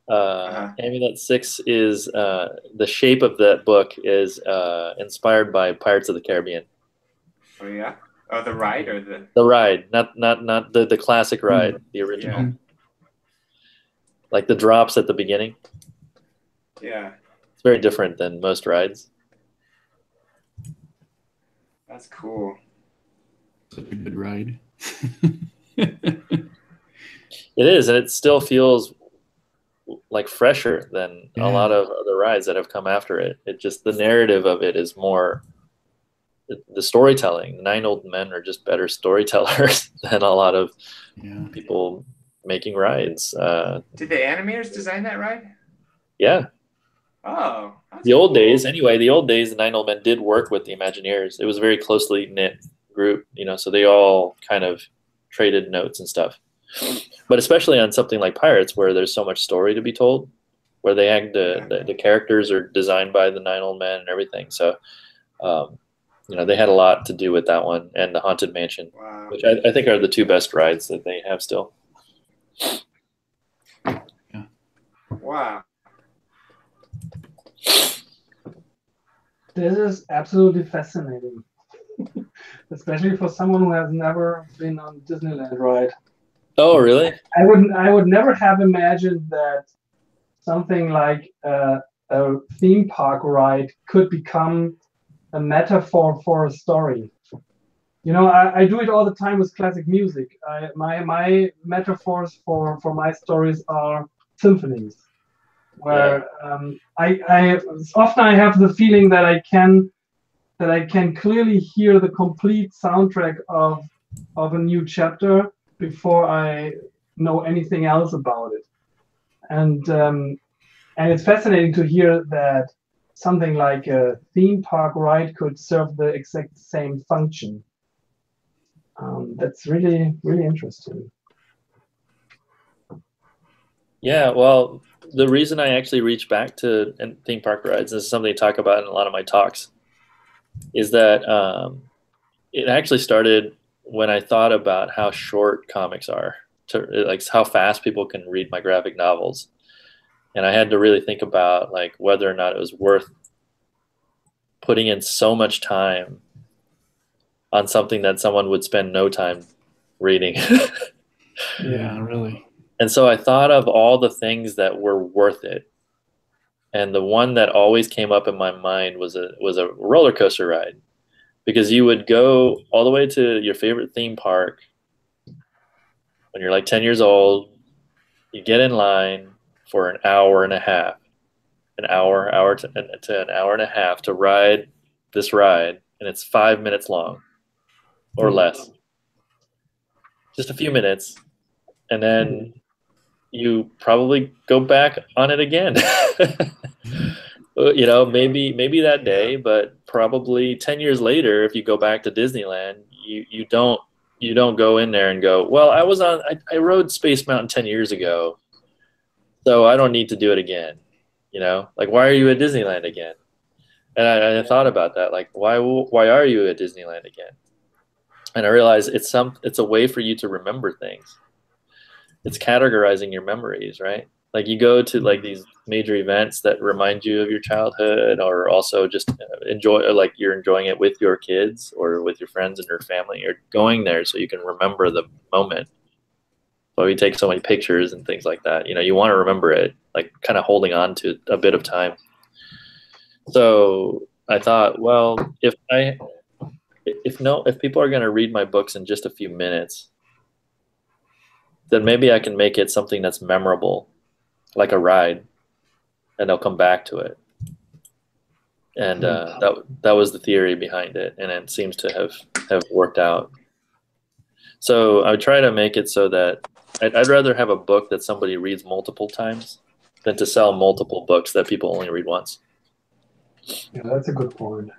Amulet 6 is the shape of that book is inspired by Pirates of the Caribbean. Oh yeah. Oh, the ride or the ride, not the classic ride, the original. Yeah. Like the drops at the beginning. Yeah. It's very different than most rides. That's cool. Such a good ride. It is, and it still feels like fresher than a lot of other rides that have come after it. It just, the narrative of it is more, the storytelling. The 9 Old Men are just better storytellers than a lot of people making rides. Did the animators design that ride? Yeah. Oh. The old days, anyway, the old days, the 9 Old Men did work with the Imagineers. It was a very closely knit group, you know, so they all kind of traded notes and stuff. But especially on something like Pirates, where there's so much story to be told, where they act, the characters are designed by the 9 Old Men and everything. So, you know, they had a lot to do with that one and the Haunted Mansion, which I think are the 2 best rides that they have still. Yeah. Wow. This is absolutely fascinating, especially for someone who has never been on Disneyland ride. Oh, really? I would never have imagined that something like a theme park ride could become a metaphor for a story. You know, I do it all the time with classic music. My metaphors for my stories are symphonies, where I often I have the feeling that I can clearly hear the complete soundtrack of a new chapter before I know anything else about it. And it's fascinating to hear that something like a theme park ride could serve the exact same function. That's really, really interesting. Yeah, well, the reason I actually reached back to theme park rides, this is something I talk about in a lot of my talks, is that it actually started when I thought about how short comics are, like how fast people can read my graphic novels. And I had to really think about like whether or not it was worth putting in so much time on something that someone would spend no time reading. Yeah, really. And so I thought of all the things that were worth it. And the one that always came up in my mind was a roller coaster ride, because you would go all the way to your favorite theme park when you're like 10 years old. You get in line for an hour and a half, an hour to an hour and a half to ride this ride, and it's 5 minutes long or less, just a few minutes, and then you probably go back on it again. You know, maybe that day, but probably 10 years later, if you go back to Disneyland, you don't go in there and go, well, I rode Space Mountain 10 years ago, so I don't need to do it again. You know, like, why are you at Disneyland again? And I thought about that, like, why are you at Disneyland again? And I realized it's a way for you to remember things. It's categorizing your memories, right? Like you go to like these major events that remind you of your childhood, or also just enjoy, or like you're enjoying it with your kids or with your friends and your family. You're going there so you can remember the moment. So we take so many pictures and things like that. You know, you want to remember it, like kind of holding on to a bit of time. So I thought, well, if people are going to read my books in just a few minutes, then maybe I can make it something that's memorable, like a ride, and they'll come back to it. And that was the theory behind it, and it seems to have worked out. So I try to make it so that I'd rather have a book that somebody reads multiple times than to sell multiple books that people only read once. Yeah, that's a good point.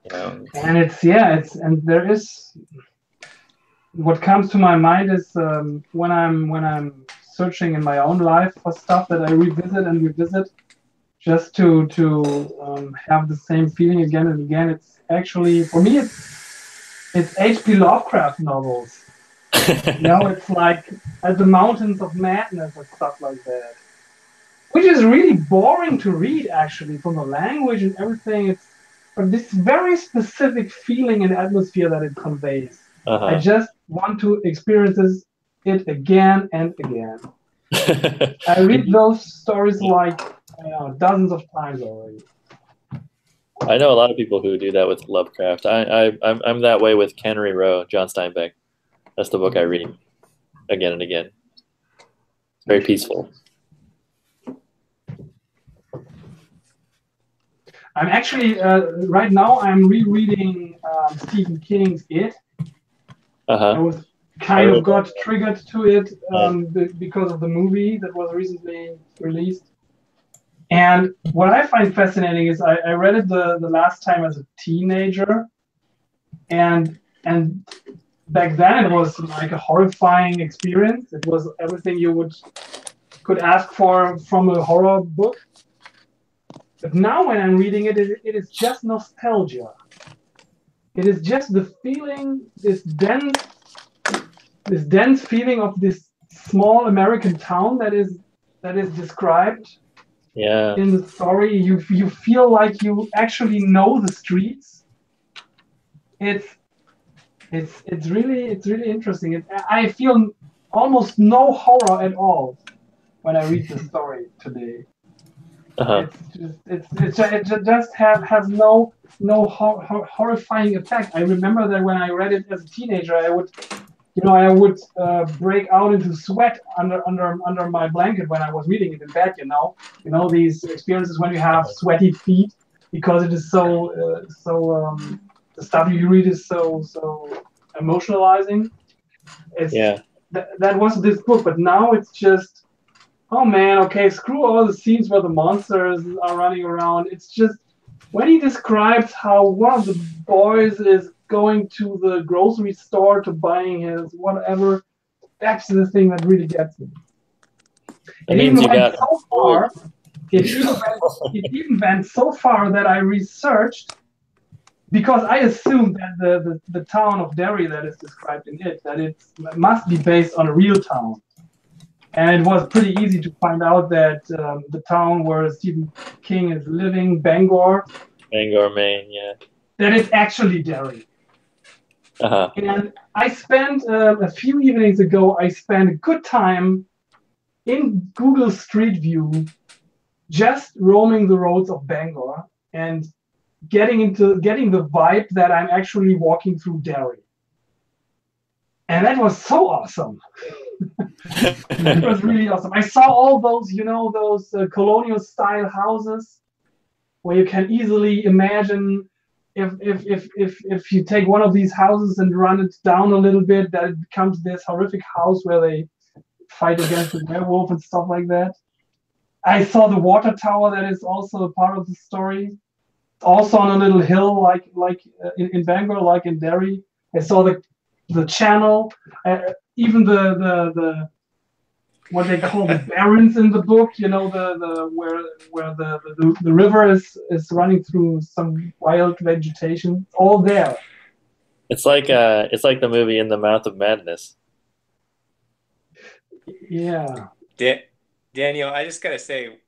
You know? And and there is, what comes to my mind is when I'm searching in my own life for stuff that I revisit and revisit, just to have the same feeling again and again. It's actually, for me, it's H.P. Lovecraft novels. It's like At the Mountains of Madness and stuff like that, which is really boring to read, actually, from the language and everything. But this very specific feeling and atmosphere that it conveys. I just want to experience it again and again. I read those stories like dozens of times already. I know a lot of people who do that with Lovecraft. I'm that way with Cannery Row, John Steinbeck. That's the book I read again and again. It's very peaceful. I'm actually right now I'm rereading Stephen King's It. I was kind of got triggered to it because of the movie that was recently released. And what I find fascinating is I read it the last time as a teenager, and back then it was like a horrifying experience. It was everything you could ask for from a horror book. But now when I'm reading it, it is just nostalgia. It is just the feeling, this dense feeling of this small American town that is described in the story. You feel like you actually know the streets. It's really interesting. I feel almost no horror at all when I read the story today. It just has no horrifying effect. I remember that when I read it as a teenager, I would break out into sweat under my blanket when I was reading it in bed. These experiences when you have sweaty feet because it is so the stuff you read is so emotionalizing. That was this book, but now it's just, oh man, okay, screw all the scenes where the monsters are running around. It's just when he describes how one of the boys is going to the grocery store to buying his whatever, that's the thing that really gets me. It even went so far that I researched, because I assumed that the town of Derry that is described in it, that it must be based on a real town. And it was pretty easy to find out that the town where Stephen King is living, Bangor, Maine, that it's actually Derry. And I spent a few evenings ago, I spent a good time in Google Street View, just roaming the roads of Bangor and getting the vibe that I'm actually walking through Derry. And that was so awesome. It was really awesome. I saw all those, colonial style houses where you can easily imagine if you take one of these houses and run it down a little bit, that it becomes this horrific house where they fight against the werewolf and stuff like that. I saw the water tower that is also a part of the story. Also on a little hill like in Bangor, like in Derry. I saw the channel, even the what they call the barrens in the book, where the river is running through some wild vegetation, all there. It's like the movie In the Mouth of Madness. Yeah. Daniel, I just gotta say,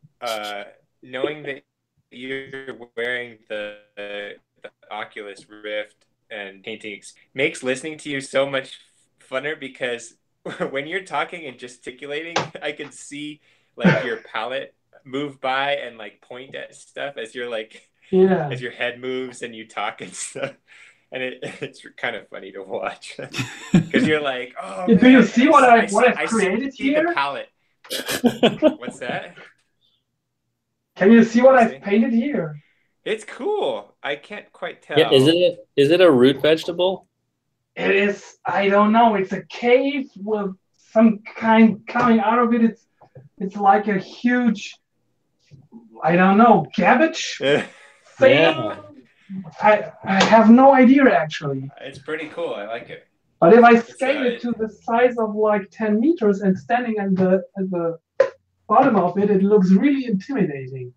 knowing that you're wearing the Oculus Rift and painting makes listening to you so much funner, because when you're talking and gesticulating, I can see like your palette move by and like point at stuff as you're like, as your head moves and you talk and stuff. And it's kind of funny to watch because you're like, oh, do you see what I've created here? The palette. What's that? Can you see what I've painted here? It's cool. I can't quite tell. Yeah, is it a root vegetable? It is. I don't know. It's a cave with some kind coming out of it. It's like a huge, I don't know, cabbage thing. Yeah. I have no idea actually. It's pretty cool. I like it. But if I scale it to the size of like 10 meters and standing at the bottom of it, it looks really intimidating.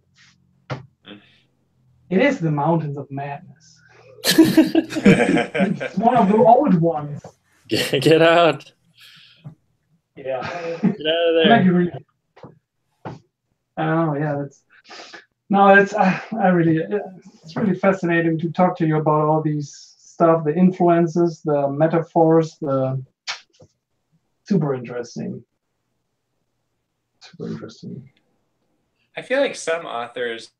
It is the Mountains of Madness. It's one of the old ones. Get out. Yeah. Get out of there. Oh yeah, it's really fascinating to talk to you about all these stuff, the influences, the metaphors, super interesting. Super interesting. I feel like some authors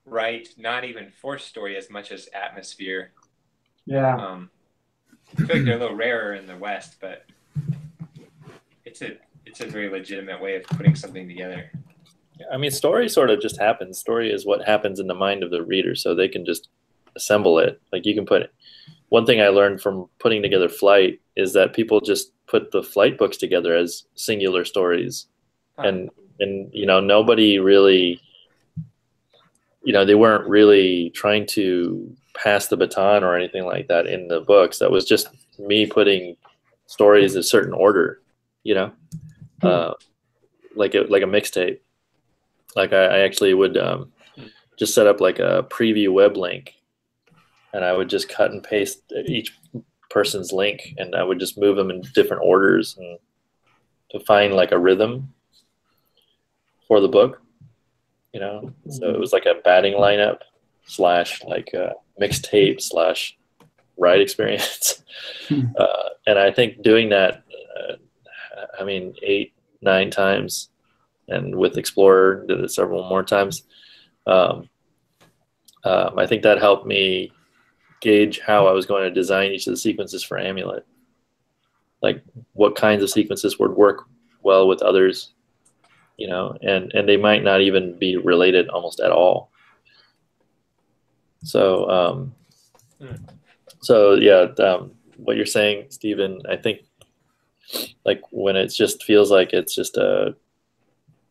write not even for story as much as atmosphere. Yeah. I feel like they're a little rarer in the West, but it's a very legitimate way of putting something together. I mean, story sort of just happens. Story is what happens in the mind of the reader, so they can just assemble it. Like you can put it. One thing I learned from putting together Flight is that people just put the Flight books together as singular stories, and you know, nobody really, you know, they weren't really trying to pass the baton or anything like that in the books. That was just me putting stories in a certain order, you know, like a mixtape. Like I actually would just set up like a preview web link, and I would just cut and paste each person's link, and I would just move them in different orders and to find like a rhythm for the book, you know. So it was like a batting lineup / like a mixtape / ride experience. And I think doing that, I mean, 8-9 times, and with Explorer did it several more times. I think that helped me gauge how I was going to design each of the sequences for Amulet. Like what kinds of sequences would work well with others, you know, and they might not even be related almost at all. So, what you're saying, Stephen, I think like when it just feels like it's just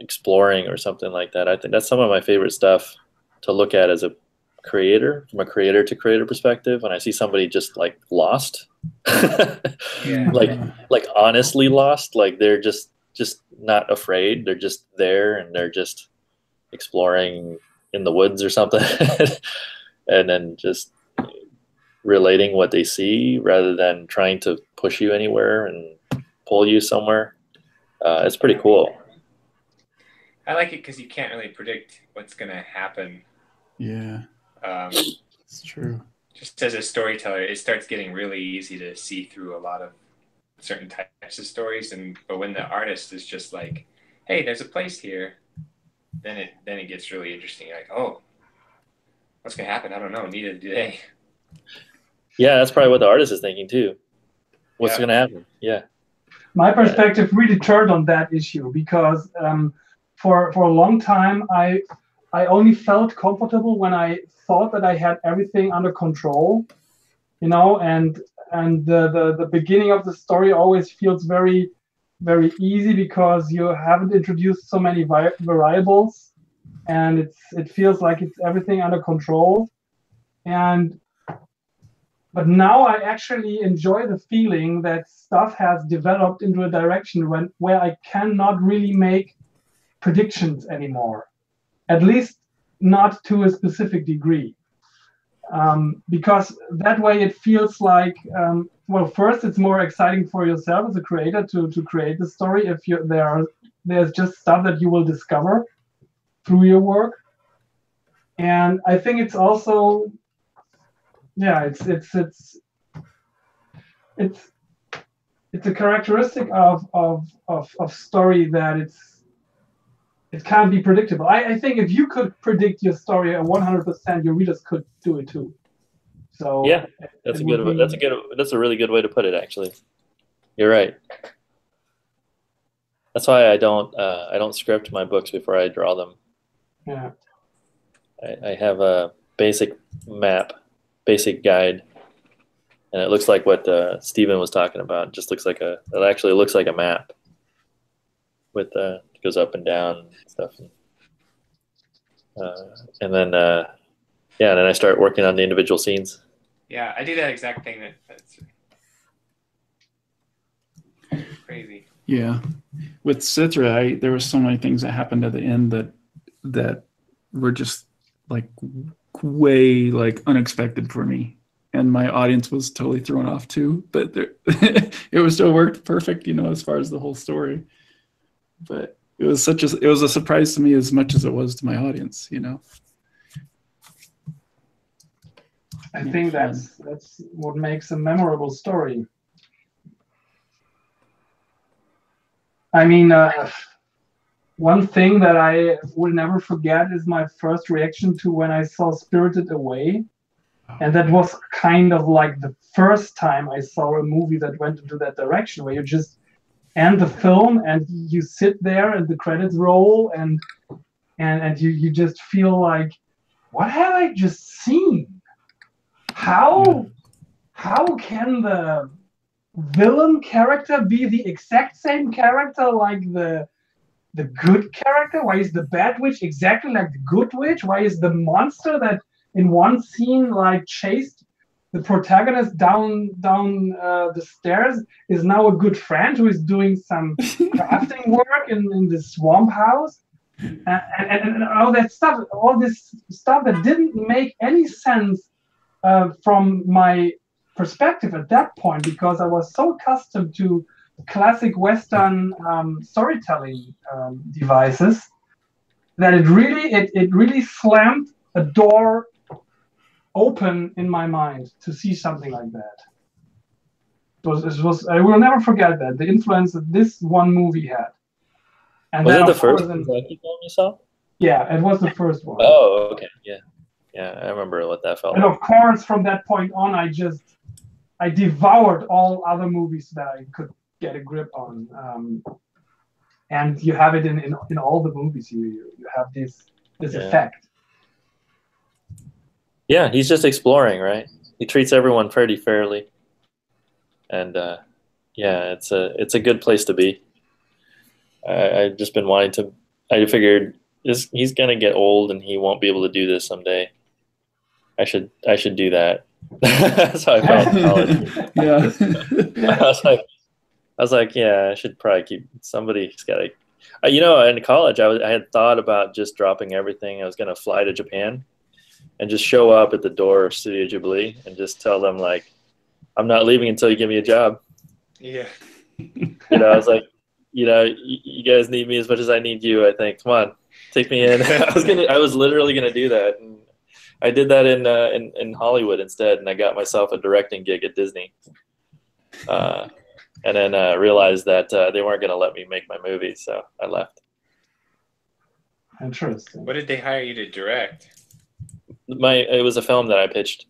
exploring or something like that, I think that's some of my favorite stuff to look at as a creator, from a creator to creator perspective. When I see somebody just like lost, like honestly lost, like they're just not afraid, they're just there and they're just exploring in the woods or something, and then just relating what they see rather than trying to push you anywhere and pull you somewhere. It's pretty cool. I like it because you can't really predict what's going to happen. Yeah, it's true. Just as a storyteller, it starts getting really easy to see through a lot of certain types of stories, but when the artist is just like, "Hey, there's a place here," then it gets really interesting. Like, oh, what's going to happen? I don't know. Neither do they. Yeah, that's probably what the artist is thinking too. What's going to happen? Yeah. My perspective really turned on that issue because for a long time I only felt comfortable when I thought that I had everything under control, you know, and the beginning of the story always feels very, very easy because you haven't introduced so many variables, and it feels like it's everything under control. But now I actually enjoy the feeling that stuff has developed into a direction where I cannot really make predictions anymore, at least not to a specific degree. Because that way it feels like, well, first it's more exciting for yourself as a creator to create the story if there's just stuff that you will discover through your work. And I think it's also, yeah, it's a characteristic of story that it can't be predictable. I think if you could predict your story at 100%, your readers could do it too. So yeah, that's a really good way to put it. Actually, you're right. That's why I don't script my books before I draw them. Yeah, I have a basic map, basic guide, and it looks like what Stephen was talking about. It just looks like it actually looks like a map with it goes up and down and stuff. And then then I start working on the individual scenes. Yeah, I do that exact thing. crazy. Yeah, with Citra, there were so many things that happened at the end that were just like way like unexpected for me, and my audience was totally thrown off too. But it was still worked perfect, as far as the whole story. But it was a surprise to me as much as it was to my audience. I think that's what makes a memorable story. I mean, one thing that I will never forget is my first reaction to when I saw Spirited Away. And that was kind of like the first time I saw a movie that went into that direction, where you just end the film and you sit there and the credits roll and you just feel like, what have I just seen? How can the villain character be the exact same character like the good character? Why is the bad witch exactly like the good witch? Why is the monster that in one scene like chased the protagonist down the stairs is now a good friend who is doing some crafting work in the swamp house? And all that stuff, all this stuff that didn't make any sense from my perspective at that point, because I was so accustomed to classic Western storytelling devices that it really slammed a door open in my mind to see something like that. It was I will never forget that, the influence that this one movie had. And was then, it the first one you saw? Yeah, it was the first one. Oh, okay, yeah, I remember what that felt and like. Of course, from that point on, I devoured all other movies that I could get a grip on. And you have it in all the movies. You have this effect. Yeah, he's just exploring, right? He treats everyone pretty fairly, and it's a good place to be. I've just been wanting to. I figured he's gonna get old and he won't be able to do this someday. I should do that. That's how I felt in college. Yeah. I was like, yeah, I should probably keep. Somebody's got to. In college, I had thought about just dropping everything. I was gonna fly to Japan and just show up at the door of Studio Ghibli and just tell them, like, I'm not leaving until you give me a job. Yeah. I was like, you guys need me as much as I need you, I think. Come on, take me in. I was literally gonna do that, and I did that in Hollywood instead, and I got myself a directing gig at Disney. And then realized that they weren't gonna let me make my movie, so I left. Interesting. What did they hire you to direct? It was a film that I pitched,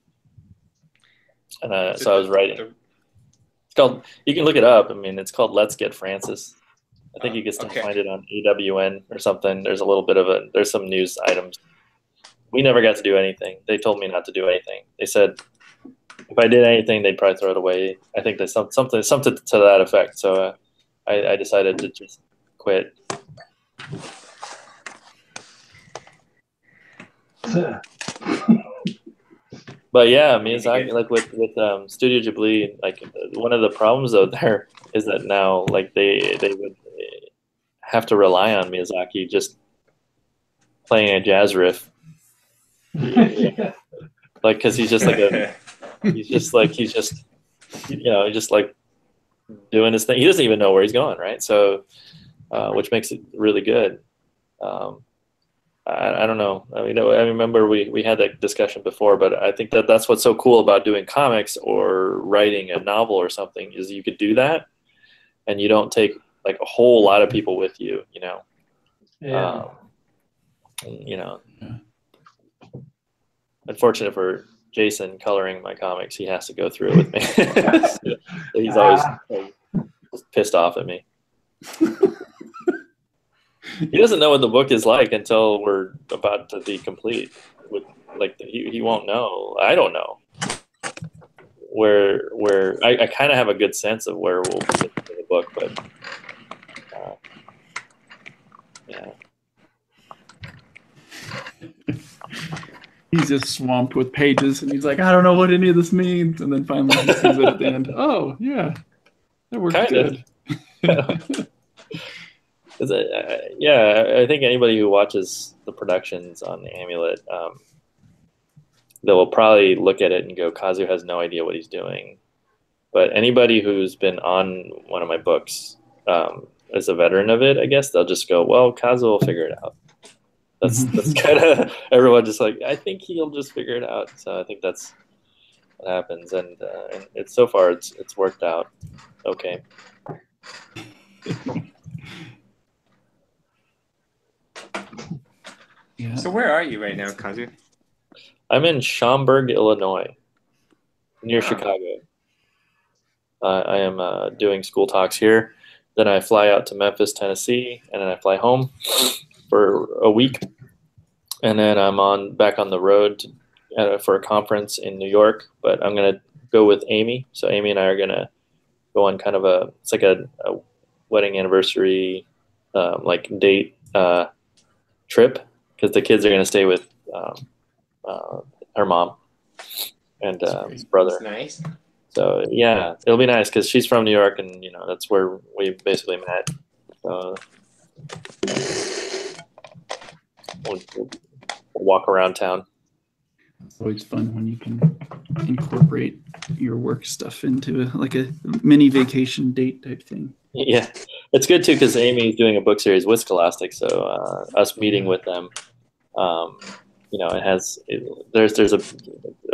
and so I was writing. It's called. You can look it up. I mean, it's called Let's Get Francis. I think you can still find it on AWN or something. There's a little bit of there's some news items. We never got to do anything. They told me not to do anything. They said if I did anything, they'd probably throw it away. I think there's something to that effect. So I decided to just quit. But yeah, Miyazaki, like with Studio Ghibli, like one of the problems though there is that now like they would have to rely on Miyazaki just playing a jazz riff, like because he's just like doing his thing. He doesn't even know where he's going, right? So, which makes it really good. I don't know. I mean, I remember we had that discussion before, but I think that's what's so cool about doing comics or writing a novel or something is you could do that, and you don't take like a whole lot of people with you. Yeah. Unfortunate for Jason coloring my comics, he has to go through it with me. So he's always pissed off at me. He doesn't know what the book is like until we're about to be complete. He won't know. I don't know where I kind of have a good sense of where we'll get in the book, but yeah. He's just swamped with pages, and he's like, I don't know what any of this means. And then finally he sees it at the end. Oh, yeah, that worked good. Yeah, I think anybody who watches the productions on the Amulet, they will probably look at it and go, Kazu has no idea what he's doing. But anybody who's been on one of my books as a veteran of it, I guess they'll just go, well, Kazu will figure it out. That's kind of everyone just like, I think he'll just figure it out. So I think that's what happens, and it's so far it's worked out okay. Yeah. So where are you right now, Kazu? I'm in Schaumburg, Illinois, near Chicago. I am doing school talks here. Then I fly out to Memphis, Tennessee, and then I fly home for a week. And then I'm back on the road for a conference in New York. But I'm going to go with Amy. So Amy and I are going to go on kind of it's like a wedding anniversary like date trip, because the kids are going to stay with her mom and his brother. That's nice. So yeah, it'll be nice because she's from New York, and that's where we basically met. So we'll walk around town. It's always fun when you can incorporate your work stuff into a mini vacation date type thing. Yeah, it's good too because Amy's doing a book series with Scholastic, so us meeting with them, there's a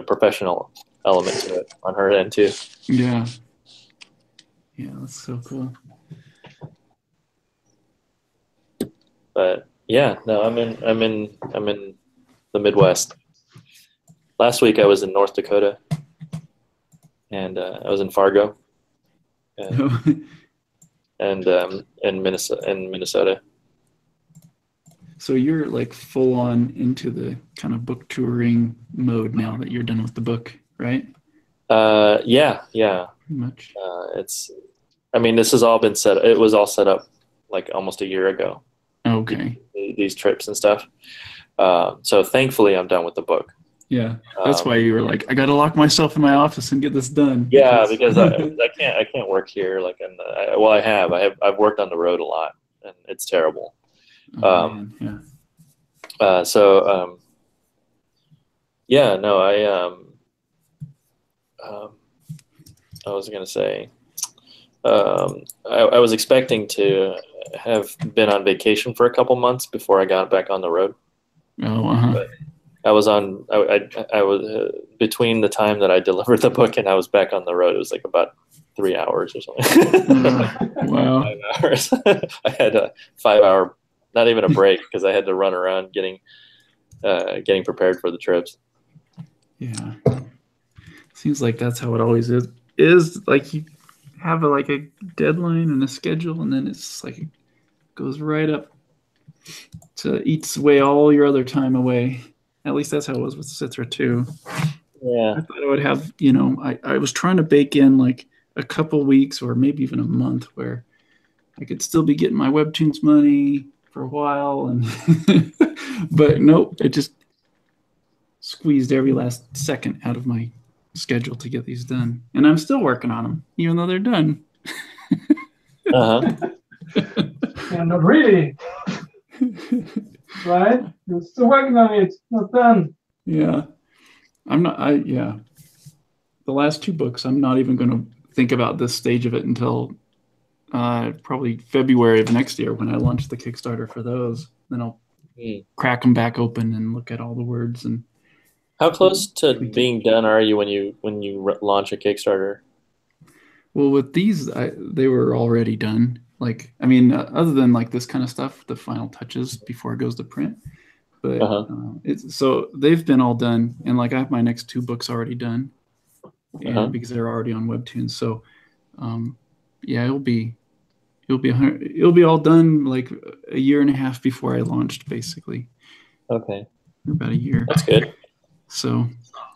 professional element to it on her end too. Yeah, that's so cool. But yeah, no, I'm in the Midwest. Last week I was in North Dakota, and I was in Fargo, and Minnesota. So you're like full on into the kind of book touring mode now that you're done with the book, right? Yeah. Pretty much. This has all been set. It was all set up like almost a year ago. Okay. These trips and stuff. So thankfully, I'm done with the book. Yeah, that's why you were like, I got to lock myself in my office and get this done. Yeah, because I can't work here. Like, I've worked on the road a lot, and it's terrible. Yeah. I was gonna say, I was expecting to have been on vacation for a couple months before I got back on the road. But I was between the time that I delivered the book and I was back on the road, it was like about 3 hours or something. Wow. 5 hours. I had a 5 hour, not even a break, because I had to run around getting prepared for the trips. Yeah. Seems like that's how it always is. Is like you have a deadline and a schedule, and then it's like it goes right up to eats away all your other time away. At least that's how it was with Citra too. Yeah. I thought I would have, I was trying to bake in like a couple weeks or maybe even a month where I could still be getting my Webtoons money for a while, and but nope, it just squeezed every last second out of my schedule to get these done. And I'm still working on them, even though they're done. Yeah, not really. Right? You're still working on it. Not done. Yeah. The last two books, I'm not even going to think about this stage of it until probably February of next year when I launch the Kickstarter for those. Then I'll crack them back open and look at all the words. And how close to being done are you when you launch a Kickstarter? Well, with these, they were already done. Other than like this kind of stuff, the final touches before it goes to print. But so they've been all done, and like I have my next two books already done, and because they're already on Webtoons. So, it'll be all done like a year and a half before I launched, basically. Okay. About a year. That's good. So,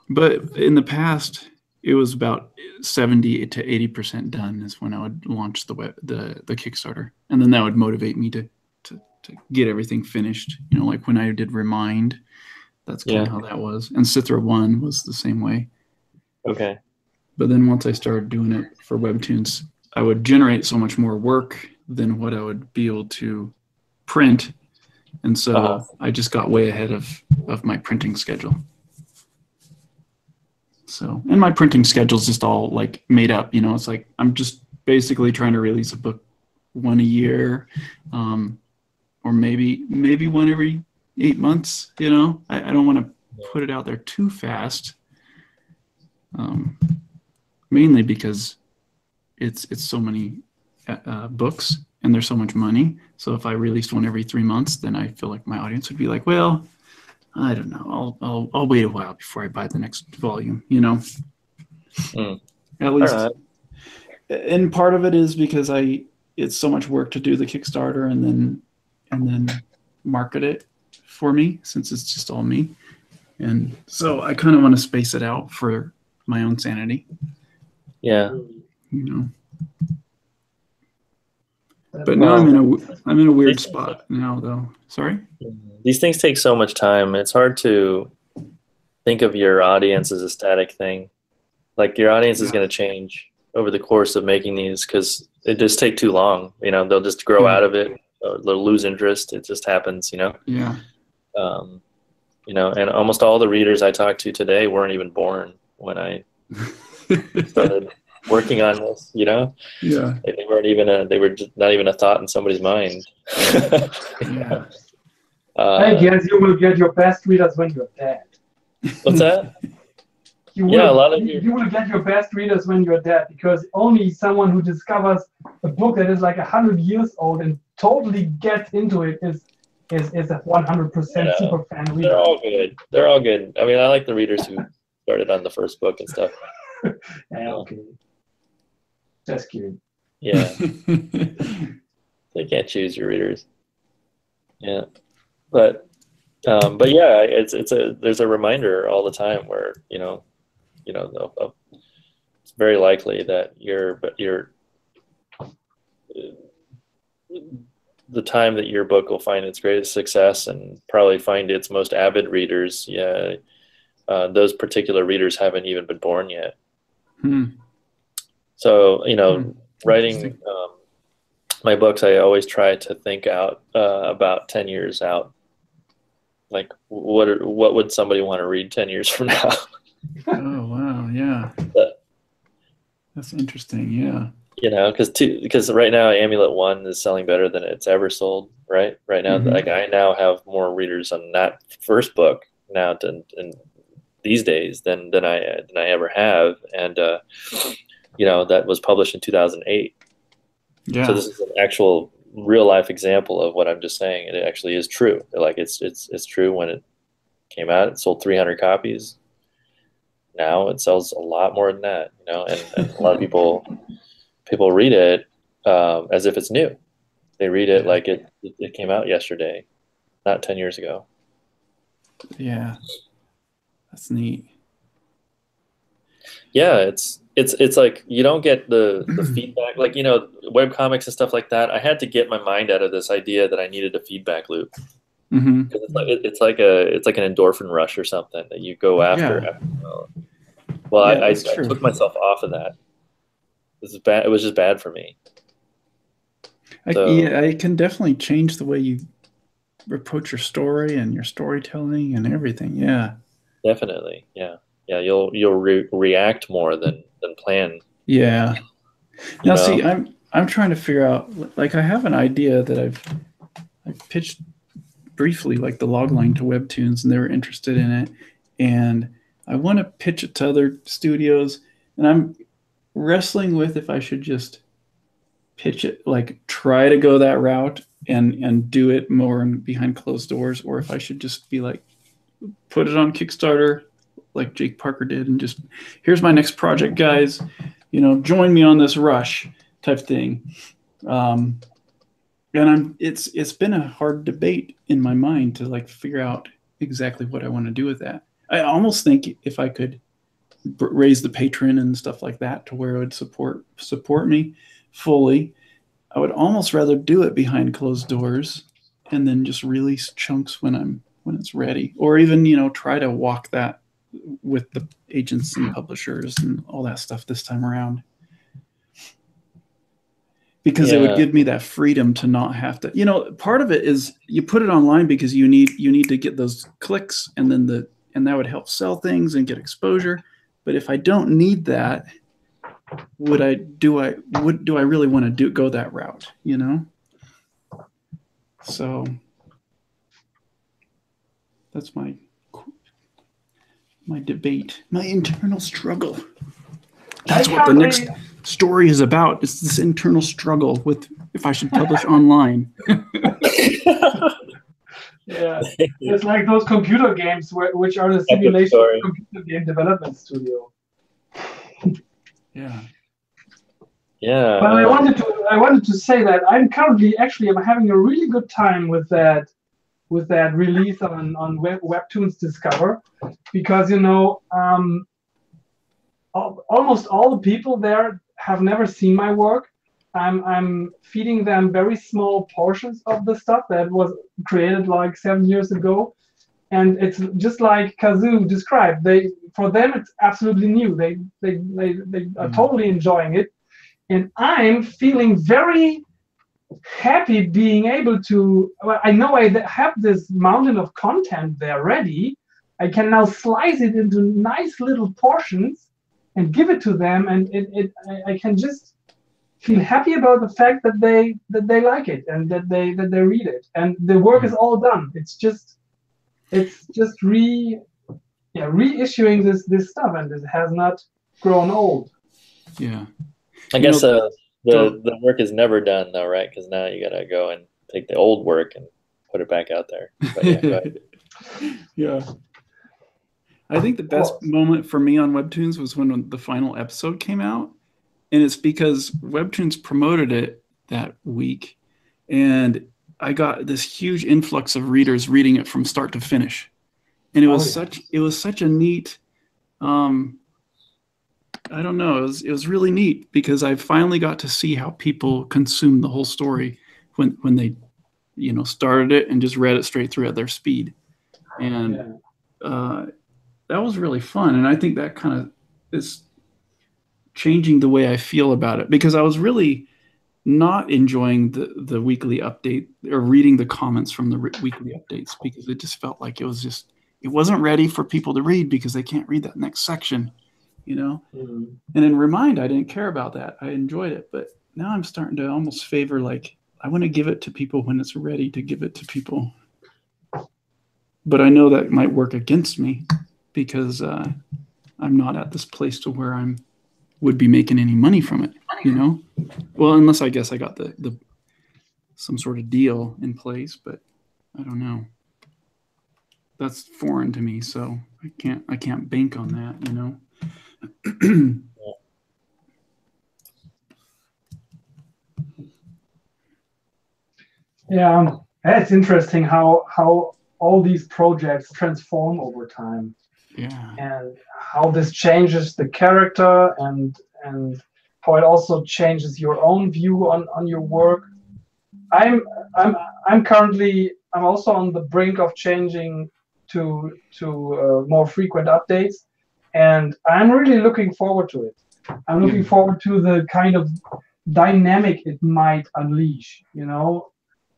but in the past, it was about 70 to 80% done is when I would launch the Kickstarter, and then that would motivate me to get everything finished. Like when I did Remind, that's kind of how that was. And Citra 1 was the same way. Okay. But then once I started doing it for Webtoons, I would generate so much more work than what I would be able to print. And so I just got way ahead of my printing schedule. So, and my printing schedule is just all like made up, you know, it's like, I'm just basically trying to release a book one a year, or maybe one every 8 months, you know. I don't want to put it out there too fast, mainly because it's so many books and there's so much money. So if I released one every 3 months, then I feel like my audience would be like, well, I don't know, I'll wait a while before I buy the next volume, you know. At least, and part of it is because it's so much work to do the Kickstarter and then market it for me, since it's just all me. And so I kind of want to space it out for my own sanity. Yeah. You know. But now I'm in a weird spot now, though. Sorry? These things take so much time. It's hard to think of your audience as a static thing. Like, your audience is going to change over the course of making these, because it just take too long. You know, they'll just grow out of it. Or they'll lose interest. It just happens, you know? Yeah. You know, and almost all the readers I talked to today weren't even born when I started working on this, you know? Yeah. They weren't even they were just not even a thought in somebody's mind. Yeah. I guess you will get your best readers when you're dead. What's that? You will get your best readers when you're dead, because only someone who discovers a book that is like 100 years old and totally gets into it is a 100% super fan reader. They're all good. They're all good. I mean, I like the readers who started on the first book and stuff. Yeah, okay. Just kidding. Yeah. They can't choose your readers. Yeah. But yeah, there's a reminder all the time where, it's very likely that the time that your book will find its greatest success and probably find its most avid readers, those particular readers haven't even been born yet. So, writing my books, I always try to think out about 10 years out. Like, what would somebody want to read 10 years from now? Oh, wow. Yeah. That's interesting. Yeah. Because right now Amulet 1 is selling better than it's ever sold. Right now, like, I now have more readers on that first book now in these days than I ever have, and that was published in 2008. Yeah. So this is an actual real life example of what I'm just saying. It actually is true. Like, it's true. When it came out, it sold 300 copies. Now it sells a lot more than that, and a lot of people read it as if it's new. They read it like it came out yesterday, not 10 years ago. Yeah, that's neat. Yeah, it's like you don't get the feedback, like, webcomics and stuff like that. I had to get my mind out of this idea that I needed a feedback loop. Because it's like an endorphin rush or something that you go after. Well, I took myself off of that. This is bad. It was just bad for me. I can definitely change the way you approach your story and your storytelling and everything. Yeah, definitely. Yeah. You'll react more than plan. Yeah. Now, see, I'm trying to figure out. Like, I have an idea that I've pitched briefly, like the logline to Webtoons, and they were interested in it, and I want to pitch it to other studios, and I'm wrestling with if I should just pitch it, like try to go that route and do it more behind closed doors, or if I should just be like, put it on Kickstarter like Jake Parker did, and just, here's my next project, guys, join me on this rush type thing. And it's been a hard debate in my mind to like figure out exactly what I want to do with that. I almost think if I could raise the patron and stuff like that to where it would support me fully, I would almost rather do it behind closed doors and then just release chunks when it's ready, or even try to walk that with the agents and publishers and all that stuff this time around. because it would give me that freedom to not have to, part of it is you put it online because you need to get those clicks, and then that would help sell things and get exposure. But if I don't need that, do I really want to go that route, So that's my debate, my internal struggle. That's what the next story is about. It's this internal struggle with if I should publish online. Yeah, it's like those computer games which are the simulation of computer game development studio. Yeah. Yeah. But I wanted to say that I'm currently I'm having a really good time with that release on Webtoons Discover, because almost all the people there have never seen my work. I'm feeding them very small portions of the stuff that was created like 7 years ago, and it's just like Kazu described. For them it's absolutely new. They are totally enjoying it, and I'm feeling very happy being able to. Well, I know I have this mountain of content there ready. I can now slice it into nice little portions and give it to them, and I can just feel happy about the fact that they like it and that they read it, and the work is all done. It's just reissuing this stuff, and it has not grown old. Yeah, I guess the work is never done though, right? Because now you gotta go and take the old work and put it back out there. But yeah, go ahead. Yeah. I think the best moment for me on Webtoons was when the final episode came out. And it's because Webtoons promoted it that week, and I got this huge influx of readers reading it from start to finish. And it was such a neat, I don't know, it was really neat because I finally got to see how people consume the whole story when they, started it and just read it straight through at their speed. And that was really fun. And I think that kind of is changing the way I feel about it, because I was really not enjoying the weekly update or reading the comments from the weekly updates, because it just felt like it wasn't ready for people to read because they can't read that next section, And in Remind, I didn't care about that. I enjoyed it, but now I'm starting to almost favor, like, I want to give it to people when it's ready to give it to people. But I know that might work against me because I'm not at this place to where would be making any money from it, Well, unless I guess I got the some sort of deal in place, but I don't know. That's foreign to me, so I can't bank on that, Yeah, it's interesting how all these projects transform over time. Yeah. And how this changes the character and how it also changes your own view on your work. I'm also on the brink of changing to more frequent updates, and I'm really looking forward to it. I'm looking forward to the kind of dynamic it might unleash.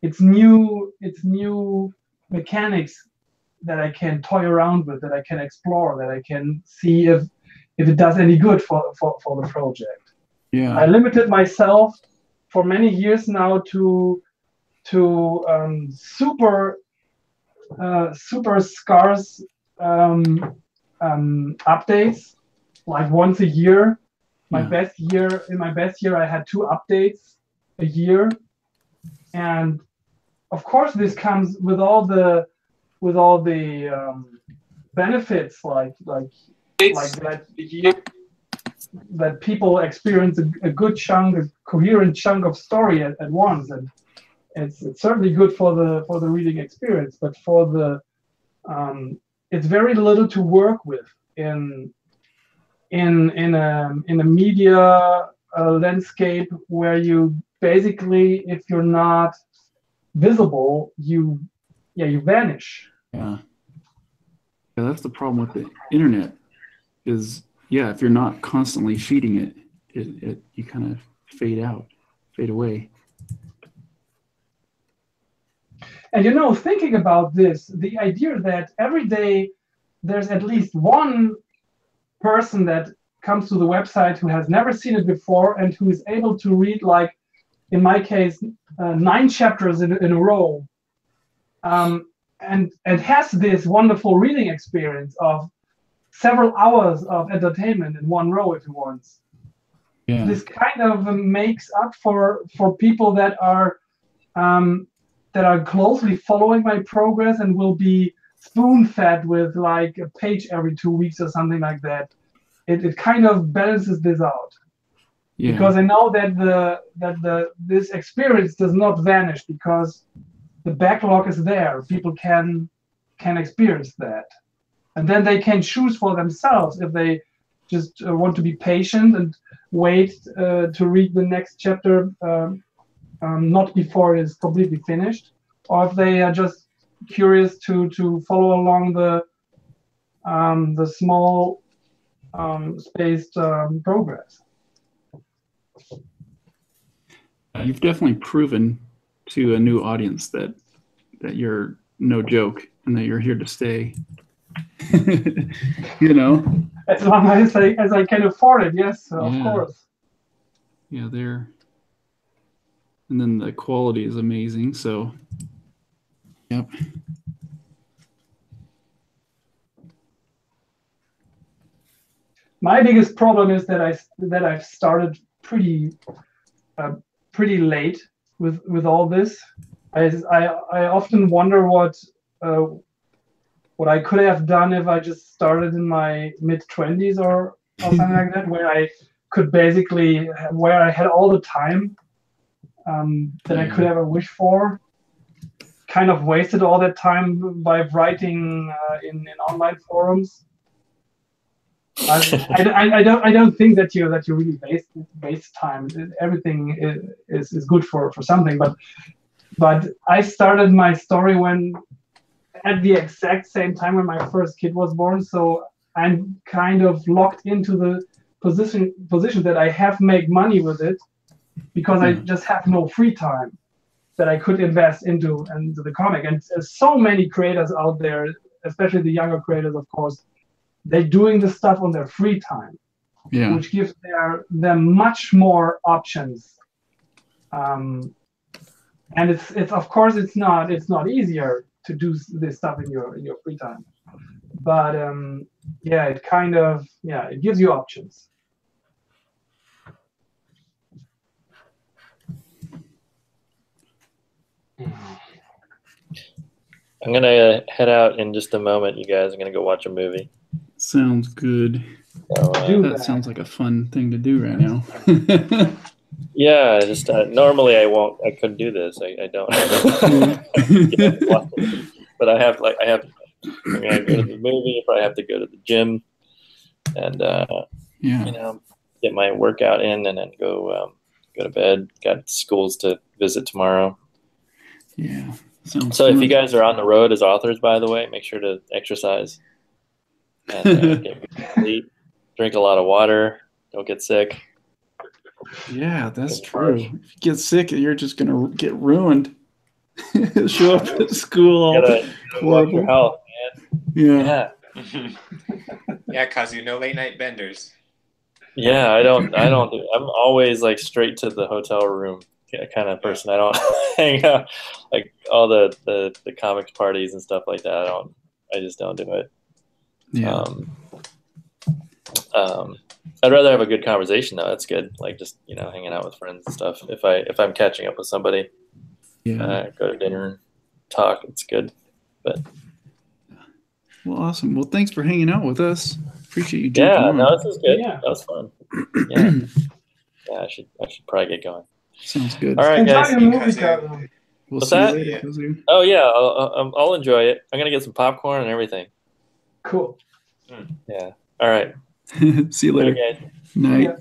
It's new mechanics that I can toy around with, that I can explore, that I can see if it does any good for the project. Yeah. I limited myself for many years now to super scarce updates, like once a year. In my best year, I had 2 updates a year, and of course, this comes with all the benefits, like that people experience a good chunk, a coherent chunk of story at once, and it's certainly good for the reading experience. But for the it's very little to work with in a media landscape where you basically, if you're not visible, you vanish. Yeah, that's the problem with the internet is, if you're not constantly feeding it, you kind of fade out. fade away. And you know, thinking about this, the idea that every day there's at least one person that comes to the website who has never seen it before and who is able to read, like in my case, 9 chapters in a row, and has this wonderful reading experience of several hours of entertainment in one row if he wants. Yeah. This kind of makes up for people that are closely following my progress and will be spoon-fed with like a page every 2 weeks or something like that. It kind of balances this out. Yeah. Because I know that this experience does not vanish because the backlog is there. People can experience that, and then they can choose for themselves if they just want to be patient and wait to read the next chapter, not before it is completely finished, or if they are just curious to follow along the small spaced progress. You've definitely proven to a new audience that you're no joke and that you're here to stay. You know, as long as I can afford it, yes, of course. Yeah, and then the quality is amazing. So, yep. My biggest problem is that I've started pretty late with all this. I often wonder what I could have done if I just started in my mid-20s or something like that, where I could basically, where I had all the time that I could ever wish for. Kind of wasted all that time by writing in online forums. I don't think that you really waste time. Everything is good for something, but I started my story at the exact same time when my first kid was born, so I'm kind of locked into the position that I have to make money with it because I just have no free time that I could invest into the comic. And there's so many creators out there, especially the younger creators, of course. They're doing this stuff on their free time, which gives them much more options. And it's of course it's not easier to do this stuff in your free time, but it kind of it gives you options. I'm gonna head out in just a moment, you guys. I'm gonna go watch a movie. Sounds good. So, that sounds like a fun thing to do right now. Yeah, just normally I couldn't do this. I don't. But I have. I'm gonna go to the movie. Probably have to go to the gym, and get my workout in, and then go to bed. Got schools to visit tomorrow. Yeah. So if you guys are on the road as authors, by the way, make sure to exercise and get sleep, drink a lot of water, don't get sick. Yeah, that's true. If you get sick, you're just gonna get ruined. Show up at school all watch your health, man. Yeah. Yeah, Kazu, no late night benders. Yeah, I don't do. I'm always like straight to the hotel room kind of person. I don't hang out like all the comics parties and stuff like that. I just don't do it. Yeah. I'd rather have a good conversation though. That's good. Like just hanging out with friends and stuff. If I'm catching up with somebody, go to dinner and talk. It's good. But well, awesome. Well, thanks for hanging out with us. Appreciate you jumping on. Yeah, no, this is good. Yeah. That was fun. Yeah, I should probably get going. Sounds good. All right, guys. We'll see you later, Kazu. Oh yeah, I'll enjoy it. I'm gonna get some popcorn and everything. Cool. Yeah. All right. See you later. Okay, guys. Night.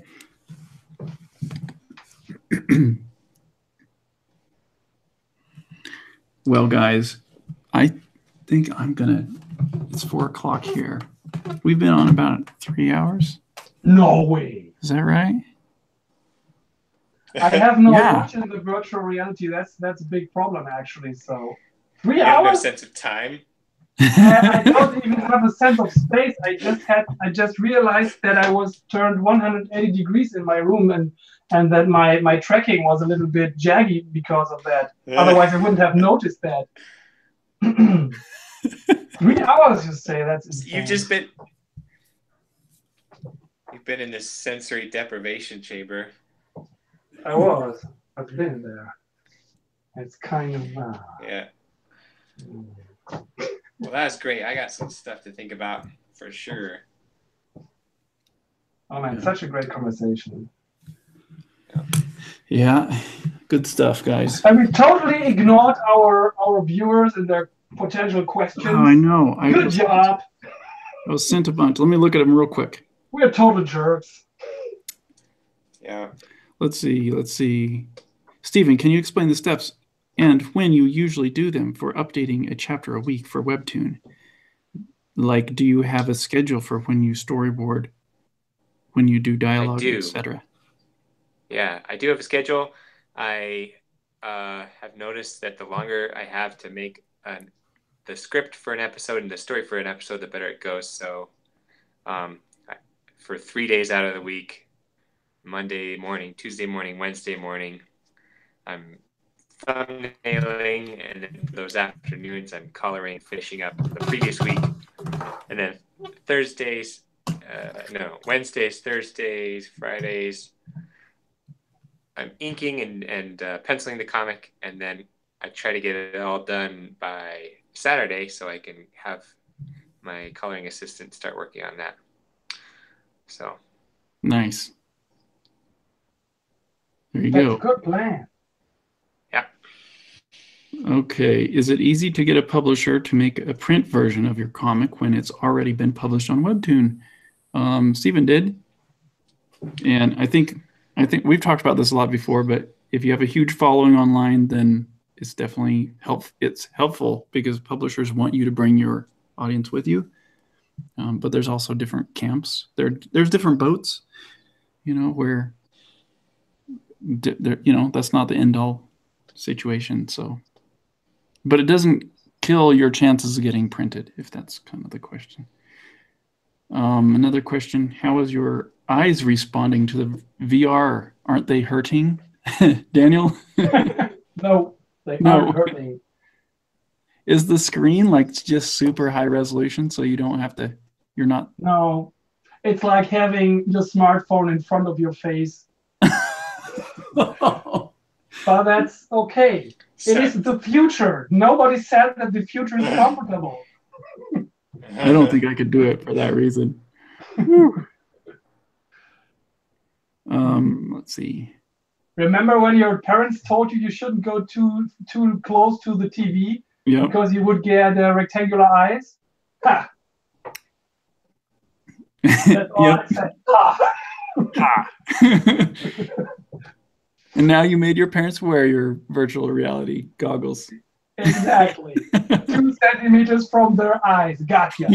Well, guys, I think it's 4:00 here. We've been on about 3 hours. No way. Is that right? I have no Yeah. watch in the virtual reality. That's a big problem, actually. So, 3 You have no hours? sense of time. I don't even have a sense of space. I just realized that I was turned 180 degrees in my room, and that my tracking was a little bit jaggy because of that. Otherwise, I wouldn't have noticed that. 3 hours, you say? That's insane. You've been in this sensory deprivation chamber. I've been there. It's kind of Yeah. Well, that's great. I got some stuff to think about for sure. Oh man, such a great conversation. Yeah, good stuff, guys. And we totally ignored our viewers and their potential questions. Oh, I know. Good job. I was sent a bunch. Let me look at them real quick. We're total jerks. Yeah. Let's see. Stephen, can you explain the steps and when you usually do them for updating a chapter a week for Webtoon? Like, do you have a schedule for when you storyboard, when you do dialogue, etc.? Yeah, I do have a schedule. I have noticed that the longer I have to make the script for an episode and the story for an episode, the better it goes. So for 3 days out of the week, Monday morning, Tuesday morning, Wednesday morning, I'm thumbnailing, and then those afternoons I'm coloring, finishing up the previous week. And then Wednesdays, Thursdays, Fridays, I'm inking and penciling the comic, and then I try to get it all done by Saturday so I can have my coloring assistant start working on that. So nice. There you That's go. a good plan. Yeah. Okay. Is it easy to get a publisher to make a print version of your comic when it's already been published on Webtoon? Stephen did. And I think we've talked about this a lot before, but if you have a huge following online, then it's definitely helpful because publishers want you to bring your audience with you. But there's also different camps. There's different boats, where that's not the end all situation. So, but it doesn't kill your chances of getting printed, if that's kind of the question. Another question: how is your eyes responding to the VR? Aren't they hurting, Daniel? No, they aren't hurting. Is the screen like just super high resolution, so you don't have to? You're not. No, it's like having your smartphone in front of your face. But that's okay. It is the future. Nobody said that the future is comfortable. I don't think I could do it for that reason. Let's see. Remember when your parents told you shouldn't go too close to the TV because you would get rectangular eyes? Ha! That's all I said. Ha! Ha! And now you made your parents wear your virtual reality goggles. Exactly. 2 centimeters from their eyes. Gotcha.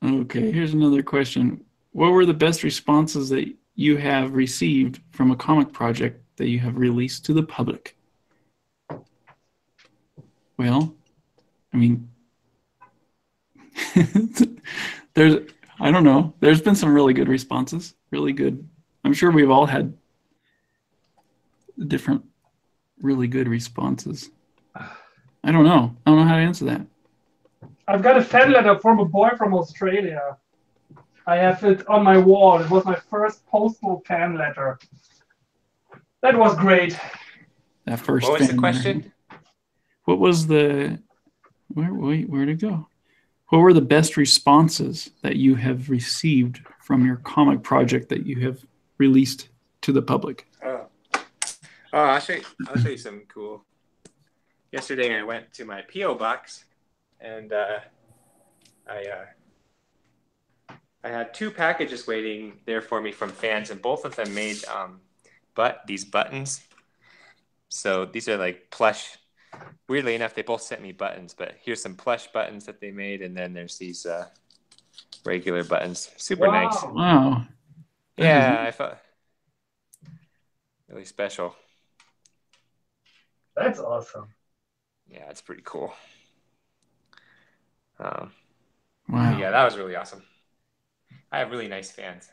Okay, here's another question. What were the best responses that you have received from a comic project that you have released to the public? Well, I mean, I don't know. There's been some really good responses, really good. I'm sure we've all had different really good responses. I don't know. I don't know how to answer that. I've got a fan letter from a boy from Australia. I have it on my wall. It was my first postal fan letter. That was great. That first. What was the question? Letter. What was the? Where'd it go? What were the best responses that you have received from your comic project that you have released to the public? I'll show you something cool. Yesterday I went to my P.O. box and I had 2 packages waiting there for me from fans, and both of them made these buttons. So these are like plush. Weirdly enough, they both sent me buttons, but here's some plush buttons that they made, and then there's these regular buttons. Super nice. Wow. Yeah, I felt really special. That's awesome. Yeah, it's pretty cool. Wow. Yeah, that was really awesome. I have really nice fans.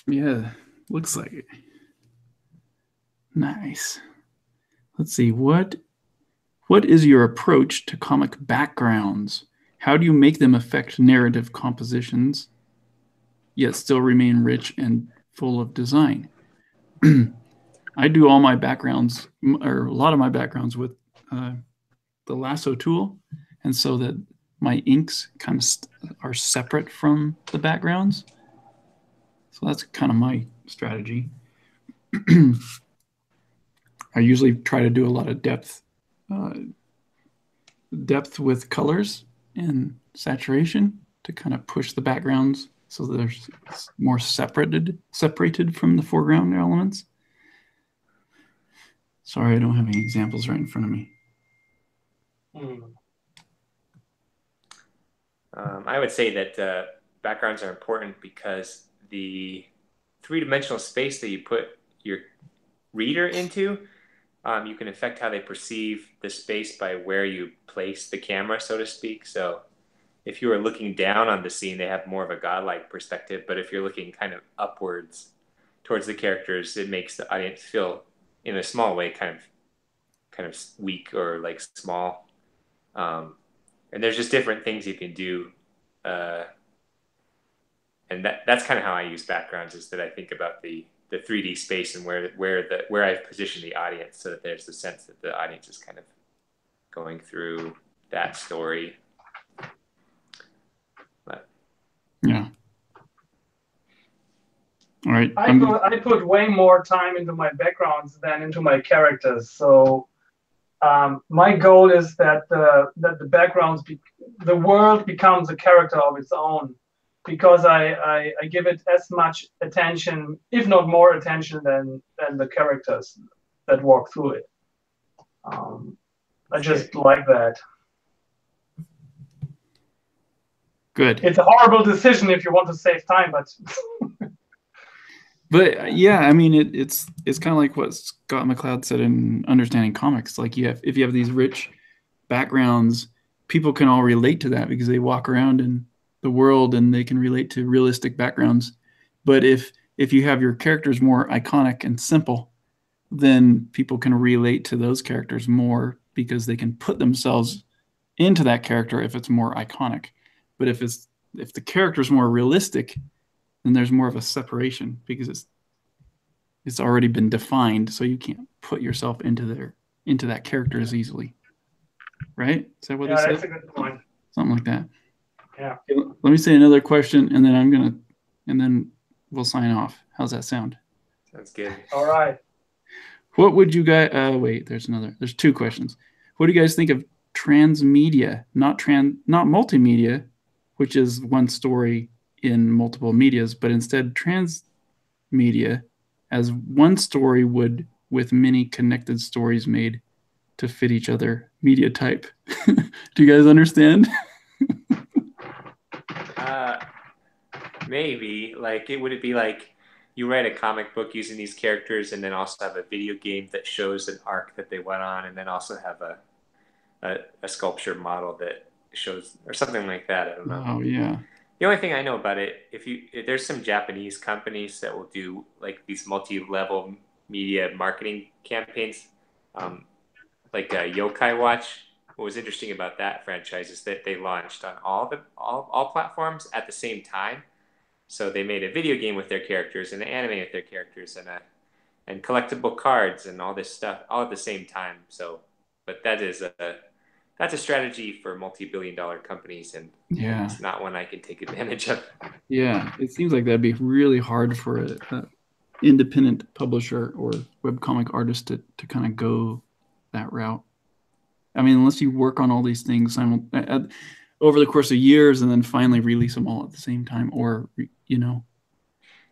Yeah, looks like it. Nice. Let's see. What is your approach to comic backgrounds? How do you make them affect narrative compositions, yet still remain rich and full of design? I do all my backgrounds, or a lot of my backgrounds, with the lasso tool, and so that my inks kind of are separate from the backgrounds. So that's kind of my strategy. I usually try to do a lot of depth with colors and saturation to kind of push the backgrounds so that they're more separated from the foreground elements. Sorry, I don't have any examples right in front of me. I would say that backgrounds are important because the three-dimensional space that you put your reader into, you can affect how they perceive the space by where you place the camera, so to speak. So if you are looking down on the scene, they have more of a godlike perspective. But if you're looking kind of upwards towards the characters, it makes the audience feel, in a small way, kind of weak or like small. And there's just different things you can do. And that's kind of how I use backgrounds, is that I think about the 3D space and where I've positioned the audience, so that there's the sense that the audience is kind of going through that story. But yeah. All right. I put way more time into my backgrounds than into my characters. So my goal is that the backgrounds, the world becomes a character of its own, because I give it as much attention, if not more attention, than the characters that walk through it. I just like that. Good. It's a horrible decision if you want to save time, but. But yeah, I mean, it's kind of like what Scott McCloud said in Understanding Comics. Like, if you have these rich backgrounds, people can all relate to that because they walk around in the world and they can relate to realistic backgrounds. But if you have your characters more iconic and simple, then people can relate to those characters more because they can put themselves into that character if it's more iconic. But if the character is more realistic, then there's more of a separation because it's already been defined, so you can't put yourself into that character as easily. Right? Is that what they said? That's a good point. Something like that. Yeah. Okay, let me say another question, and then we'll sign off. How's that sound? Sounds good. All right. What would you guys? Wait, there's two questions. What do you guys think of transmedia, not multimedia, which is one story in multiple medias, but instead transmedia as one story would, with many connected stories made to fit each other, media type? Do you guys understand? Maybe. Like, would it be like you write a comic book using these characters and then also have a video game that shows an arc that they went on, and then also have a sculpture model that shows, or something like that? I don't know. Oh yeah. The only thing I know about it, if there's some Japanese companies that will do like these multi-level media marketing campaigns, like Yokai Watch. What was interesting about that franchise is that they launched on all platforms at the same time. So they made a video game with their characters and an anime with their characters and collectible cards and all this stuff all at the same time. So, but that's a strategy for multi-billion-dollar companies, and Yeah. it's not one I can take advantage of. Yeah, it seems like that'd be really hard for a independent publisher or webcomic artist to kind of go that route. I mean, unless you work on all these things over the course of years and then finally release them all at the same time, or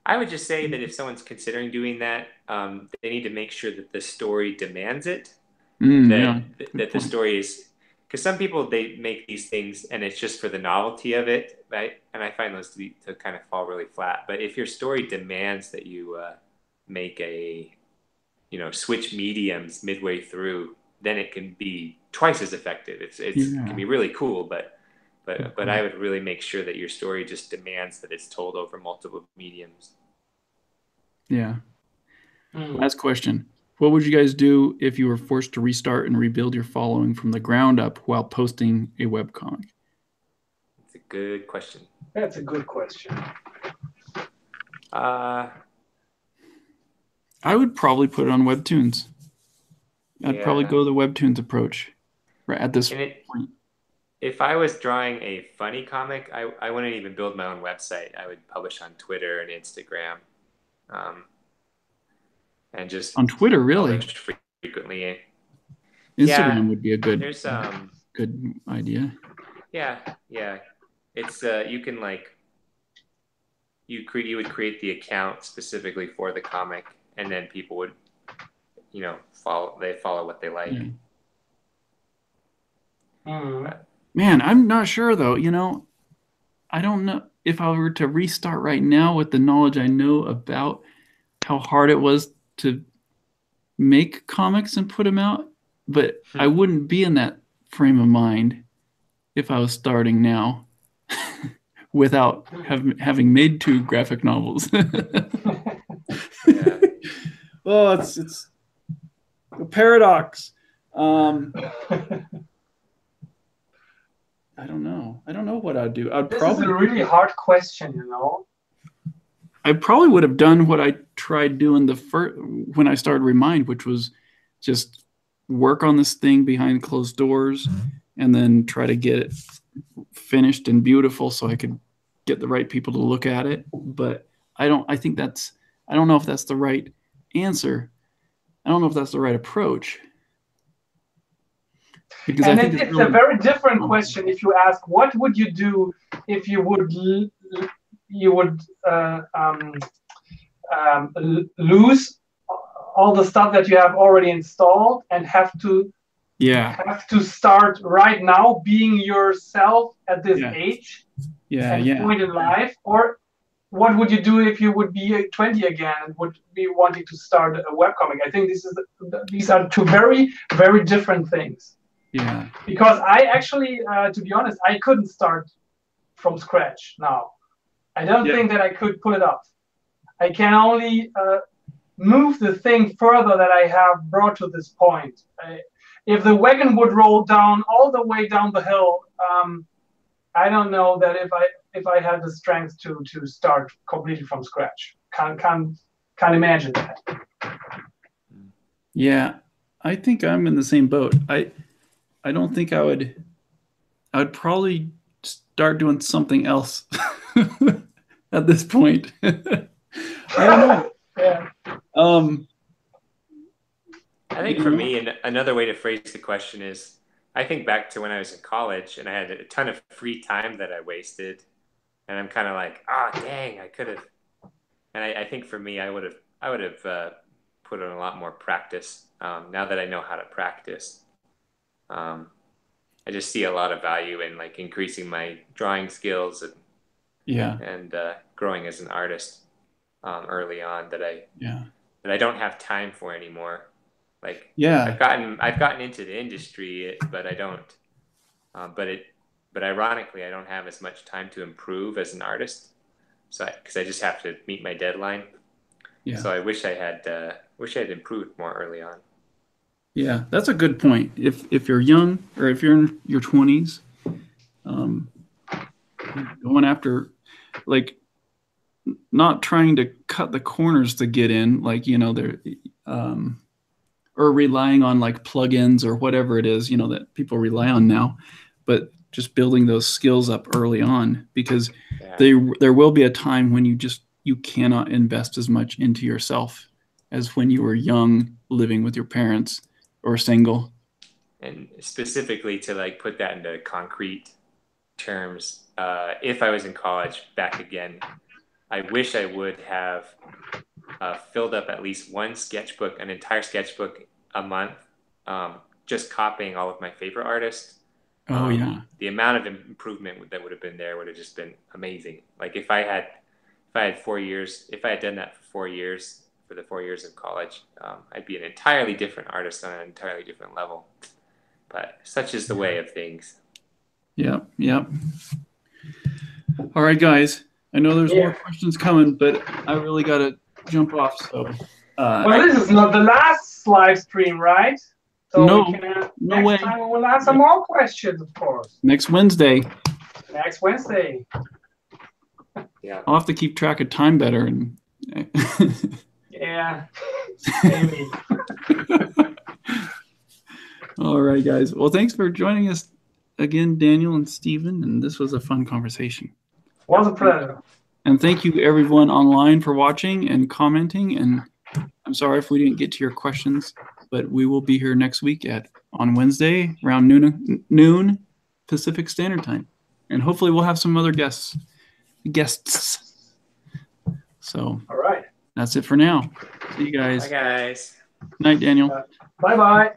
I would just say that if someone's considering doing that, they need to make sure that the story demands it. Yeah. That the story because some people, they make these things and it's just for the novelty of it, right? And I find those to kind of fall really flat. But if your story demands that you make a, switch mediums midway through, then it can be twice as effective. It can be really cool, but I would really make sure that your story just demands that it's told over multiple mediums. Yeah. Last question. What would you guys do if you were forced to restart and rebuild your following from the ground up while posting a webcomic? It's a good question. That's a good question. I would probably put it on Webtoons. I'd probably go the Webtoons approach right at this point. If I was drawing a funny comic, I wouldn't even build my own website. I would publish on Twitter and Instagram. And just on Twitter, really? Frequently. Instagram would be a good idea. Yeah. It's you can you would create the account specifically for the comic, and then people would follow what they like. Man, I'm not sure though. I don't know if I were to restart right now with the knowledge I know about how hard it was to make comics and put them out, but I wouldn't be in that frame of mind if I was starting now without having made 2 graphic novels. Well, it's a paradox. I don't know. I don't know what I'd do. This is a really hard question, I probably would have done what I tried doing when I started Remind, which was just work on this thing behind closed doors and then try to get it finished and beautiful so I could get the right people to look at it. But I don't know if that's the right answer. I don't know if that's the right approach. Because and it's a very different question if you ask, what would you do if you would lose all the stuff that you have already installed and have to start right now being yourself at this age point in life? Or what would you do if you would be 20 again and would be wanting to start a webcomic? I think these are 2 very, very different things. Yeah. Because I actually, to be honest, I couldn't start from scratch now. I don't think that I could pull it off. I can only move the thing further that I have brought to this point. If the wagon would roll down all the way down the hill, I don't know that if I had the strength to start completely from scratch. Can't imagine that. Yeah, I think I'm in the same boat. I don't think I would probably start doing something else at this point. I don't know. I think for me, another way to phrase the question is, I think back to when I was in college and I had a ton of free time that I wasted, and I'm kind of like, dang, I could have. And I think for me, I would have put in a lot more practice. Now that I know how to practice, I just see a lot of value in increasing my drawing skills and growing as an artist early on that I don't have time for anymore. I've gotten into the industry, but I don't. But ironically, I don't have as much time to improve as an artist. So because I just have to meet my deadline. Yeah. So I wish I had improved more early on. Yeah, that's a good point. If you're young or if you're in your 20s, going after not trying to cut the corners to get in, or relying on plugins or whatever it is, that people rely on now, but just building those skills up early on, because there will be a time when you cannot invest as much into yourself as when you were young, living with your parents or single. And specifically to put that into concrete terms, if I was in college back again, I wish I would have filled up at least one sketchbook, an entire sketchbook a month, just copying all of my favorite artists, Oh yeah. The amount of improvement that would have been there would have just been amazing. Like if I had 4 years, if I had done that for 4 years, for the 4 years of college, I'd be an entirely different artist on an entirely different level. But such is the way of things. Yep. All right, guys. I know there's more questions coming, but I really got to jump off. So. Well, this is not the last live stream, right? So no, we can, no way. Next time we will have some more questions, of course. Next Wednesday. Next Wednesday. Yeah. I'll have to keep track of time better. And yeah. Maybe. All right, guys. Well, thanks for joining us again, Daniel and Stephen. And this was a fun conversation. Was a pleasure. And thank you, everyone online, for watching and commenting. And I'm sorry if we didn't get to your questions, but we will be here next week on Wednesday around noon Pacific Standard Time. And hopefully we'll have some other guests. So all right. That's it for now. See you guys. Bye, guys. Night, Daniel. Bye-bye.